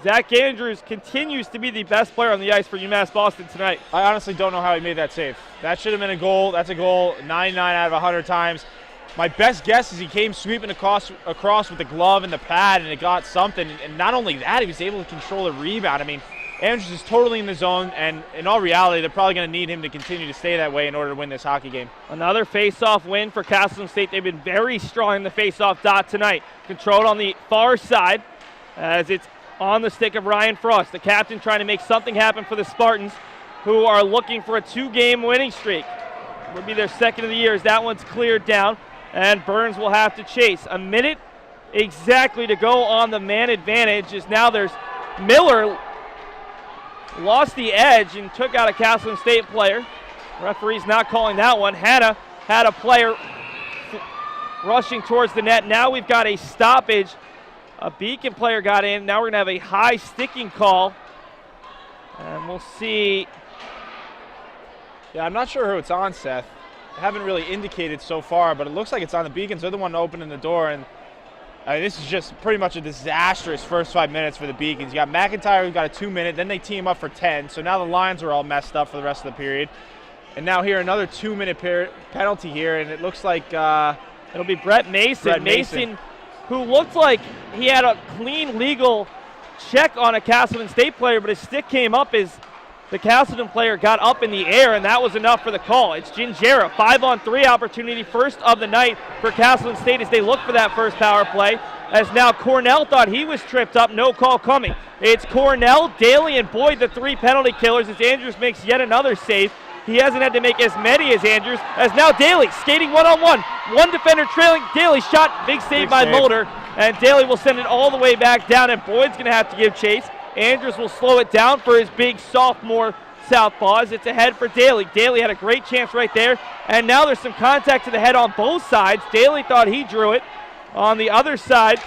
Zach Andrews continues to be the best player on the ice for UMass Boston tonight. I honestly don't know how he made that save. That should have been a goal. That's a goal 99 out of 100 times. My best guess is he came sweeping across with the glove and the pad, and it got something. And not only that, he was able to control the rebound. I mean, Andrews is totally in the zone, and in all reality, they're probably going to need him to continue to stay that way in order to win this hockey game. Another face-off win for Castleton State. They've been very strong in the face-off dot tonight. Controlled on the far side as it's on the stick of Ryan Frost, the captain, trying to make something happen for the Spartans, who are looking for a 2-game winning streak. Would be their second of the year as that one's cleared down. And Burns will have to chase. A minute exactly to go on the man advantage, as now there's Miller lost the edge and took out a Castleton State player. Referee's not calling that one. Hannah had a player rushing towards the net. Now we've got a stoppage. A Beacon player got in. Now we're going to have a high sticking call. And we'll see. Yeah, I'm not sure who it's on, Seth. They haven't really indicated so far, but it looks like it's on the Beacons. They're the one opening the door, and this is just pretty much a disastrous first 5 minutes for the Beacons. You got McIntyre who got a 2 minute, then they team up for 10, so now the lines are all messed up for the rest of the period. And now here another 2 minute penalty here, and it looks like it'll be Brett Mason. Mason, who looked like he had a clean legal check on a Castleton State player, but his stick came up as the Castleton player got up in the air, and that was enough for the call. It's Gingera, 5-on-3 opportunity, first of the night for Castleton State as they look for that first power play. As now Cornell thought he was tripped up, no call coming. It's Cornell, Daly, and Boyd, the 3 penalty killers, as Andrews makes yet another save. He hasn't had to make as many as Andrews, as now Daly skating one-on-one. One defender trailing, Daly shot, big save by Mulder, and Daly will send it all the way back down, and Boyd's going to have to give chase. Andrews will slow it down for his big sophomore southpaws. It's ahead for Daly. Daly had a great chance right there, and now there's some contact to the head on both sides. Daly thought he drew it. On the other side,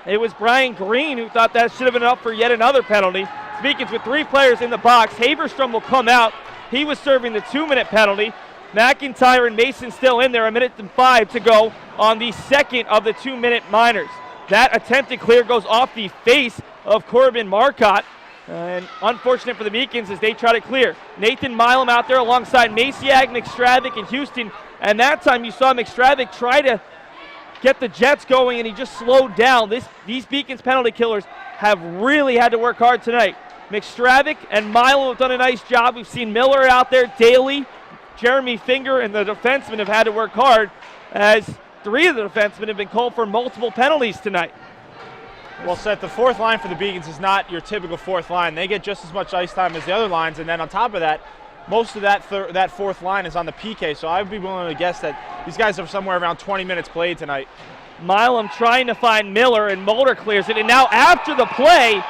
it was Brian Green who thought that should have been enough for yet another penalty. Beacons with 3 players in the box. Haverstrom will come out. He was serving the 2 minute penalty. McIntyre and Mason still in there, 1:05 to go on the second of the 2 minute minors. That attempted clear goes off the face of Corbin Marcotte. And unfortunate for the Beacons as they try to clear. Nathan Milam out there alongside Maciag, McStravick, and Houston. And that time you saw McStravick try to get the Jets going, and he just slowed down. These Beacons penalty killers have really had to work hard tonight. McStravick and Milam have done a nice job. We've seen Miller out there, Daly, Jeremy Finger, and the defensemen have had to work hard as 3 of the defensemen have been called for multiple penalties tonight. Well, Seth, the fourth line for the Beacons is not your typical fourth line. They get just as much ice time as the other lines, and then on top of that, most of that fourth line is on the PK, so I would be willing to guess that these guys are somewhere around 20 minutes played tonight. Milam trying to find Miller, and Mulder clears it, and now after the play,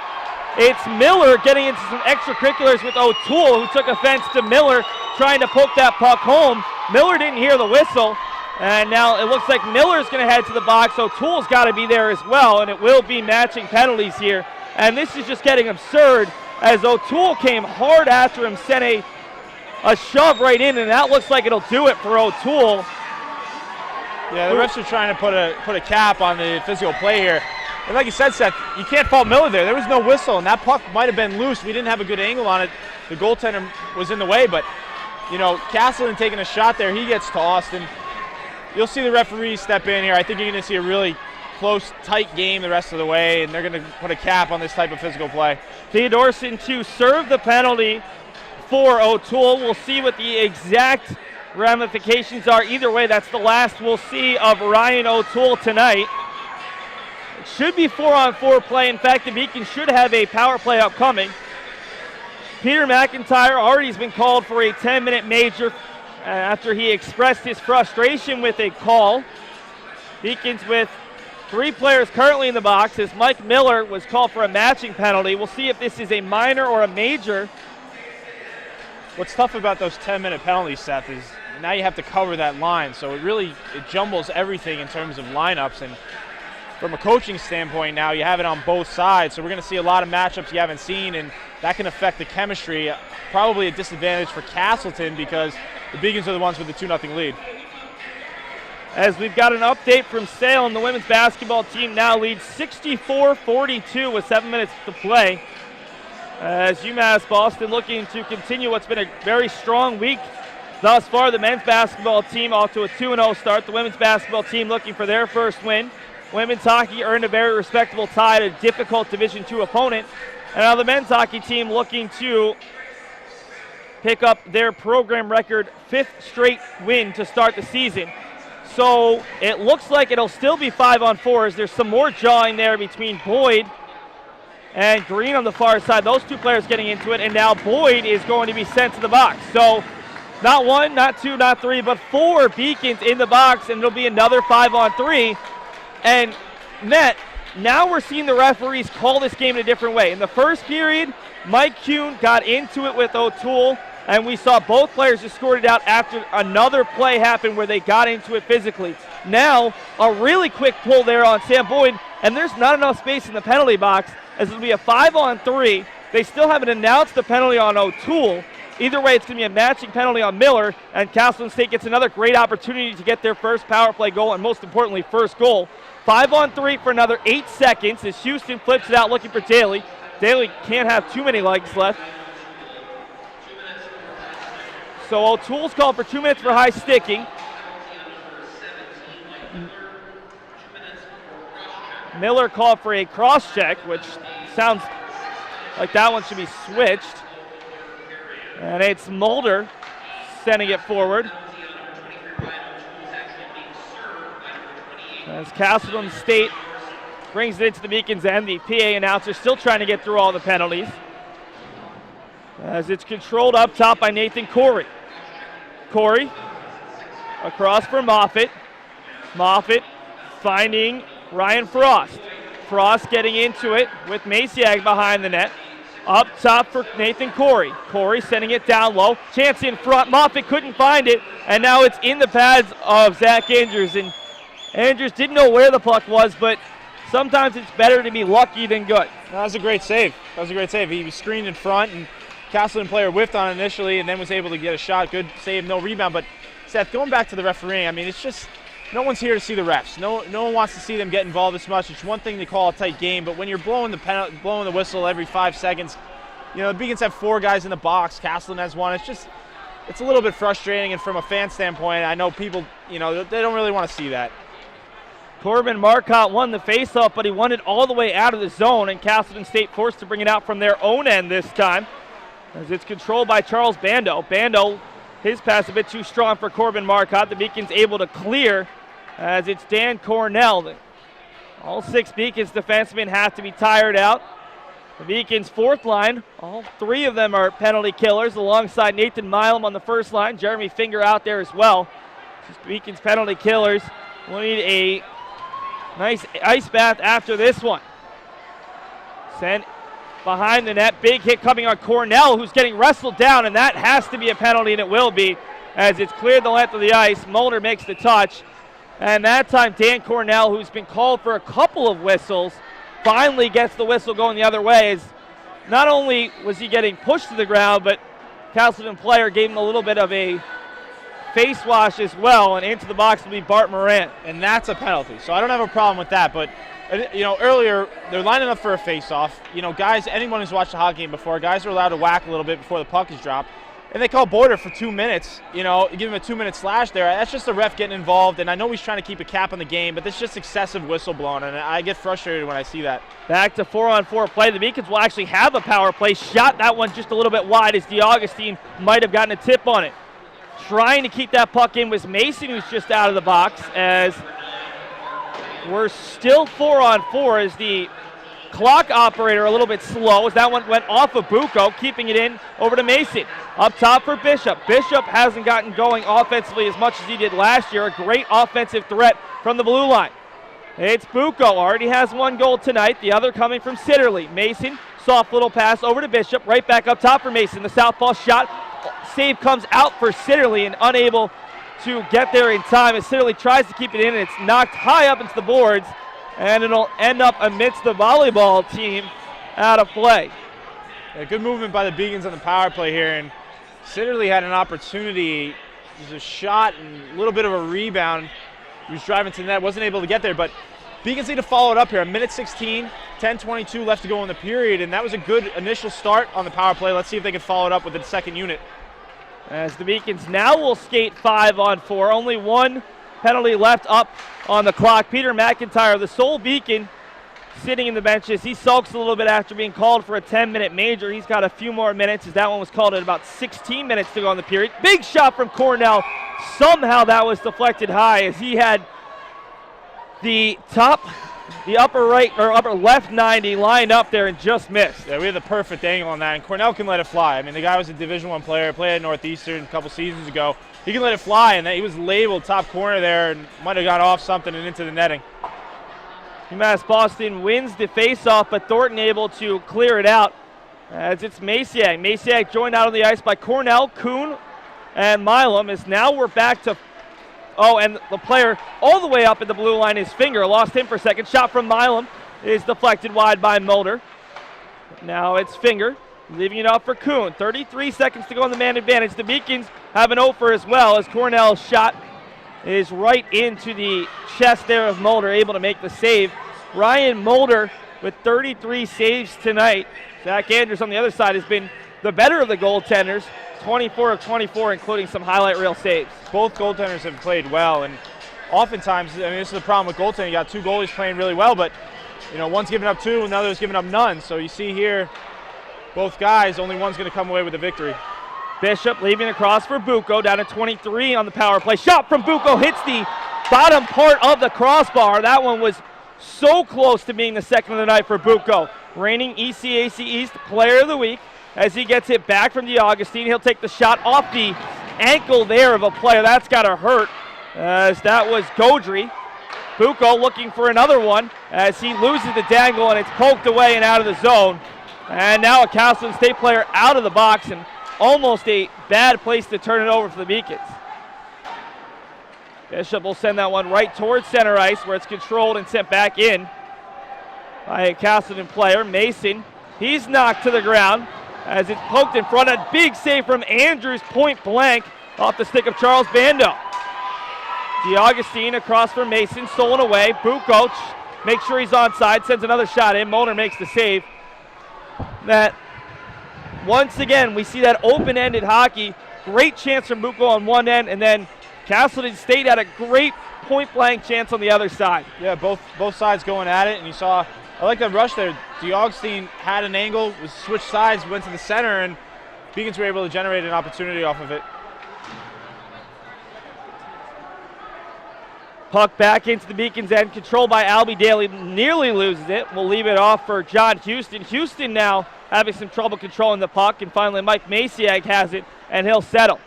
it's Miller getting into some extracurriculars with O'Toole, who took offense to Miller trying to poke that puck home. Miller didn't hear the whistle. And now it looks like Miller's going to head to the box. O'Toole's got to be there as well, and it will be matching penalties here. And this is just getting absurd as O'Toole came hard after him, sent a shove right in, and that looks like it'll do it for O'Toole. Yeah, the refs are trying to put a cap on the physical play here. And like you said, Seth, you can't fault Miller there. There was no whistle, and that puck might have been loose. We didn't have a good angle on it. The goaltender was in the way, but, you know, Castleton taking a shot there, he gets tossed, and you'll see the referees step in here. I think you're going to see a really close, tight game the rest of the way, and they're going to put a cap on this type of physical play. Theodorson to serve the penalty for O'Toole. We'll see what the exact ramifications are. Either way, that's the last we'll see of Ryan O'Toole tonight. It should be 4-on-4 play. In fact, the Beacons should have a power play upcoming. Peter McIntyre already has been called for a 10-minute major after he expressed his frustration with a call. Beacons with 3 players currently in the box as Mike Miller was called for a matching penalty. We'll see if this is a minor or a major. What's tough about those 10-minute penalties, Seth, is now you have to cover that line. So it jumbles everything in terms of lineups. And from a coaching standpoint now, you have it on both sides. So we're going to see a lot of matchups you haven't seen, and that can affect the chemistry. Probably a disadvantage for Castleton because the Beacons are the ones with the 2-0 lead. As we've got an update from Salem, the women's basketball team now leads 64-42 with 7 minutes to play. As UMass Boston looking to continue what's been a very strong week thus far. The men's basketball team off to a 2-0 start. The women's basketball team looking for their first win. Women's hockey earned a very respectable tie at a difficult Division II opponent. And now the men's hockey team looking to pick up their program record 5th straight win to start the season. So it looks like it'll still be 5-on-4s. There's some more jawing there between Boyd and Green on the far side. Those 2 players getting into it, and now Boyd is going to be sent to the box. So not 1, not 2, not 3, but 4 Beacons in the box, and it'll be another 5-on-3. And net, now we're seeing the referees call this game in a different way. In the first period, Mike Kuhn got into it with O'Toole, and we saw both players escorted out after another play happened where they got into it physically. Now, a really quick pull there on Sam Boyd, and there's not enough space in the penalty box, as it'll be a 5-on-3. They still haven't announced the penalty on O'Toole. Either way, it's going to be a matching penalty on Miller, and Castleton State gets another great opportunity to get their first power play goal, and most importantly, first goal. 5-on-3 for another 8 seconds as Houston flips it out looking for Daly. Daly can't have too many legs left. So O'Toole's called for 2 minutes for high sticking. Miller called for a cross check, which sounds like that one should be switched. And it's Mulder sending it forward. As Castleton State brings it into the Beacons end, the PA announcer still trying to get through all the penalties. As it's controlled up top by Nathan Corey. Corey across for Moffitt. Moffitt finding Ryan Frost. Frost getting into it with Maciag behind the net. Up top for Nathan Corey. Corey sending it down low. Chance in front. Moffitt couldn't find it, and now it's in the pads of Zach Andrews. And Andrews didn't know where the puck was, but sometimes it's better to be lucky than good. That was a great save. He was screened in front, and Castleton player whiffed on it initially and then was able to get a shot. Good save, no rebound. But, Seth, going back to the refereeing, I mean, it's just no one's here to see the refs. No one wants to see them get involved this much. It's one thing to call a tight game, but when you're blowing the whistle every 5 seconds, you know, the Beacons have 4 guys in the box. Castleton has 1. It's a little bit frustrating, and from a fan standpoint, I know people, you know, they don't really want to see that. Corbin Marcotte won the faceoff, but he won it all the way out of the zone, and Castleton State forced to bring it out from their own end this time, as it's controlled by Charles Bando. Bando, his pass a bit too strong for Corbin Marcotte. The Beacons able to clear, as it's Dan Cornell. All 6 Beacons defensemen have to be tired out. The Beacons' 4th line, all 3 of them are penalty killers, alongside Nathan Milam on the first line. Jeremy Finger out there as well. Just Beacons penalty killers. We'll need a nice ice bath after this one. Sent behind the net. Big hit coming on Cornell, who's getting wrestled down, and that has to be a penalty, and it will be, as it's cleared the length of the ice. Mulder makes the touch. And that time, Dan Cornell, who's been called for a couple of whistles, finally gets the whistle going the other way. As not only was he getting pushed to the ground, but Castleton player gave him a little bit of a face wash as well, and into the box will be Bart Moran. And that's a penalty, so I don't have a problem with that. But, you know, earlier, they're lining up for a face-off. You know, guys, anyone who's watched a hockey game before, guys are allowed to whack a little bit before the puck is dropped. And they call Boyder for 2 minutes, you know, give him a 2-minute slash there. That's just the ref getting involved, and I know he's trying to keep a cap on the game, but that's just excessive whistle blowing, and I get frustrated when I see that. Back to 4-on-4 play. The Beacons will actually have a power play. Shot that one just a little bit wide, as DeAugustine might have gotten a tip on it. Trying to keep that puck in was Mason, who's just out of the box, as we're still 4-on-4 as the clock operator a little bit slow, as that one went off of Buco, keeping it in over to Mason. Up top for Bishop. Bishop hasn't gotten going offensively as much as he did last year. A great offensive threat from the blue line. It's Buco, already has 1 goal tonight, the other coming from Sitterley. Mason, soft little pass over to Bishop, right back up top for Mason. The southpaw shot, save comes out for Sitterley, and unable to get there in time as Sitterley tries to keep it in, and it's knocked high up into the boards, and it'll end up amidst the volleyball team out of play. Yeah, good movement by the Beacons on the power play here, and Sitterley had an opportunity. There's a shot and a little bit of a rebound. He was driving to the net, wasn't able to get there, but Beacons need to follow it up here. A minute 16, 10:22 left to go in the period, and that was a good initial start on the power play. Let's see if they can follow it up with the second unit. As the Beacons now will skate 5-on-4. Only 1 penalty left up on the clock. Peter McIntyre, the sole Beacon, sitting in the benches. He sulks a little bit after being called for a 10-minute major. He's got a few more minutes, as that one was called at about 16 minutes to go in the period. Big shot from Cornell. Somehow that was deflected high, as he had the upper right or upper left 90 lined up there and just missed. Yeah, we had the perfect angle on that, and Cornell can let it fly. I mean, the guy was a Division I player, played at Northeastern a couple seasons ago. He can let it fly, and he was labeled top corner there and might have got off something and into the netting. UMass Boston wins the faceoff, but Thornton able to clear it out as it's Masiak. Masiak joined out on the ice by Cornell, Kuhn, and Milam. As now we're back to, and the player all the way up at the blue line is Finger. Lost him for a second. Shot from Milam is deflected wide by Mulder. Now it's Finger, leaving it off for Kuhn. 33 seconds to go on the man advantage. The Beacons have an offer as well, as Cornell's shot is right into the chest there of Mulder, able to make the save. Ryan Mulder with 33 saves tonight. Zach Andrews on the other side has been the better of the goaltenders, 24 of 24, including some highlight reel saves. Both goaltenders have played well, and oftentimes, this is the problem with goaltending. You got two goalies playing really well, but one's giving up two and the other's giving up none. So you see here, both guys, only one's going to come away with the victory. Bishop leaving across for Buco, down to 23 on the power play. Shot from Buco hits the bottom part of the crossbar. That one was so close to being the second of the night for Buco. Reigning ECAC East Player of the Week as he gets it back from DeAugustine. He'll take the shot off the ankle there of a player. That's got to hurt, as that was Godry. Buco looking for another one as he loses the dangle, and it's poked away and out of the zone. And now a Castleton State player out of the box, and almost a bad place to turn it over for the Beacons. Bishop will send that one right towards center ice, where it's controlled and sent back in by a Castleton player. Mason, he's knocked to the ground as it's poked in front. A big save from Andrews, point blank, off the stick of Charles Bando. DeAugustine across from Mason, stolen away. Buco makes sure he's onside, sends another shot in. Mulder makes the save. That, once again, we see that open-ended hockey. Great chance from Buco on one end, and then Castleton State had a great point-blank chance on the other side. Yeah, both sides going at it, and you saw, I like that rush there. DeAugustine had an angle, was switched sides, went to the center, and Beacons were able to generate an opportunity off of it. Puck back into the Beacons end, controlled by Albie Daly, nearly loses it. We'll leave it off for John Houston. Houston now having some trouble controlling the puck, and finally Mike Masiak has it, and he'll settle.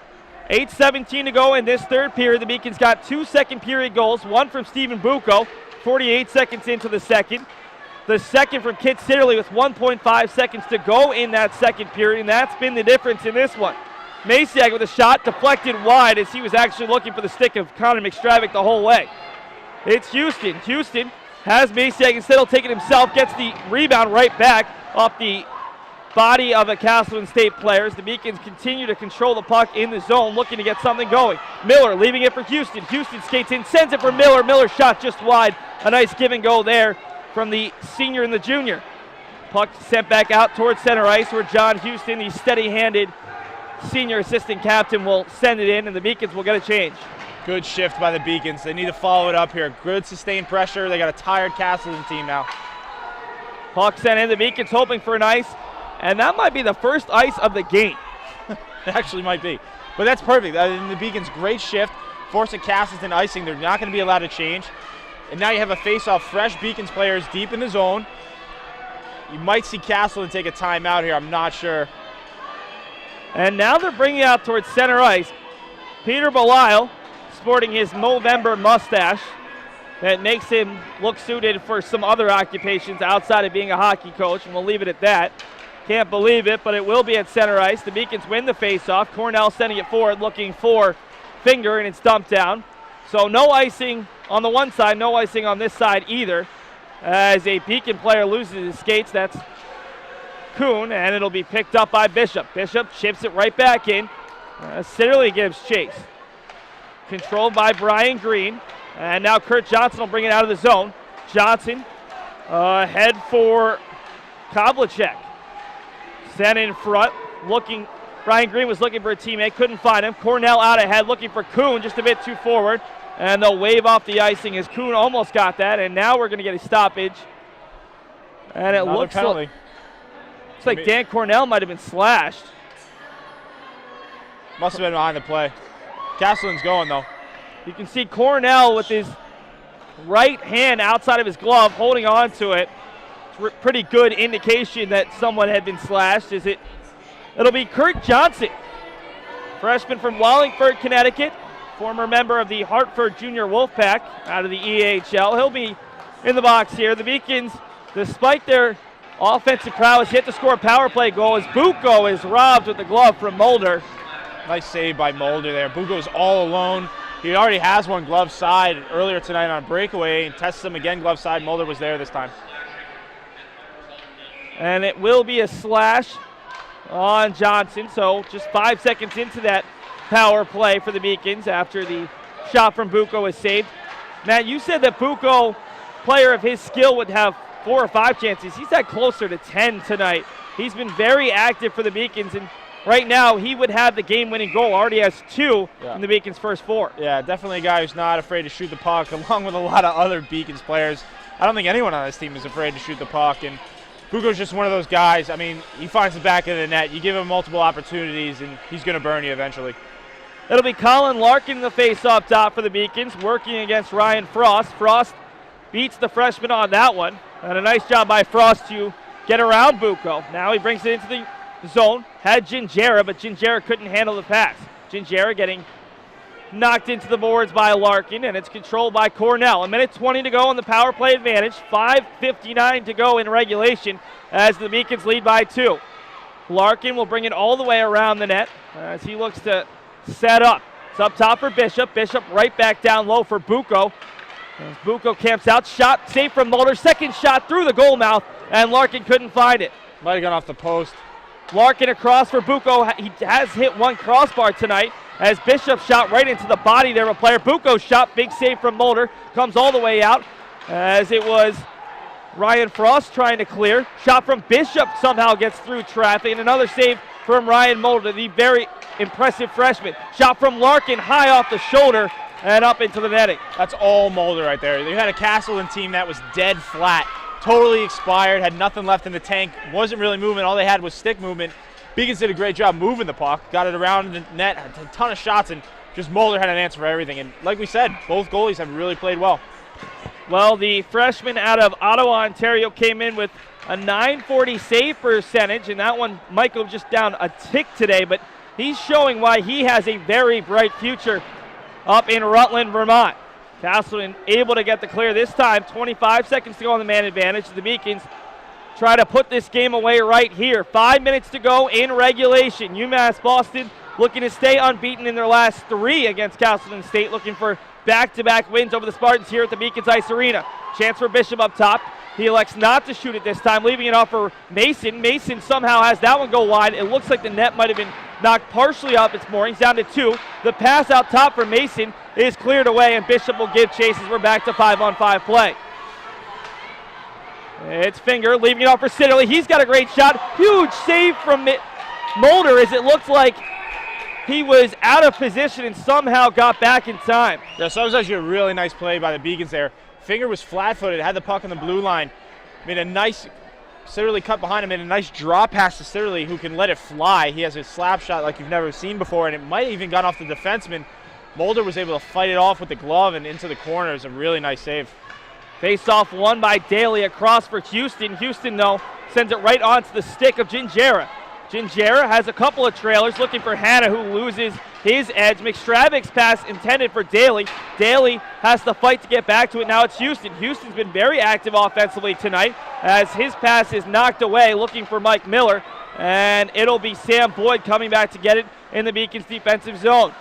8:17 to go in this third period. The Beacons got 2 second period goals, one from Stephen Buco, 48 seconds into the second. The second from Kit Sitterley with 1.5 seconds to go in that second period, and that's been the difference in this one. Masiak with a shot deflected wide as he was actually looking for the stick of Connor McStravick the whole way. It's Houston. Houston has Masiak instead of taking himself, gets the rebound right back off the body of a Castleton State player. The Beacons continue to control the puck in the zone, looking to get something going. Miller leaving it for Houston. Houston skates in, sends it for Miller. Miller shot just wide. A nice give and go there from the senior and the junior. Puck sent back out towards center ice, where John Houston, the steady-handed senior assistant captain, will send it in, and the Beacons will get a change. Good shift by the Beacons. They need to follow it up here. Good sustained pressure. They got a tired Castleton team now. Puck sent in. The Beacons hoping for an ice, and that might be the first ice of the game. It actually might be. But that's perfect. The Beacons, great shift. Forcing Castleton icing. They're not going to be allowed to change. And now you have a face-off. Fresh Beacons players deep in the zone. You might see Castleton take a timeout here. I'm not sure. And now they're bringing out towards center ice. Peter Belisle, sporting his Movember mustache that makes him look suited for some other occupations outside of being a hockey coach, and we'll leave it at that. Can't believe it, but it will be at center ice. The Beacons win the faceoff. Cornell sending it forward, looking for Finger, and it's dumped down. So no icing on the one side, no icing on this side either. As a Beacon player loses his skates, that's Kuhn, and it'll be picked up by Bishop. Bishop chips it right back in. Sitterley gives chase. Controlled by Brian Green. And now Kurt Johnson will bring it out of the zone. Johnson head for Kovlicek. Sent in front, looking. Brian Green was looking for a teammate, couldn't find him. Cornell out ahead, looking for Kuhn, just a bit too forward. And they'll wave off the icing as Kuhn almost got that. And now we're going to get a stoppage. And it looks like Dan Cornell might have been slashed. Must have been behind the play. Castleton's going, though. You can see Cornell with his right hand outside of his glove holding on to it. It's pretty good indication that someone had been slashed. It'll be Kurt Johnson, freshman from Wallingford, Connecticut, former member of the Hartford Junior Wolfpack out of the EHL. He'll be in the box here. The Beacons, despite their offensive prowess, hit to score a power play goal as Buco is robbed with the glove from Mulder. Nice save by Mulder there. Buco's all alone. He already has one glove side earlier tonight on a breakaway and tests him again glove side. Mulder was there this time. And it will be a slash on Johnson. So just 5 seconds into that power play for the Beacons after the shot from Buco is saved. Matt, you said that Buco, player of his skill, would have 4 or 5 chances. He's had closer to 10 tonight. He's been very active for the Beacons, and right now he would have the game-winning goal. Already has 2 in the Beacons' first 4. Yeah, definitely a guy who's not afraid to shoot the puck, along with a lot of other Beacons players. I don't think anyone on this team is afraid to shoot the puck, and Buco's just one of those guys. I mean, he finds the back of the net. You give him multiple opportunities, and he's going to burn you eventually. It'll be Colin Larkin in the face-off top for the Beacons, working against Ryan Frost. Frost beats the freshman on that one. And a nice job by Frost to get around Buco. Now he brings it into the zone. Had Gingera, but Gingera couldn't handle the pass. Gingera getting knocked into the boards by Larkin, and it's controlled by Cornell. 1:20 to go on the power play advantage. 5:59 to go in regulation as the Beacons lead by 2. Larkin will bring it all the way around the net as he looks to set up. It's up top for Bishop. Bishop right back down low for Buco. As Buco camps out, shot safe from Mulder. Second shot through the goal mouth, and Larkin couldn't find it. Might have gone off the post. Larkin across for Buco. He has hit one crossbar tonight as Bishop shot right into the body there of a player. Buco shot, big save from Mulder. Comes all the way out as it was Ryan Frost trying to clear. Shot from Bishop somehow gets through traffic, and another save from Ryan Mulder, the very impressive freshman. Shot from Larkin high off the shoulder and up into the netting. That's all Mulder right there. You had a Castleton team that was dead flat, totally expired, had nothing left in the tank, wasn't really moving. All they had was stick movement. Beacons did a great job moving the puck, got it around the net, had a ton of shots, and just Mulder had an answer for everything. And like we said, both goalies have really played well. Well, the freshman out of Ottawa, Ontario, came in with a .940 save percentage, and that one might go just down a tick today, but he's showing why he has a very bright future up in Rutland, Vermont. Castleton able to get the clear this time. 25 seconds to go on the man advantage. The Beacons try to put this game away right here. 5 minutes to go in regulation. UMass Boston looking to stay unbeaten in their last 3 against Castleton State, looking for back-to-back wins over the Spartans here at the Beacons Ice Arena. Chance for Bishop up top. He elects not to shoot it this time, leaving it off for Mason. Mason somehow has that one go wide. It looks like the net might have been knocked partially off its moorings, down to 2. The pass out top for Mason is cleared away, and Bishop will give chase as we're back to 5-on-5 play. It's Finger leaving it off for Sitterley. He's got a great shot. Huge save from Mulder as it looks like he was out of position and somehow got back in time. Yeah, so that was actually a really nice play by the Beacons there. Finger was flat-footed, had the puck on the blue line, made a nice, Sitterley cut behind him, made a nice draw pass to Sitterley, who can let it fly. He has a slap shot like you've never seen before, and it might have even gone off the defenseman. Mulder was able to fight it off with the glove and into the corner. It's a really nice save. Face-off won by Daly across for Houston. Houston, though, sends it right onto the stick of Gingera. Gingera has a couple of trailers looking for Hanna, who loses his edge. McStravik's pass intended for Daly. Daly has to fight to get back to it. Now it's Houston. Houston's been very active offensively tonight as his pass is knocked away, looking for Mike Miller. And it'll be Sam Boyd coming back to get it in the Beacons defensive zone.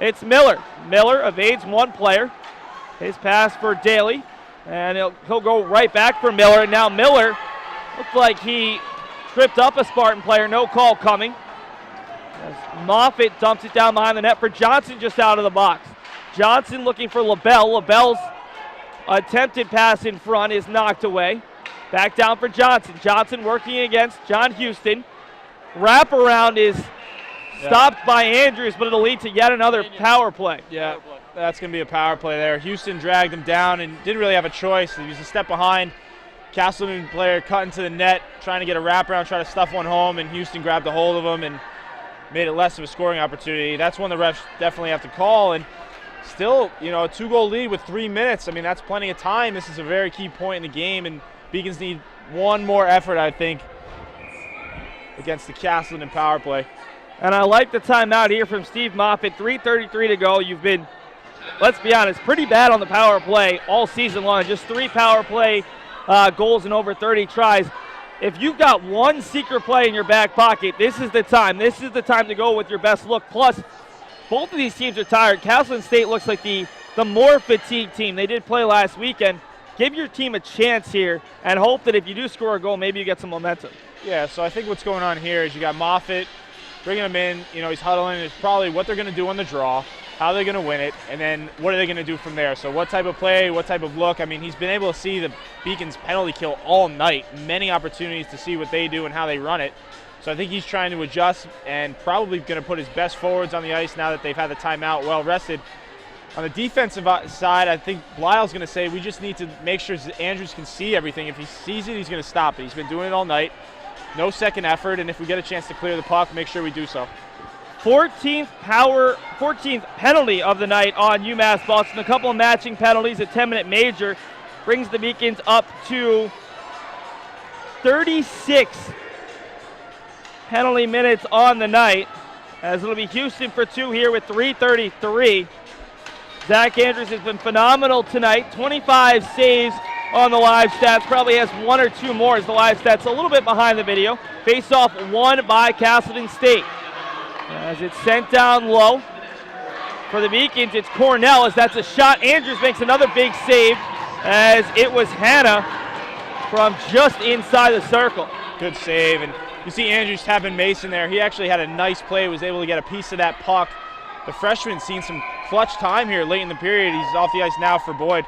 It's Miller. Miller evades one player. His pass for Daly. And he'll go right back for Miller. And now Miller looks like he tripped up a Spartan player. No call coming. As Moffitt dumps it down behind the net for Johnson just out of the box. Johnson looking for LaBelle. LaBelle's attempted pass in front is knocked away. Back down for Johnson. Johnson working against John Houston. Wraparound is stopped by Andrews, but it'll lead to yet another power play. Yeah, that's going to be a power play there. Houston dragged him down and didn't really have a choice. He was a step behind. Castleton player cut into the net, trying to get a wraparound, try to stuff one home, and Houston grabbed a hold of him and made it less of a scoring opportunity. That's one the refs definitely have to call. And still, you know, a 2-goal lead with 3 minutes. I mean, that's plenty of time. This is a very key point in the game, and Beacons need one more effort, I think, against the Castleton power play. And I like the timeout here from Steve Moffitt. 3:33 to go. You've been let's be honest, pretty bad on the power play all season long. Just 3 power play goals in over 30 tries. If you've got one secret play in your back pocket, this is the time. This is the time to go with your best look. Plus, both of these teams are tired. Castleton State looks like the more fatigued team. They did play last weekend. Give your team a chance here and hope that if you do score a goal, maybe you get some momentum. Yeah, so I think what's going on here is you got Moffitt bringing him in. You know, he's huddling. It's probably what they're going to do on the draw, how they're going to win it, and then what are they going to do from there. So what type of play, what type of look. I mean, he's been able to see the Beacons penalty kill all night. Many opportunities to see what they do and how they run it. So I think he's trying to adjust and probably going to put his best forwards on the ice now that they've had the timeout well rested. On the defensive side, I think Lyle's going to say we just need to make sure Andrews can see everything. If he sees it, he's going to stop it. He's been doing it all night. No second effort, and if we get a chance to clear the puck, make sure we do so. 14th penalty of the night on UMass Boston. A couple of matching penalties, a 10-minute major brings the Beacons up to 36 penalty minutes on the night, as it'll be Houston for 2 here with 3:33. Zach Andrews has been phenomenal tonight. 25 saves on the live stats. Probably has 1 or 2 more as the live stats a little bit behind the video. Face-off won by Castleton State. As it's sent down low for the Beacons, it's Cornell as that's a shot. Andrews makes another big save as it was Hannah from just inside the circle. Good save, and you see Andrews tapping Mason there. He actually had a nice play, was able to get a piece of that puck. The freshman's seen some clutch time here late in the period. He's off the ice now for Boyd.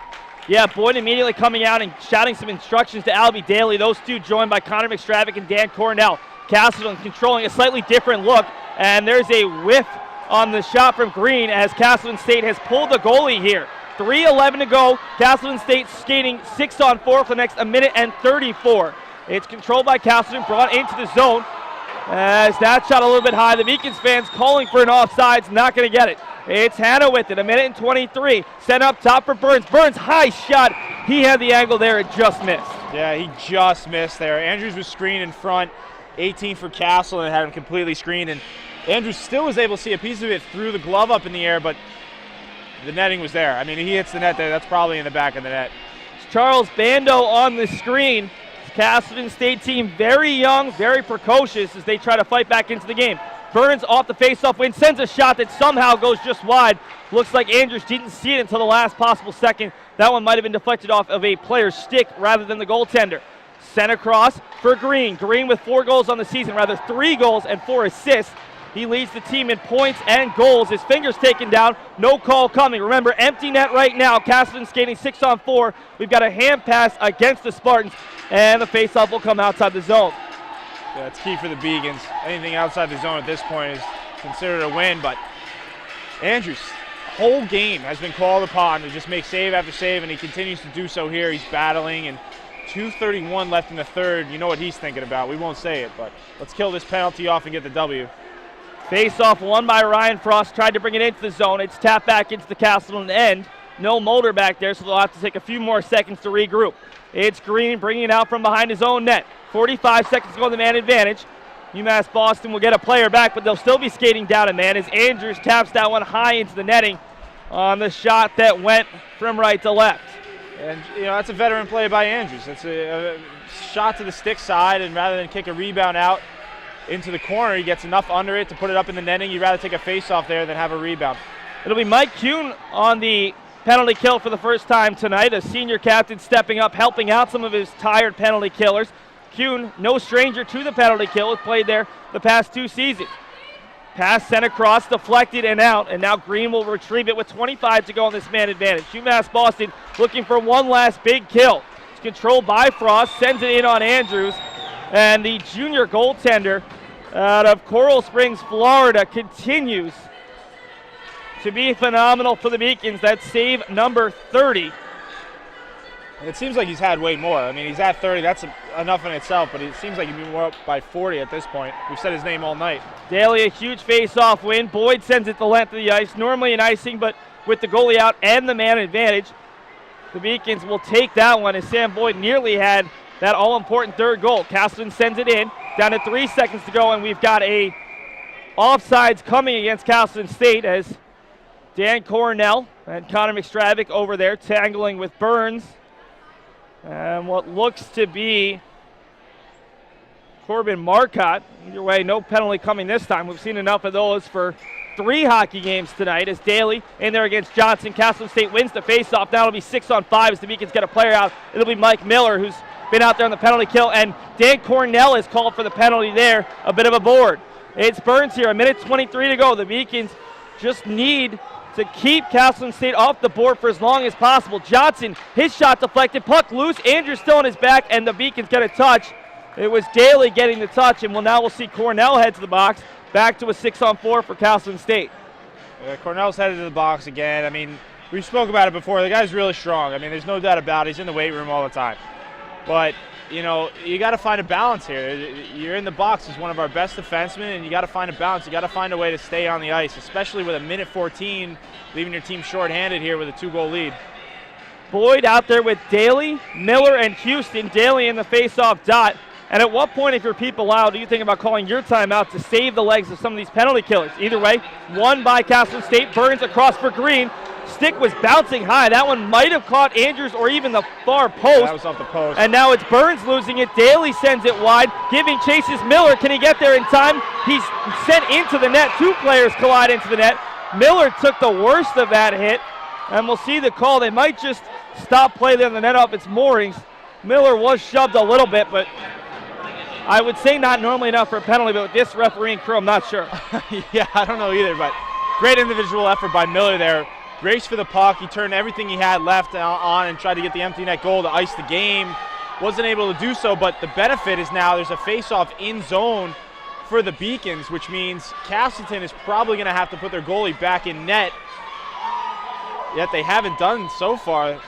Yeah, Boyd immediately coming out and shouting some instructions to Albie Daly. Those two joined by Connor McStravick and Dan Cornell. Castleton controlling a slightly different look, and there's a whiff on the shot from Green as Castleton State has pulled the goalie here. 3:11 to go. Castleton State skating 6-on-4 for the next 1 minute and 34. It's controlled by Castleton, brought into the zone. As that shot a little bit high, the Beacons fans calling for an offsides, not going to get it. It's Hannah with it, 1 minute and 23. Sent up top for Burns. Burns, high shot. He had the angle there, it just missed. Yeah, he just missed there. Andrews was screened in front, 18 for Castle, and had him completely screened. And Andrews still was able to see a piece of it through the glove up in the air, but the netting was there. I mean, he hits the net there. That's probably in the back of the net. It's Charles Bando on the screen. Castleton State team very young, very precocious as they try to fight back into the game. Burns off the faceoff win, sends a shot that somehow goes just wide. Looks like Andrews didn't see it until the last possible second. That one might have been deflected off of a player's stick rather than the goaltender. Sent across for Green. Green with 4 goals on the season, rather 3 goals and 4 assists. He leads the team in points and goals. His finger's taken down. No call coming. Remember, empty net right now. Castleton skating 6-on-4. We've got a hand pass against the Spartans, and the faceoff will come outside the zone. Yeah, it's key for the Beacons. Anything outside the zone at this point is considered a win, but Andrews' whole game has been called upon to just make save after save, and he continues to do so here. He's battling, and 2:31 left in the third. You know what he's thinking about. We won't say it, but let's kill this penalty off and get the W. Face-off won by Ryan Frost. Tried to bring it into the zone. It's tapped back into the Castleton end. No motor back there, so they'll have to take a few more seconds to regroup. It's Green bringing it out from behind his own net. 45 seconds to go on the man advantage. UMass Boston will get a player back, but they'll still be skating down a man as Andrews taps that one high into the netting on the shot that went from right to left. And, you know, that's a veteran play by Andrews. That's a shot to the stick side, and rather than kick a rebound out into the corner, he gets enough under it to put it up in the netting. You'd rather take a face-off there than have a rebound. It'll be Mike Kuhn on the penalty kill for the first time tonight. A senior captain stepping up, helping out some of his tired penalty killers. Kuhn, no stranger to the penalty kill, has played there the past 2 seasons. Pass sent across, deflected and out, and now Green will retrieve it with 25 to go on this man advantage. UMass Boston looking for one last big kill. It's controlled by Frost, sends it in on Andrews, and the junior goaltender out of Coral Springs, Florida, continues to be phenomenal for the Beacons. That's save number 30. It seems like he's had way more. I mean, he's at 30. That's enough in itself, but it seems like he'd be more up by 40 at this point. We've said his name all night. Daly, a huge face-off win. Boyd sends it the length of the ice. Normally an icing, but with the goalie out and the man advantage, the Beacons will take that one as Sam Boyd nearly had that all-important third goal. Castleton sends it in. Down to 3 seconds to go, and we've got a offsides coming against Castleton State as Dan Cornell and Connor McStravick over there tangling with Burns. And what looks to be Corbin Marcotte. Either way, no penalty coming this time. We've seen enough of those for 3 hockey games tonight as Daly in there against Johnson. Castleton State wins the faceoff. That'll be 6-on-5 as the Beacons get a player out. It'll be Mike Miller, who's been out there on the penalty kill, and Dan Cornell is called for the penalty there. A bit of a board. It's Burns here, 1:23 to go. The Beacons just need to keep Castleton State off the board for as long as possible. Johnson, his shot deflected, puck loose. Andrews still on his back, and the Beacons get a touch. It was Daly getting the touch, and we'll see Cornell head to the box. Back to a 6-on-4 for Castleton State. Cornell's headed to the box again. I mean, we spoke about it before. The guy's really strong. I mean, there's no doubt about it. He's in the weight room all the time. But, you know, you got to find a balance here. You're in the box as one of our best defensemen, and you got to find a balance. You got to find a way to stay on the ice, especially with 1:14, leaving your team shorthanded here with a 2-goal lead. Boyd out there with Daly, Miller, and Houston. Daly in the face-off dot. And at what point, if you're Pete Belisle, do you think about calling your timeout to save the legs of some of these penalty killers? Either way, won by Castleton State. Burns across for Green. Stick was bouncing high. That one might have caught Andrews or even the far post. Yeah, that was off the post. And now it's Burns losing it. Daly sends it wide. Giving chases Miller. Can he get there in time? He's sent into the net. 2 players collide into the net. Miller took the worst of that hit. And we'll see the call. They might just stop play there on the net off its moorings. Miller was shoved a little bit, but I would say not normally enough for a penalty, but with this refereeing crew, I'm not sure. Yeah, I don't know either, but great individual effort by Miller there. Raced for the puck. He turned everything he had left on and tried to get the empty net goal to ice the game. Wasn't able to do so, but the benefit is now there's a face-off in zone for the Beacons, which means Castleton is probably going to have to put their goalie back in net, yet they haven't done so far.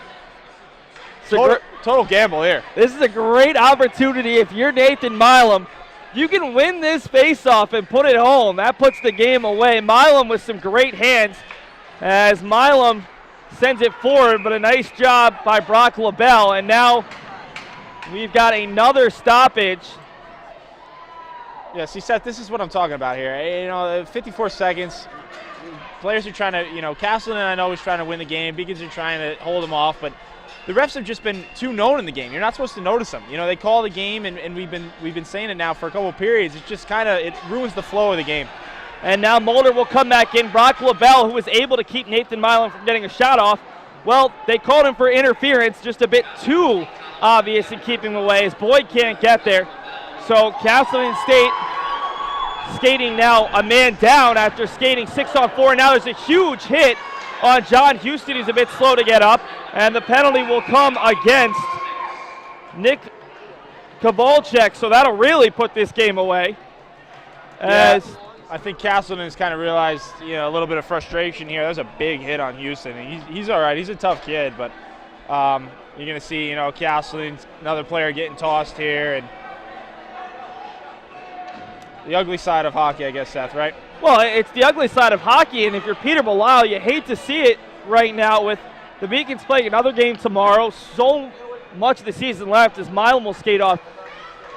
Total gamble here. This is a great opportunity. If you're Nathan Milam, you can win this face-off and put it home. That puts the game away. Milam with some great hands as Milam sends it forward, but a nice job by Brock LaBelle. And now we've got another stoppage. Yeah, see, Seth, this is what I'm talking about here. You know, 54 seconds. Players are trying to, you know, Castleton, I know, is trying to win the game. Beacons are trying to hold them off, but the refs have just been too known in the game. You're not supposed to notice them. You know, they call the game, and we've been saying it now for a couple of periods. It's just it ruins the flow of the game. And now Mulder will come back in. Brock LaBelle, who was able to keep Nathan Milam from getting a shot off. Well, they called him for interference, just a bit too obvious in keeping him away as Boyd can't get there. So Castleton State skating now a man down after skating 6-on-4. Now there's a huge hit on John Houston. He's a bit slow to get up. And the penalty will come against Nick Kavalchek. So that'll really put this game away. As I think Castleton has kind of realized, you know, a little bit of frustration here. That was a big hit on Houston. And he's all right. He's a tough kid, but you're going to see, you know, Castleton, another player getting tossed here. And the ugly side of hockey, I guess, Seth, right? Well, it's the ugly side of hockey, and if you're Peter Belisle, you hate to see it right now with the Beacons playing another game tomorrow. So much of the season left as Milam will skate off.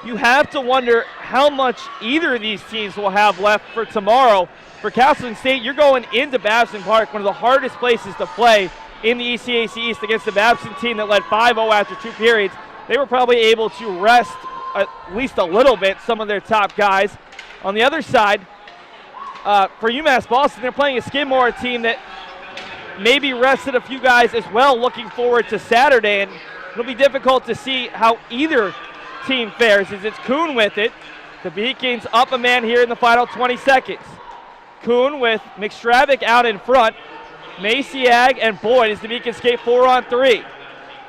You have to wonder how much either of these teams will have left for tomorrow. For Castleton State, you're going into Babson Park, one of the hardest places to play in the ECAC East against the Babson team that led 5-0 after 2 periods. They were probably able to rest at least a little bit some of their top guys. On the other side, for UMass Boston, they're playing a Skidmore team that maybe rested a few guys as well, looking forward to Saturday. And it'll be difficult to see how either team fares as it's Kuhn with it. The Beacons up a man here in the final 20 seconds. Kuhn with McStravick out in front. Maciag and Boyd as the Beacons skate 4-on-3.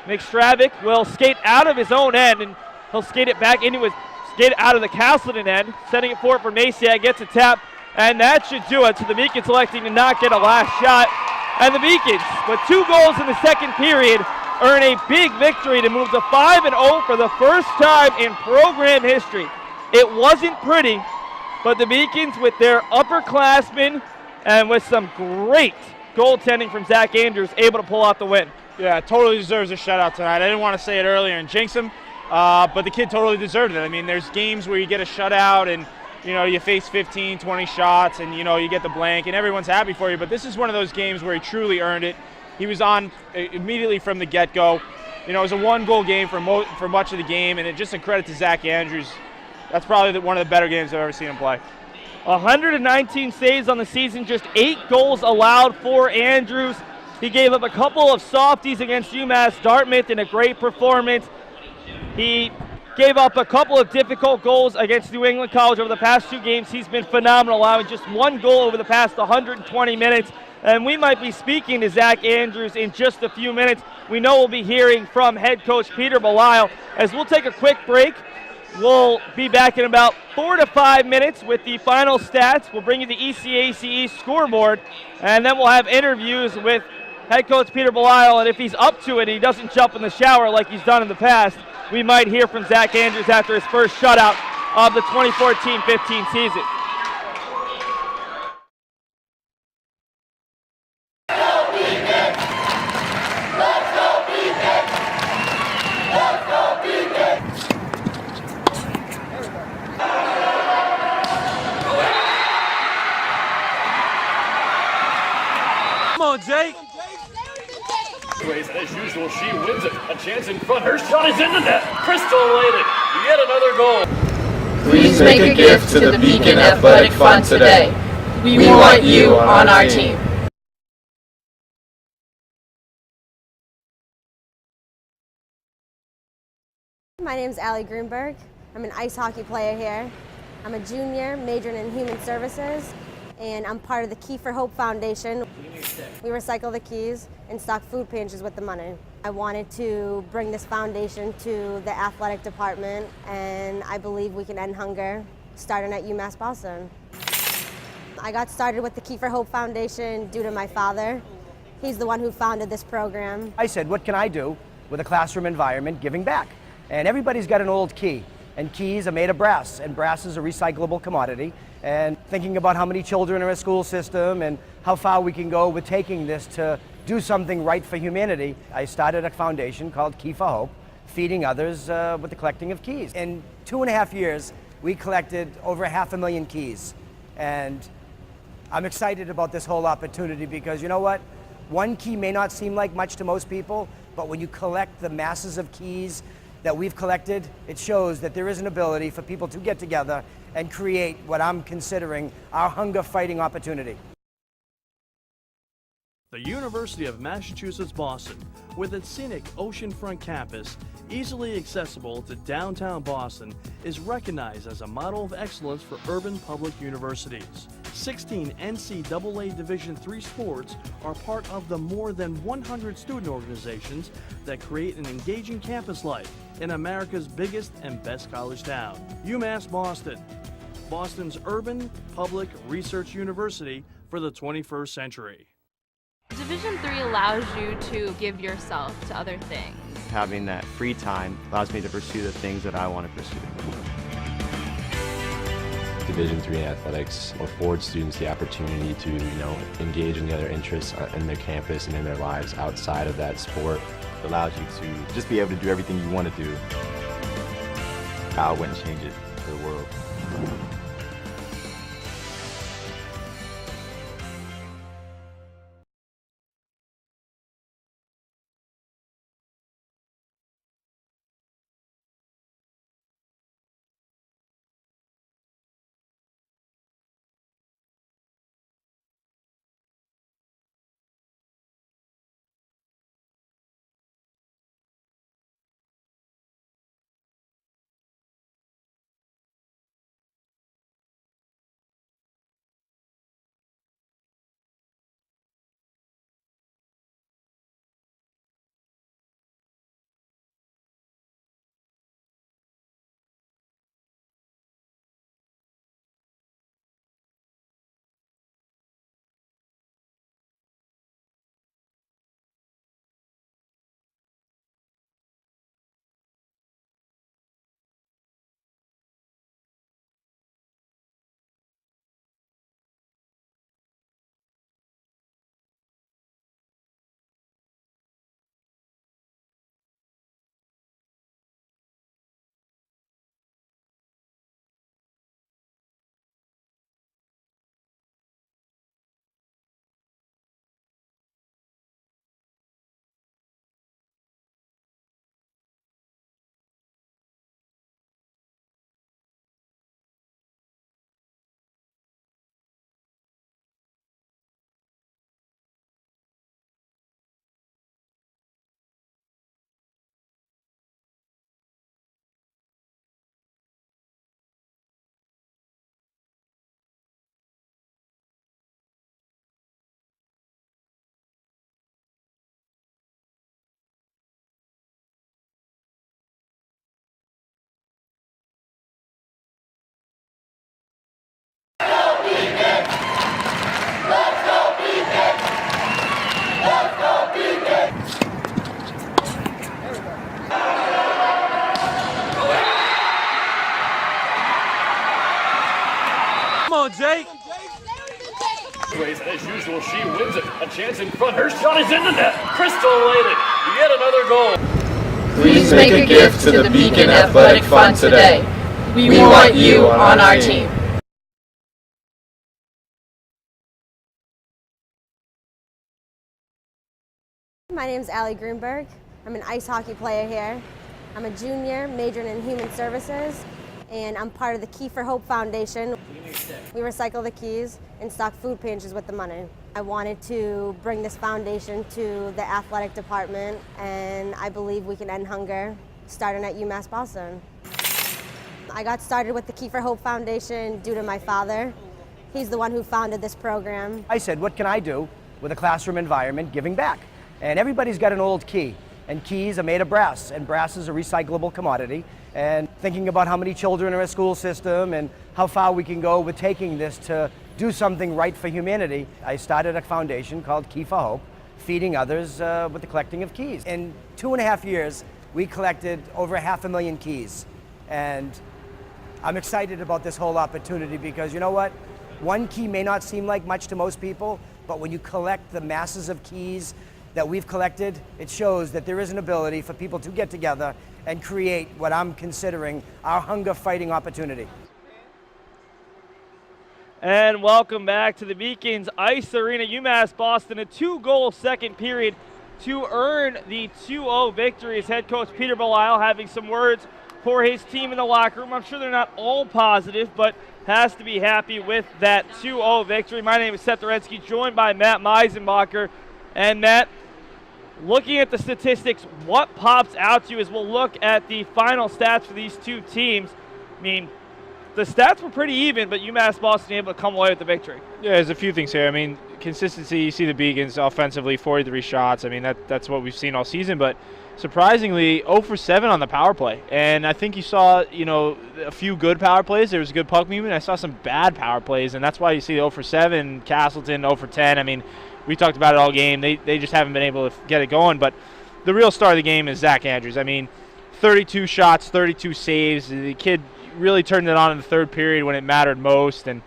McStravick will skate out of his own end, and he'll skate it back into his skate out of the Castleton end. Setting it forward for Maciag, gets a tap, and that should do it. So the Beacons electing to not get a last shot. And the Beacons, with 2 goals in the second period, earn a big victory to move to 5-0 for the first time in program history. It wasn't pretty, but the Beacons, with their upperclassmen and with some great goaltending from Zach Andrews, able to pull out the win. Yeah, totally deserves a shutout tonight. I didn't want to say it earlier and jinx him, but the kid totally deserved it. I mean, there's games where you get a shutout and you face 15, 20 shots, and you get the blank, and everyone's happy for you. But this is one of those games where he truly earned it. He was on immediately from the get-go. It was a one-goal game for much of the game, and just a credit to Zach Andrews. That's probably one of the better games I've ever seen him play. 119 saves on the season, just 8 goals allowed for Andrews. He gave up a couple of softies against UMass Dartmouth in a great performance. He gave up a couple of difficult goals against New England College over the past 2 games. He's been phenomenal, allowing just 1 goal over the past 120 minutes. And we might be speaking to Zach Andrews in just a few minutes. We know we'll be hearing from head coach Peter Belisle. As we'll take a quick break, we'll be back in about 4 to 5 minutes with the final stats. We'll bring you the ECACE scoreboard, and then we'll have interviews with head coach Peter Belisle. And if he's up to it and he doesn't jump in the shower like he's done in the past, we might hear from Zach Andrews after his first shutout of the 2014-15 season. Come on, Jake. As usual, she wins it. A chance in front. Her shot is in the net. Crystal Lady. Yet another goal. Please make a gift to the Beacon Athletic Fund today. We want you on our team. My name's Allie Greenberg. I'm an ice hockey player here. I'm a junior, majoring in human services, and I'm part of the Key for Hope Foundation. We recycle the keys and stock food pantries with the money. I wanted to bring this foundation to the athletic department, and I believe we can end hunger starting at UMass Boston. I got started with the Key for Hope Foundation due to my father. He's the one who founded this program. I said, what can I do with a classroom environment giving back? And everybody's got an old key, and keys are made of brass, and brass is a recyclable commodity. And thinking about how many children are in a school system and how far we can go with taking this to do something right for humanity, I started a foundation called Key for Hope, feeding others with the collecting of keys. In 2.5 years, we collected over 500,000 keys. And I'm excited about this whole opportunity because you know what? One key may not seem like much to most people, but when you collect the masses of keys that we've collected, it shows that there is an ability for people to get together and create what I'm considering our hunger fighting opportunity. The University of Massachusetts Boston, with its scenic oceanfront campus, easily accessible to downtown Boston, is recognized as a model of excellence for urban public universities. 16 NCAA Division III sports are part of the more than 100 student organizations that create an engaging campus life in America's biggest and best college town. UMass Boston, Boston's urban public research university for the 21st century. Division III allows you to give yourself to other things. Having that free time allows me to pursue the things that I want to pursue. Division III athletics affords students the opportunity to, engage in the other interests in their campus and in their lives outside of that sport. It allows you to just be able to do everything you want to do. I wouldn't change it for the world. on, Jake. As usual, she wins it. A chance in front. Her shot is in the net. Crystal Leyland. Yet another goal. Please make a gift to the Beacon Athletic Fund today. We want you on our team. My name's Allie Greenberg. I'm an ice hockey player here. I'm a junior, majoring in human services, and I'm part of the Key for Hope Foundation. We recycle the keys and stock food pantries with the money. I wanted to bring this foundation to the athletic department, and I believe we can end hunger starting at UMass Boston. I got started with the Key for Hope Foundation due to my father. He's the one who founded this program. I said, what can I do with a classroom environment giving back? And everybody's got an old key, and keys are made of brass, and brass is a recyclable commodity. And thinking about how many children are in a school system and how far we can go with taking this to do something right for humanity, I started a foundation called Key for Hope, feeding others with the collecting of keys. In 2.5 years, we collected over 500,000 keys. And I'm excited about this whole opportunity because you know what? One key may not seem like much to most people, but when you collect the masses of keys that we've collected, it shows that there is an ability for people to get together and create what I'm considering our hunger fighting opportunity. And welcome back to the Beacons Ice Arena. UMass Boston, a 2-goal second period to earn the 2-0 victory. As head coach Peter Belisle having some words for his team in the locker room. I'm sure they're not all positive, but has to be happy with that 2-0 victory. My name is Seth Dorensky, joined by Matt Meisenbacher. And Matt, looking at the statistics, what pops out to you as we'll look at the final stats for these two teams. I mean, the stats were pretty even, but UMass Boston able to come away with the victory. Yeah, there's a few things here. I mean, consistency, you see the Beacons offensively, 43 shots. I mean, that's what we've seen all season, but surprisingly, 0 for 7 on the power play. And I think you saw, a few good power plays. There was good puck movement. I saw some bad power plays, and that's why you see 0 for 7, Castleton 0 for 10. I mean, we talked about it all game. They just haven't been able to get it going. But the real star of the game is Zach Andrews. I mean, 32 shots, 32 saves. The kid really turned it on in the third period when it mattered most. And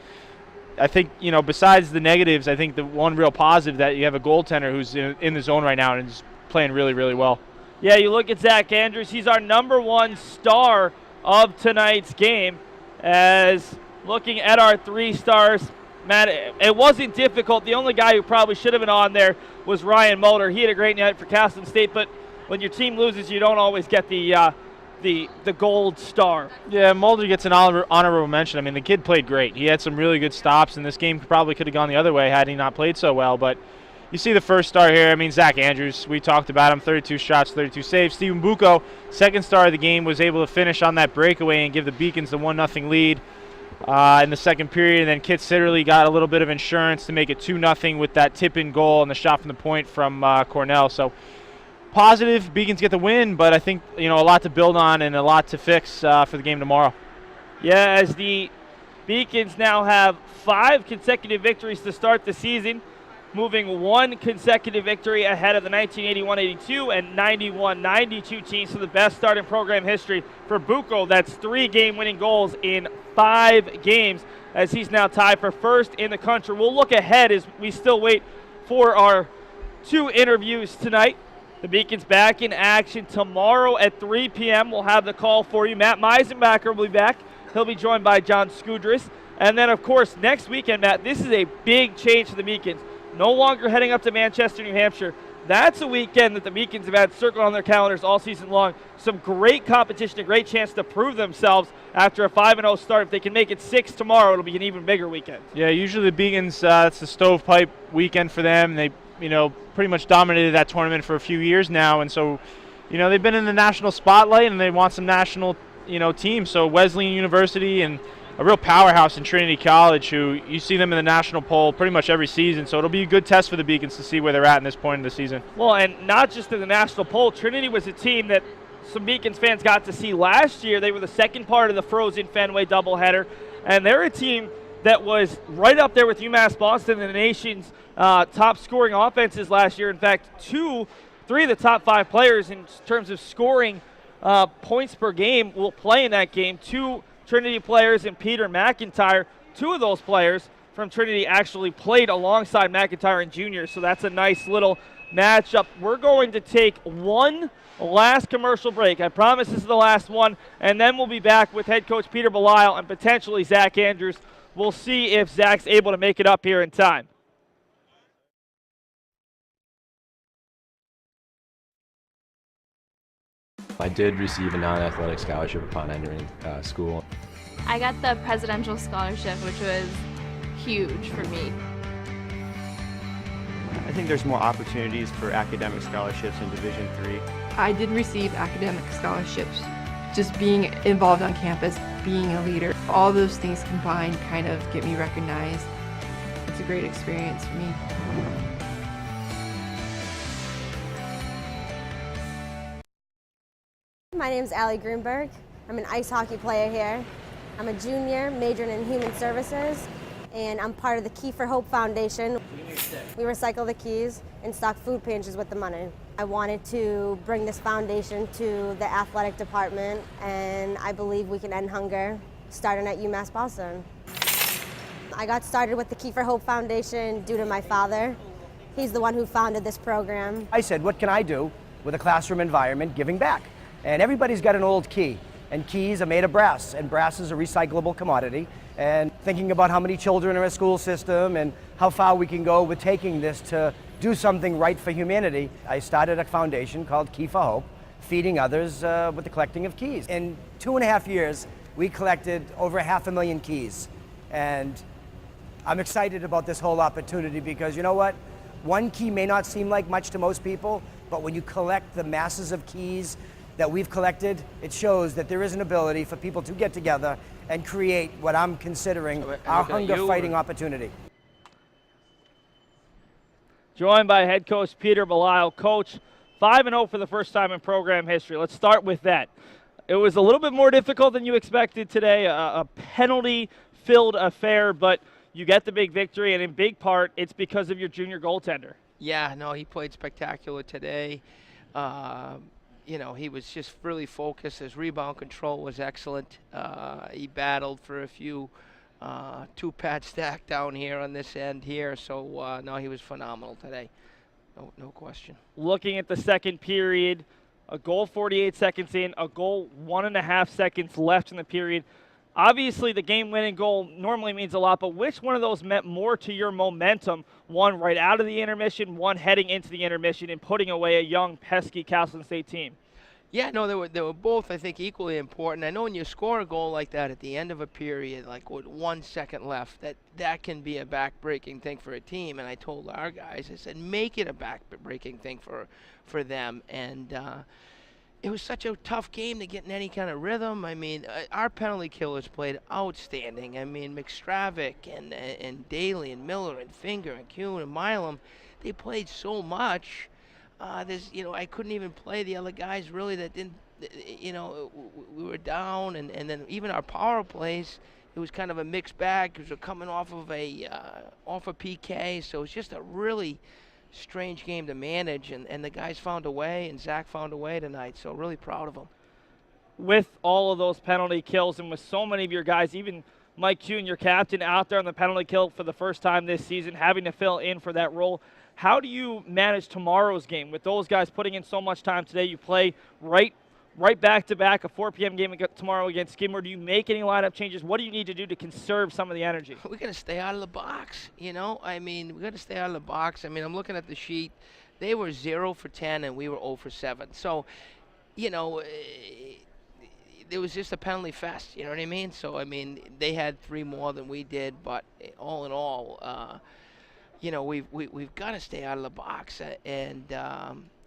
I think, besides the negatives, I think the one real positive that you have a goaltender who's in the zone right now and is playing really, really well. Yeah, you look at Zach Andrews. He's our #1 star of tonight's game. As looking at our 3 stars, Matt, it wasn't difficult. The only guy who probably should have been on there was Ryan Mulder. He had a great night for Castleton State, but when your team loses, you don't always get the gold star. Yeah, Mulder gets an honorable mention. I mean, the kid played great. He had some really good stops, and this game probably could have gone the other way had he not played so well. But you see the first star here. I mean, Zach Andrews, we talked about him, 32 shots, 32 saves. Steven Buco, second star of the game, was able to finish on that breakaway and give the Beacons the 1-0 lead in the second period. And then Kit Sitterley got a little bit of insurance to make it 2-0 with that tip-in goal and the shot from the point from Cornell. So positive, Beacons get the win, but I think a lot to build on and a lot to fix for the game tomorrow. Yeah, as the Beacons now have 5 consecutive victories to start the season, moving 1 consecutive victory ahead of the 1981-82 and 91-92 teams, so the best start in program history for Buco. That's 3 game-winning goals in 5 games, as he's now tied for first in the country. We'll look ahead as we still wait for our 2 interviews tonight. The Beacons back in action tomorrow at 3 p.m. We'll have the call for you. Matt Meisenbacher will be back. He'll be joined by John Skudris. And then, of course, next weekend, Matt, this is a big change for the Beacons. No longer heading up to Manchester, New Hampshire. That's a weekend that the Beacons have had circled on their calendars all season long. Some great competition, a great chance to prove themselves after a 5-0 start. If they can make it 6 tomorrow, it'll be an even bigger weekend. Yeah, usually the Beacons, it's the stovepipe weekend for them. They, pretty much dominated that tournament for a few years now. And so, they've been in the national spotlight and they want some national, teams. So Wesleyan University and a real powerhouse in Trinity College, who you see them in the national poll pretty much every season. So it'll be a good test for the Beacons to see where they're at in this point of the season. Well, and not just in the national poll. Trinity was a team that some Beacons fans got to see last year. They were the second part of the Frozen Fenway doubleheader, and they're a team that was right up there with UMass Boston in the nation's top scoring offenses last year. In fact, 3 of the top 5 players in terms of scoring points per game will play in that game. 2 Trinity players and Peter McIntyre two of those players from Trinity actually played alongside McIntyre and Junior, so that's a nice little matchup. We're going to take one last commercial break. I promise this is the last one, and then we'll be back with head coach Peter Belisle and potentially Zach Andrews. We'll see if Zach's able to make it up here in time. I did receive a non-athletic scholarship upon entering school. I got the presidential scholarship, which was huge for me. I think there's more opportunities for academic scholarships in Division III. I did receive academic scholarships. Just being involved on campus, being a leader, all those things combined kind of get me recognized. It's a great experience for me. My name's Allie Greenberg. I'm an ice hockey player here. I'm a junior, majoring in human services, and I'm part of the Key for Hope Foundation. We recycle the keys and stock food pantries with the money. I wanted to bring this foundation to the athletic department, and I believe we can end hunger starting at UMass Boston. I got started with the Key for Hope Foundation due to my father. He's the one who founded this program. I said, what can I do with a classroom environment giving back? And everybody's got an old key, and keys are made of brass, and brass is a recyclable commodity. And thinking about how many children are in a school system and how far we can go with taking this to do something right for humanity, I started a foundation called Key for Hope, feeding others with the collecting of keys. In 2.5 years, we collected over 500,000 keys. And I'm excited about this whole opportunity because you know what? One key may not seem like much to most people, but when you collect the masses of keys that we've collected, it shows that there is an ability for people to get together and create what I'm considering our hunger-fighting opportunity. Joined by head coach Peter Belisle. Coach, 5-0 for the first time in program history. Let's start with that. It was a little bit more difficult than you expected today, a penalty-filled affair, but you get the big victory, and in big part, it's because of your junior goaltender. Yeah, no, he played spectacular today. You know, he was just really focused. His rebound control was excellent. He battled for a few two-pad stack down here on this end here. So, no, he was phenomenal today. No question. Looking at the second period, a goal 48 seconds in, a goal 1.5 seconds left in the period. Obviously, the game-winning goal normally means a lot, but which one of those meant more to your momentum? One right out of the intermission, one heading into the intermission and putting away a young, pesky Castleton State team? Yeah, no, they were both, I think, equally important. I know when you score a goal like that at the end of a period, like with 1 second left, that can be a back-breaking thing for a team. And I told our guys, I said, make it a back-breaking thing for them. And it was such a tough game to get in any kind of rhythm. I mean, our penalty killers played outstanding. I mean, McStravick and Daly and Miller and Finger and Kuhn and Milam, they played so much. I couldn't even play the other guys really that didn't, we were down. And then even our power plays, it was kind of a mixed bag because we're coming off of a PK. So it's just a really strange game to manage, and the guys found a way, and Zach found a way tonight, so really proud of them. With all of those penalty kills and with so many of your guys, even Mike Kuhn, your captain, out there on the penalty kill for the first time this season, having to fill in for that role, how do you manage tomorrow's game with those guys putting in so much time today? You play right back-to-back, a 4 p.m. game tomorrow against Skidmore. Do you make any lineup changes? What do you need to do to conserve some of the energy? We're going to stay out of the box, I mean, we're going to stay out of the box. I mean, I'm looking at the sheet. They were 0 for 10, and we were 0 for 7. So, it was just a penalty fest, you know what I mean? So, I mean, they had 3 more than we did, but all in all, we've got to stay out of the box. And,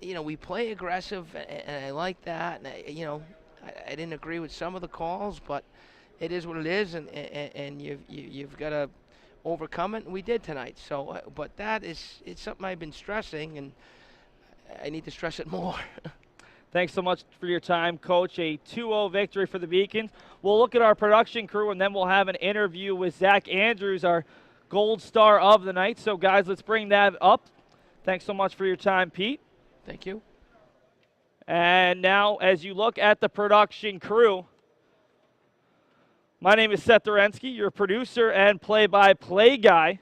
we play aggressive, and I like that. And, I didn't agree with some of the calls, but it is what it is, and you've got to overcome it, and we did tonight. So, but it's something I've been stressing, and I need to stress it more. Thanks so much for your time, Coach. A 2-0 victory for the Beacons. We'll look at our production crew, and then we'll have an interview with Zach Andrews, our gold star of the night. So, guys, let's bring that up. Thanks so much for your time, Pete. Thank you. And now, as you look at the production crew, My name is Seth Dorensky, your producer and play-by-play guy.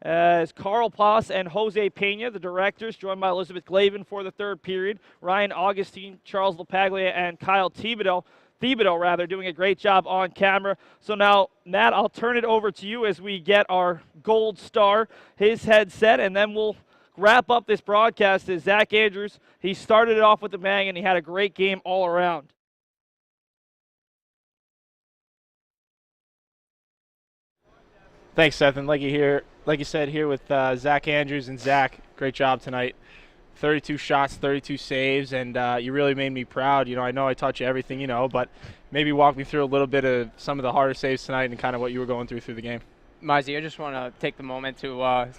As Carl Poss and Jose Pena, the directors, joined by Elizabeth Glavin for the third period. Ryan Augustine, Charles LaPaglia, and Kyle Thibodeau, doing a great job on camera. So now, Matt, I'll turn it over to you as we get our gold star, his headset, and then we'll wrap up this broadcast as Zach Andrews. He started it off with the bang, and he had a great game all around. Thanks, Seth. And like you said here with Zach Andrews, and Zach, great job tonight. 32 shots, 32 saves, and you really made me proud. You know I taught you everything, but maybe walk me through a little bit of some of the harder saves tonight and kind of what you were going through the game. Mizey, I just want to take the moment to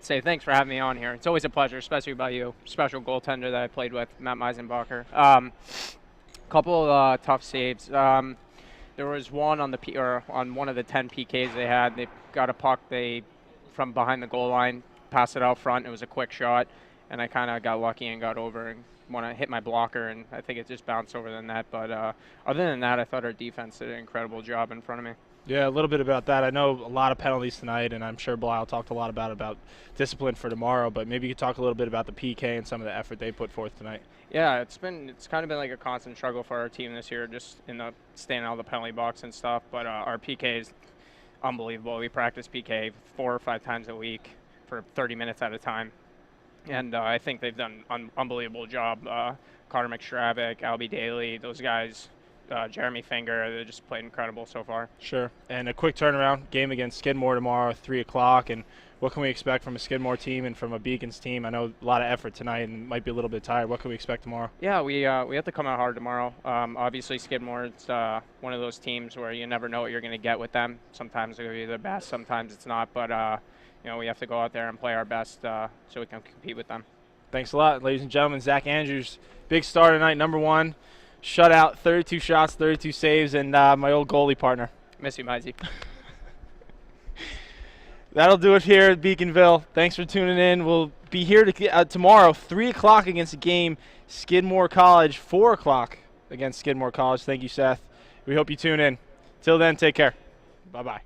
say thanks for having me on here. It's always a pleasure, especially by you, special goaltender that I played with, Matt Meisenbacher. Couple of tough saves. There was one on on one of the 10 PKs they had. They got a puck from behind the goal line, passed it out front. It was a quick shot, and I kind of got lucky and got over and hit my blocker, and I think it just bounced over the net. But other than that, I thought our defense did an incredible job in front of me. Yeah, a little bit about that. I know a lot of penalties tonight, and I'm sure Belial talked a lot about discipline for tomorrow, but maybe you could talk a little bit about the PK and some of the effort they put forth tonight. Yeah, it's kind of been like a constant struggle for our team this year, just staying out of the penalty box and stuff, but our PK is unbelievable. We practice PK 4 or 5 times a week for 30 minutes at a time, and I think they've done an unbelievable job. Carter McStravick, Albie Daly, those guys, Jeremy Finger, they just played incredible so far. Sure. And a quick turnaround game against Skidmore tomorrow, 3 o'clock. And what can we expect from a Skidmore team and from a Beacons team? I know a lot of effort tonight and might be a little bit tired. What can we expect tomorrow? Yeah, we have to come out hard tomorrow. Obviously, Skidmore, it's one of those teams where you never know what you're going to get with them. Sometimes they're going to be the best, sometimes it's not. But, we have to go out there and play our best so we can compete with them. Thanks a lot, ladies and gentlemen. Zach Andrews, big star tonight, number 1. Shutout, 32 shots, 32 saves, and my old goalie partner. Miss you, Mizey. That'll do it here at Beaconville. Thanks for tuning in. We'll be here tomorrow, 3 o'clock against the game, Skidmore College, 4 o'clock against Skidmore College. Thank you, Seth. We hope you tune in. Till then, take care. Bye-bye.